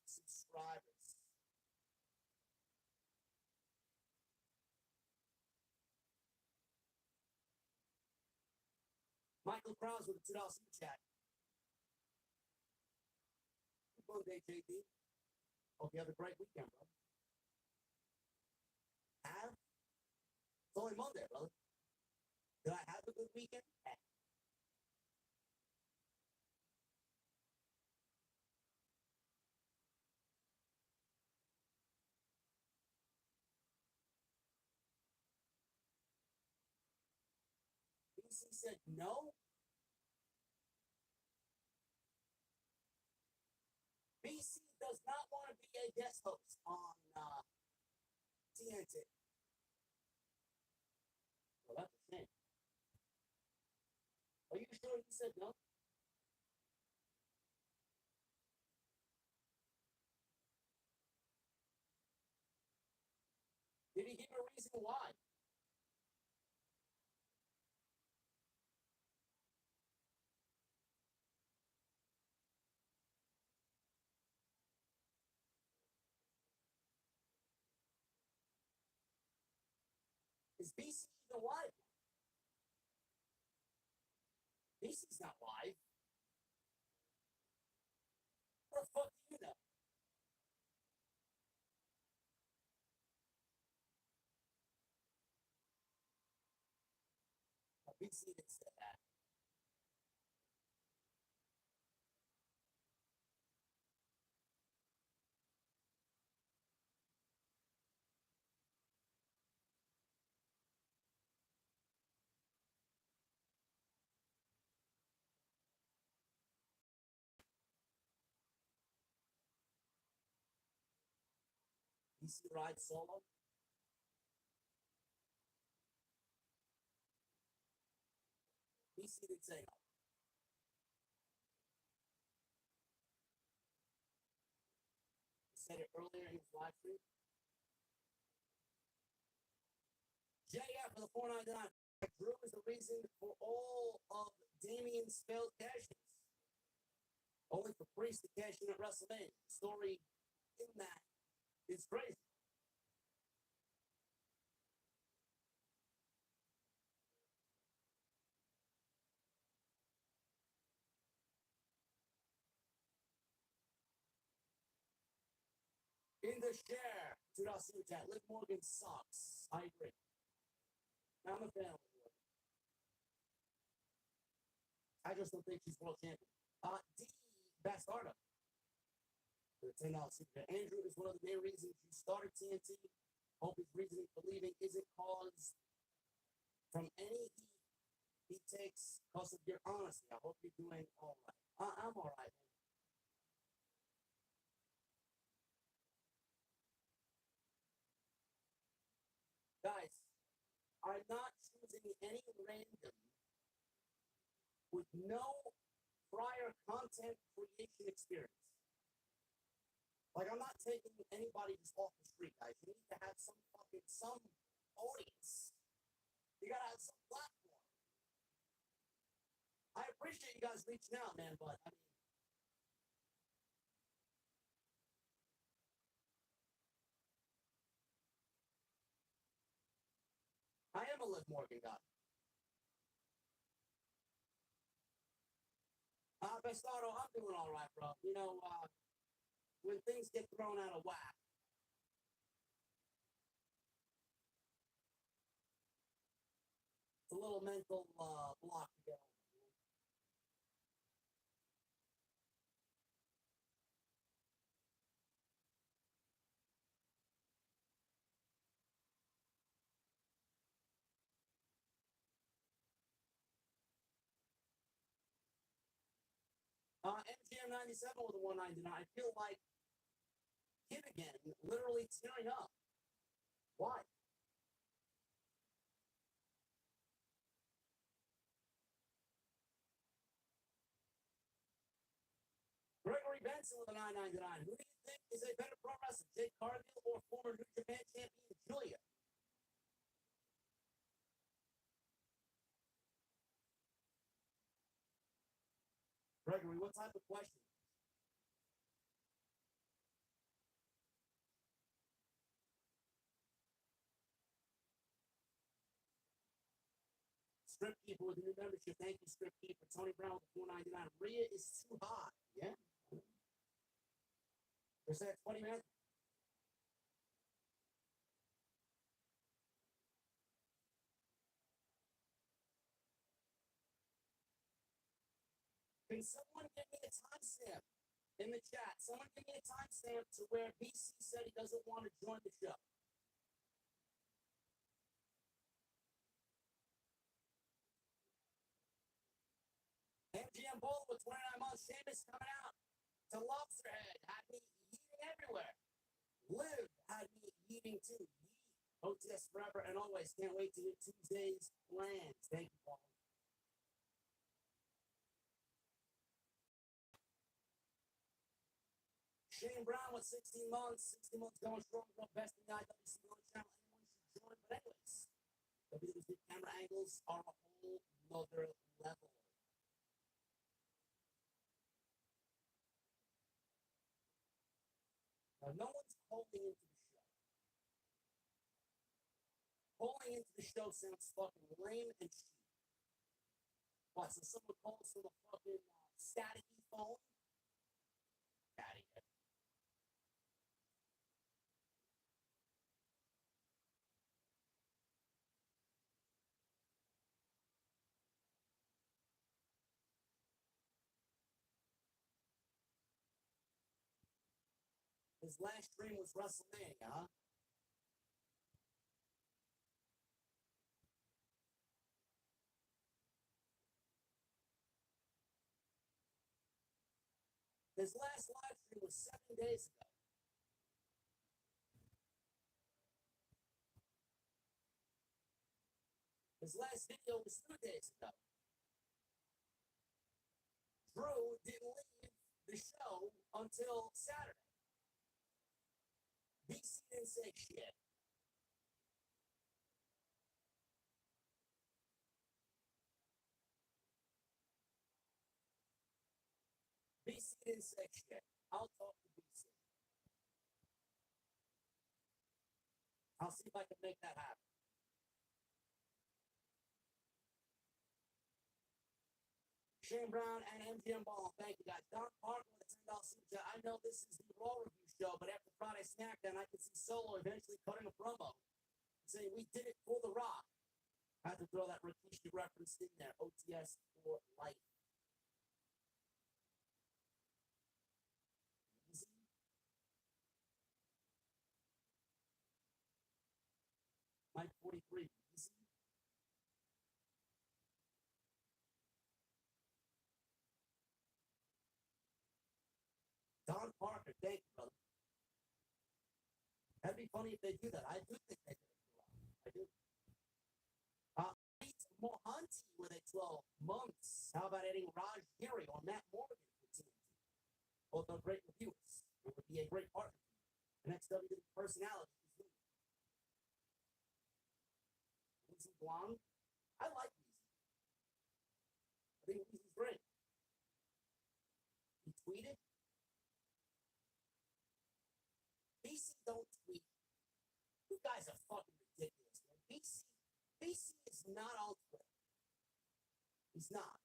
subscribers. Michael Krause with a $2 super chat. Good Monday, JD. Hope you have a great weekend, bro. It's only Monday, brother. Did I have a good weekend? Yeah. BC said no. BC does not want to be a guest host on TNT. Well, that's a shame. Are you sure you said no? Did he give a reason why? Is BC even live? BC's not live. What the fuck do you know? BC didn't say that. BC rides solo. BC didn't say no. He said it earlier in his live stream. JF for the $4.99. Drew is the reason for all of Damien's failed cash-ins. Only for Priest to cash in at WrestleMania. The story in that is crazy. In the share, $2 super chat. Liv Morgan sucks. I agree. I'm a fan of Liv Morgan. I just don't think she's world champion. D. Bastardo. For the $10 super chat. Andrew is one of the main reasons you started TNT. Hope his reasoning for leaving isn't caused from any heat he takes because of your honesty. I hope you're doing all right. I'm all right, man. Guys, I'm not choosing any random with no prior content creation experience. Like, I'm not taking anybody just off the street, guys. You need to have some audience. You gotta have some platform. I appreciate you guys reaching out, man, but I mean, I am a Liv Morgan guy. Bastardo, I'm doing all right, bro. You know, when things get thrown out of whack, it's a little mental block to get over. MGM 97 with a 199. I feel like Kid again, literally tearing up. Why? Gregory Benson with a 999. Who do you think is a better pro wrestler, Jake Cargill or former New Japan champion Julia? Gregory, what type of question? Strip Keeper with a new membership. Thank you, Strip Keeper. Tony Brown with 499. Rhea is too high. Yeah. What's that? 20 minutes? Can someone give me a timestamp in the chat? Someone give me a timestamp to where BC said he doesn't want to join the show. MGM Bowl with 29 months. Sheamus coming out to Lobsterhead. Had me eating everywhere. Liv had me eating too. OTS forever and always. Can't wait to hear Tuesday's plans. Thank you, Paul. Shane Brown with 16 months. 16 months going strong. The best in the IWC channel. Anyone should join. But anyways, WWE camera angles are a whole nother level. Now, no one's calling into the show. Calling into the show sounds fucking lame and cheap. What, so someone calls from a fucking staticky phone? Get out of here. His last stream was WrestleMania, huh? His last live stream was 7 days ago. His last video was 2 days ago. Drew didn't leave the show until Saturday. BC didn't say shit. BC didn't say shit. I'll talk to BC. I'll see if I can make that happen. Shane Brown and MGM Ball, thank you guys. Don Park with a $10 super chat. I know this is the Raw review show, but after Friday SmackDown, I can see Solo eventually cutting a promo saying we did it for The Rock. I had to throw that Rikishi reference in there. OTS for life. Easy. Mike 43. Easy. Don Parker, thank you, brother. That'd be funny if they do that. I do think they did it for Rock. I do. 12 months. How about adding Raj Giri or Matt Morgan for TNT? Both are great reviewers. It would be a great partner for you. The next WWE personality is Lee. Weezy Guang. I like Weezy. I think Weezy's great. He tweeted. BC don't tweet. You guys are fucking ridiculous, man. BC is not on Twitter. He's not.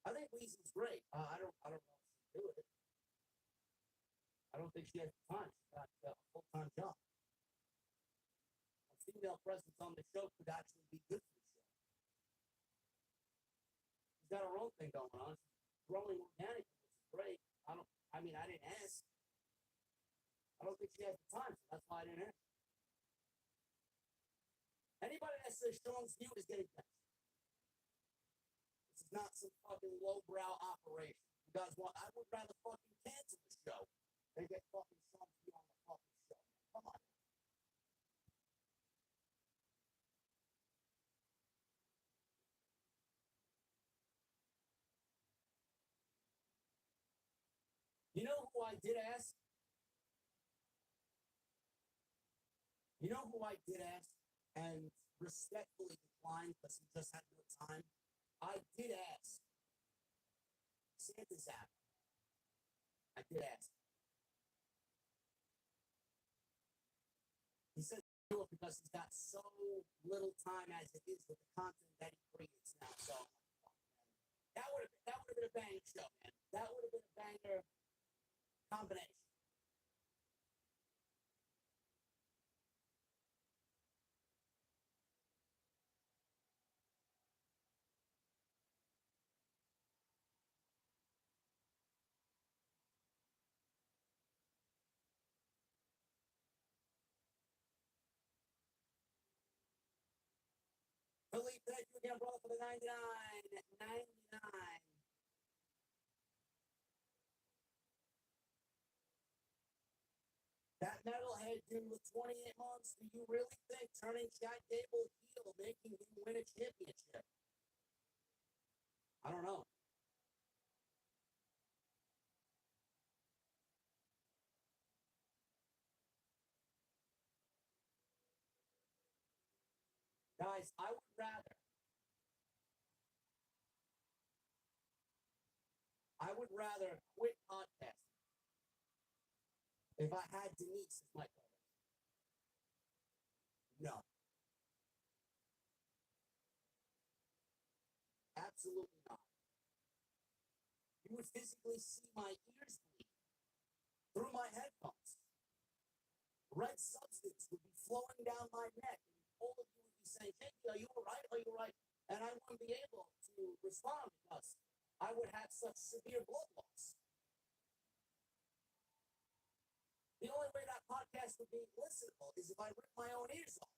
I think Weezy's great. I don't know if she can do it. I don't think she has the time. She's got a full-time job. A female presence on the show could actually be good for the show. She's got her own thing going on. She's growing organically, which is great. I didn't ask. I don't think she has the time, so that's why I didn't ask. Anybody that says Sean's view is getting benched. This is not some fucking lowbrow operation. You guys want? I would rather fucking cancel the show than get fucking Sean's view on the fucking show. Come on. You know who I did ask? You know who I did ask and respectfully declined because he just had no time? I did ask. Santa's out. I did ask. He says he'll do it because he's got so little time as it is with the content that he creates now. So that would have been a banger show, man. That would have been a banger combination. Philippe, thank you again, brother, for the 99. 99. That metalhead dude with 28 months, do you really think turning Chad Gable heel, making him win a championship? I don't know. Guys, I would rather quit podcasting if I had Denise as my co-host. No. Absolutely not. You would physically see my ears bleed through my headphones. Red substance would be flowing down my neck, and all of you would be saying, "Jakey, are you all right? Are you all right?" And I wouldn't be able to respond because I would have such severe blood loss. The only way that podcast would be listenable is if I rip my own ears off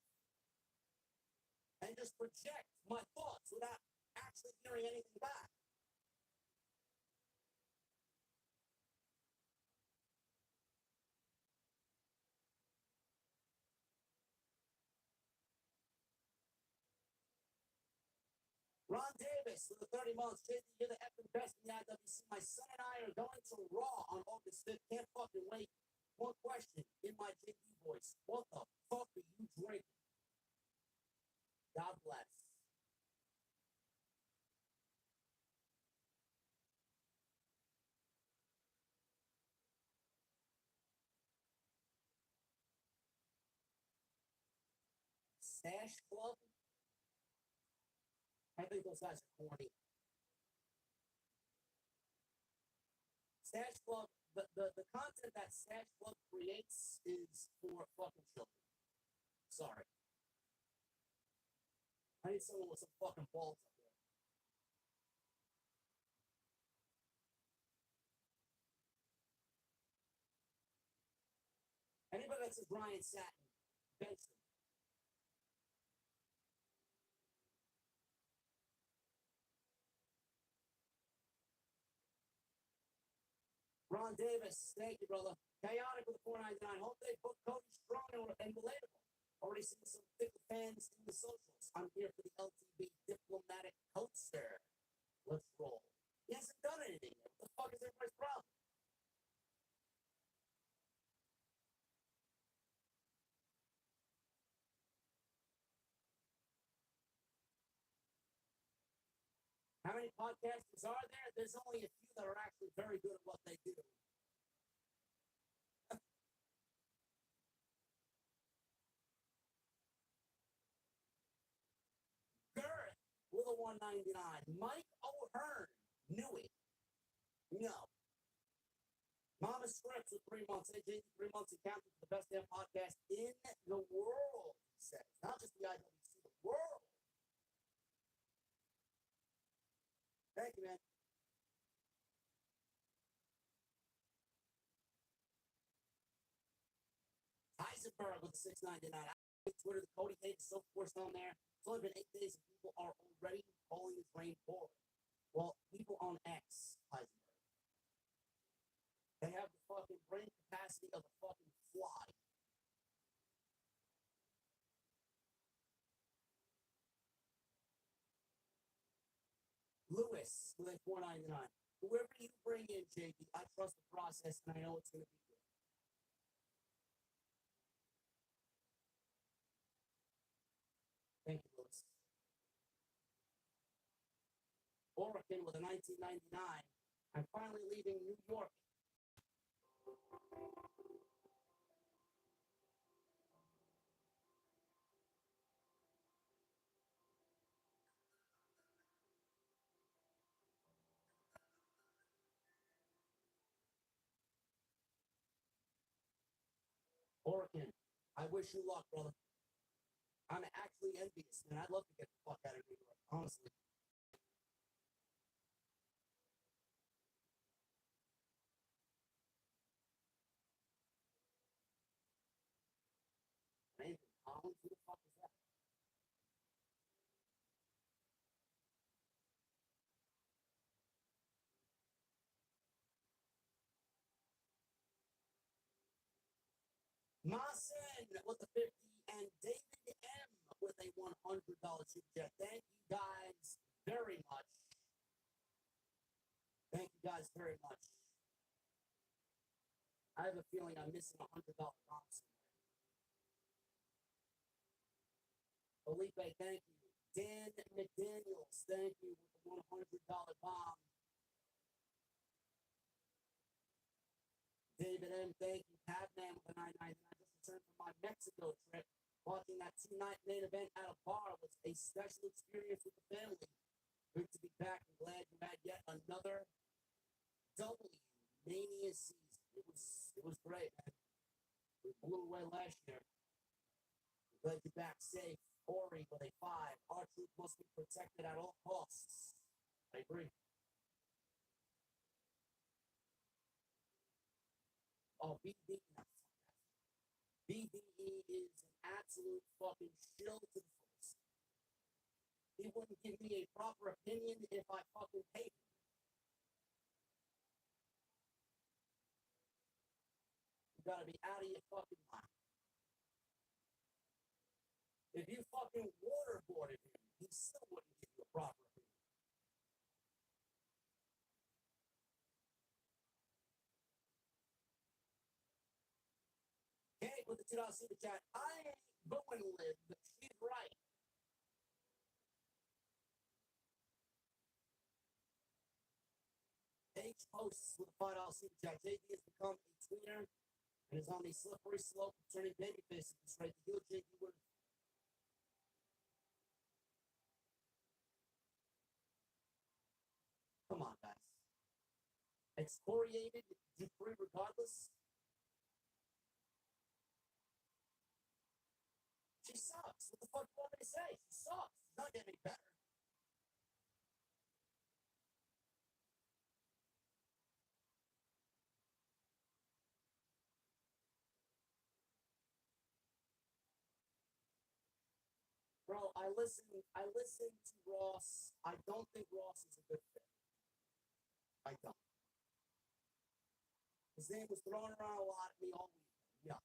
and just project my thoughts without actually hearing anything back. Ron Davis for the 30 months. JD, you're the effing best in the IWC. My son and I are going to Raw on August 5th. Can't fucking wait. One question in my JD voice. What the fuck are you drinking? God bless. Stash Club? I think those guys are corny. Stash Club, the content that Stash Club creates is for fucking children. Sorry. I need someone with some fucking balls up there. Anybody that says Brian Satin, Benson. Ron Davis, thank you, brother. Chaotic with the 499. Hope they book Cody strong and relatable. Already seen some thick fans in the How many podcasters are there? There's only a few that are actually very good at what they do. Garrett with a 199. Mike O'Hearn knew it. No. Mama Scripts with 3 months. AJ, 3 months and counting for the best damn podcast in the world, he says. Not just the IWC, the world. Thank you, man. Heisenberg with the 699. I Twitter, the Cody hate is so forced on there. It's only been 8 days and people are already calling his reign forward. Well, people on X, Heisenberg, they have the fucking brain capacity of a fucking fly. Lewis with a 499. Whoever you bring in, JD, I trust the process and I know it's going to be good. Thank you, Lewis. Oregon with a 1999. I'm finally leaving New York. Oregon, I wish you luck, brother. I'm actually envious, man. I'd love to get the fuck out of New York, honestly. Brandon Collins, who the fuck is that? Masen with the 50 and David M with a $100 super chat. Thank you guys very much. Thank you guys very much. I have a feeling I'm missing a $100 bomb somewhere. Felipe, thank you. Dan McDaniels, thank you with the $100 bomb. David M, thank you. Padman with a 99. I just returned from my Mexico trip. Watching that 2-night main event at a bar was a special experience with the family. Good to be back. I'm glad you had yet another W Mania season. It was great, man. We blew away last year. I'm glad you're back safe. Ori with a 5. Our truth must be protected at all costs. I agree. Oh, BDE is an absolute fucking shill to the fullest. He wouldn't give me a proper opinion if I fucking paid him. You gotta be out of your fucking mind. If you fucking waterboarded him, he still wouldn't give you a proper opinion. Kate with the $2 super chat. I ain't going to live, but she's right. H posts with a $5 super chat. JD has become a tweener and is on the slippery slope of turning babyface at this rate. The heel JD would. Come on, guys. Excoriated Dupree regardless. She sucks. What the fuck do you want me to say? She sucks. She's not getting any better. Bro, I listened to Ross. I don't think Ross is a good fit. I don't. His name was thrown around a lot at me all week. Yeah.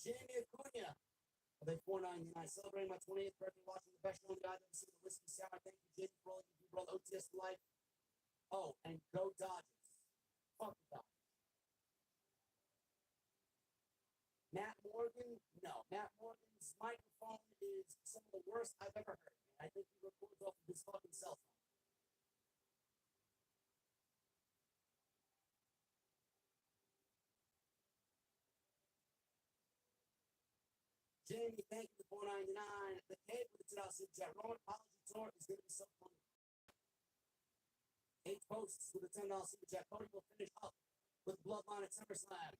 Jamie Acuna with a $4.99. Celebrating my 28th birthday, watching the best show on the IWC, the Whiskey Sour. Thank you, Jamie, for all you do, brother. OTS for life. Oh, and go Dodgers. Fuck the Dodgers. Matt Morgan? No, Matt Morgan's microphone is some of the worst I've ever heard. I think he records off of his fucking cell phone. Jamie, thank you for $4.99. The cave with the $2 super chat. Roman apology tour is going to be so fun. 8 posts with a $10 super chat. Cody will finish up with Bloodline at SummerSlam.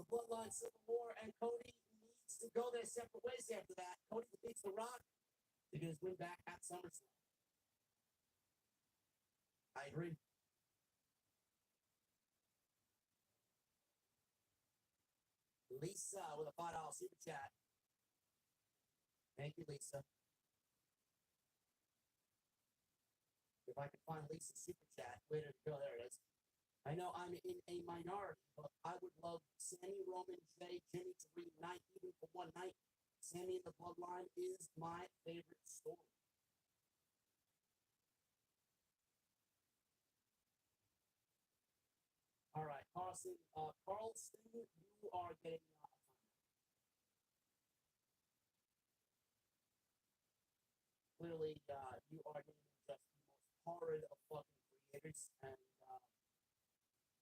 The Bloodline Civil War, and Cody needs to go their separate ways after that. Cody defeats The Rock to get his win back at SummerSlam. I agree. Lisa with a $5 super chat. Thank you, Lisa. If I can find Lisa's super chat, where did it go? There it is. I know I'm in a minority, but I would love Sammy, Roman, Jay, Jimmy to reunite even for one night. Sammy and the Bloodline is my favorite story. All right, Carlson, you are getting a timeout. Clearly, you are getting just the most horrid of fucking creators, and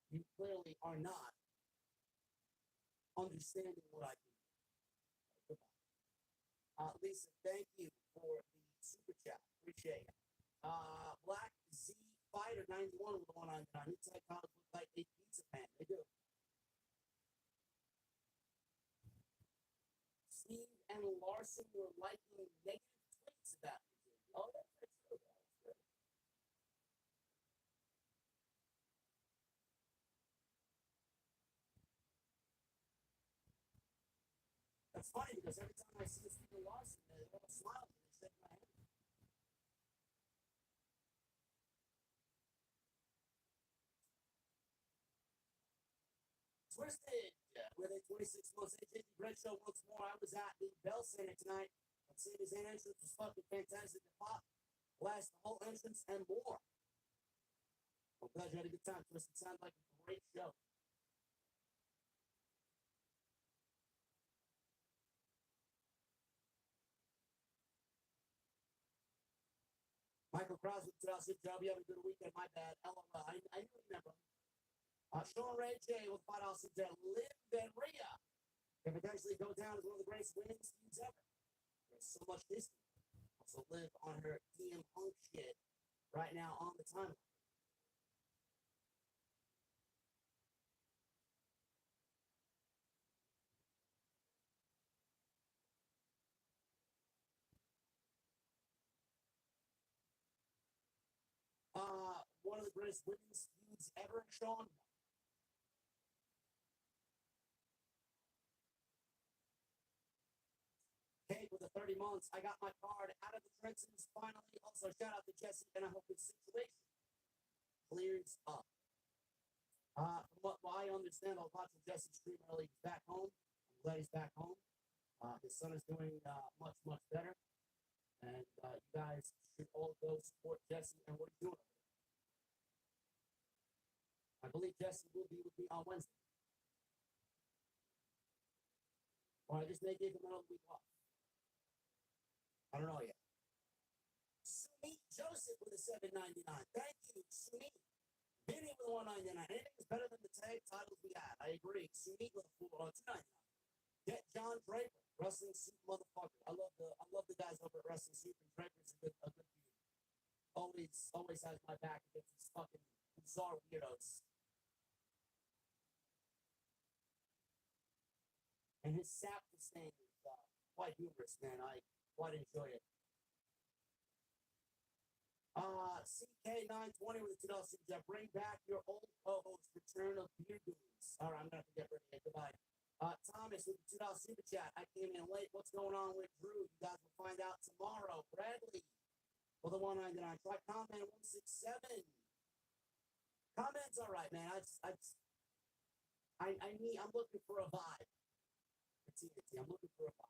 you clearly are not understanding what I do. Goodbye. Lisa, thank you for the super chat. Appreciate it. Black Z Fighter 91 with the $1.99. Inside college look like a pizza pan. They do. Steve and Larson were liking negative tweets about you. Oh, that's true. That's true. That's funny because every time I see Steve and Larson, they all smile and they shake my hand. Twisted with a 26 months AJ Bradshaw once more. I was at the Bell Center tonight. And seeing his entrance was fucking fantastic. The pop, blast, the whole entrance, and more. I'm glad you had a good time, Twisted. Sounds like a great show. Michael Crosby, $2 job. You have a good weekend. My bad. LOL. I remember. Sean Ray J with $5 job. Liv and Rhea can potentially go down as one of the greatest women's feuds ever. There's so much history. Also Liv on her DM Punk shit right now on the timeline. One of the greatest women's feuds ever, Sean. Kate with the 30 months. I got my card out of the trenches finally. Also, shout out to Jesse, and I hope his situation clears up. From what I understand, I was watching Jesse stream early. He's back home. I'm glad he's back home. His son is doing much, much better. And you guys should all go support Jesse and what he's doing. I believe Jesse will be with me on Wednesday. Or I just may give him another week off. I don't know yet. Sumit Joseph with a $7.99. Thank you, Sumit. Vinny with a $1.99. Anything is better than the tag titles we had. I agree. Sumit with a $2.99. Get John Draper, Wrestling Soup motherfucker. I love the guys over at Wrestling Soup, and Draper's a good dude. Always has my back against these fucking bizarre weirdos. And his sap disdain is quite humorous, man. I quite enjoy it. CK920 with a $2 super chat. Bring back your old co-host, Return of Beer Goons. All right, I'm going to have to get rid of it. Goodbye. Thomas with a $2 super chat. I came in late. What's going on with Drew? You guys will find out tomorrow. Bradley with a $1.99. Try comment 167. Comments all right, man. I'm looking for a vibe. I'm looking for a vibe.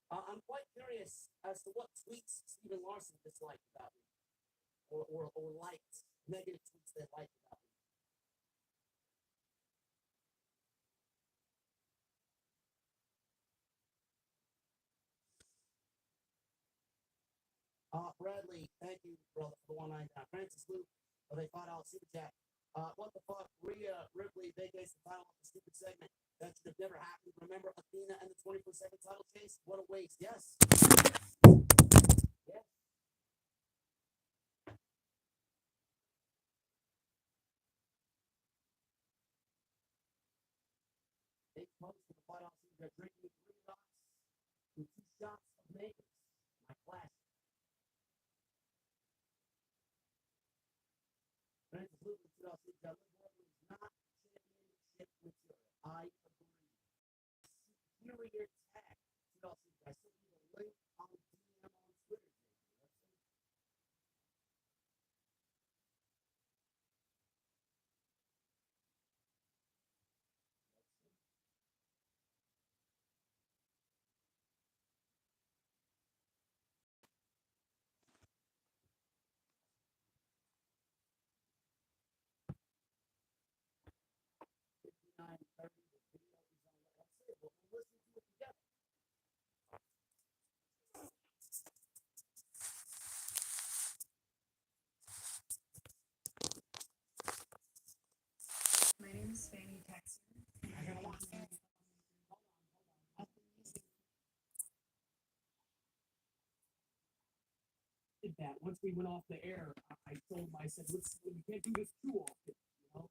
I'm quite curious as to what tweets Stephen Larson disliked about me, or liked, negative tweets they liked about Bradley, thank you, brother, for the 199. Francis Luke, they fought out super chat. What the fuck? Rhea Ripley vacates the title of the stupid segment. That should have never happened. Remember Athena and the 24/7 title chase? What a waste. Yes. Yes. Eight months for the fight off season. They're drinking 3 shots with 2 shots of makers. My classic. Francis Luke with 2 off season. Liv Morgan is not championship material. I agree. Superior tag. 2 off season. I still need a link on DM on Twitter. My name is Fanny Texter. Did that once we went off the air, I told him, I said, let's, we can't do this too often, you know?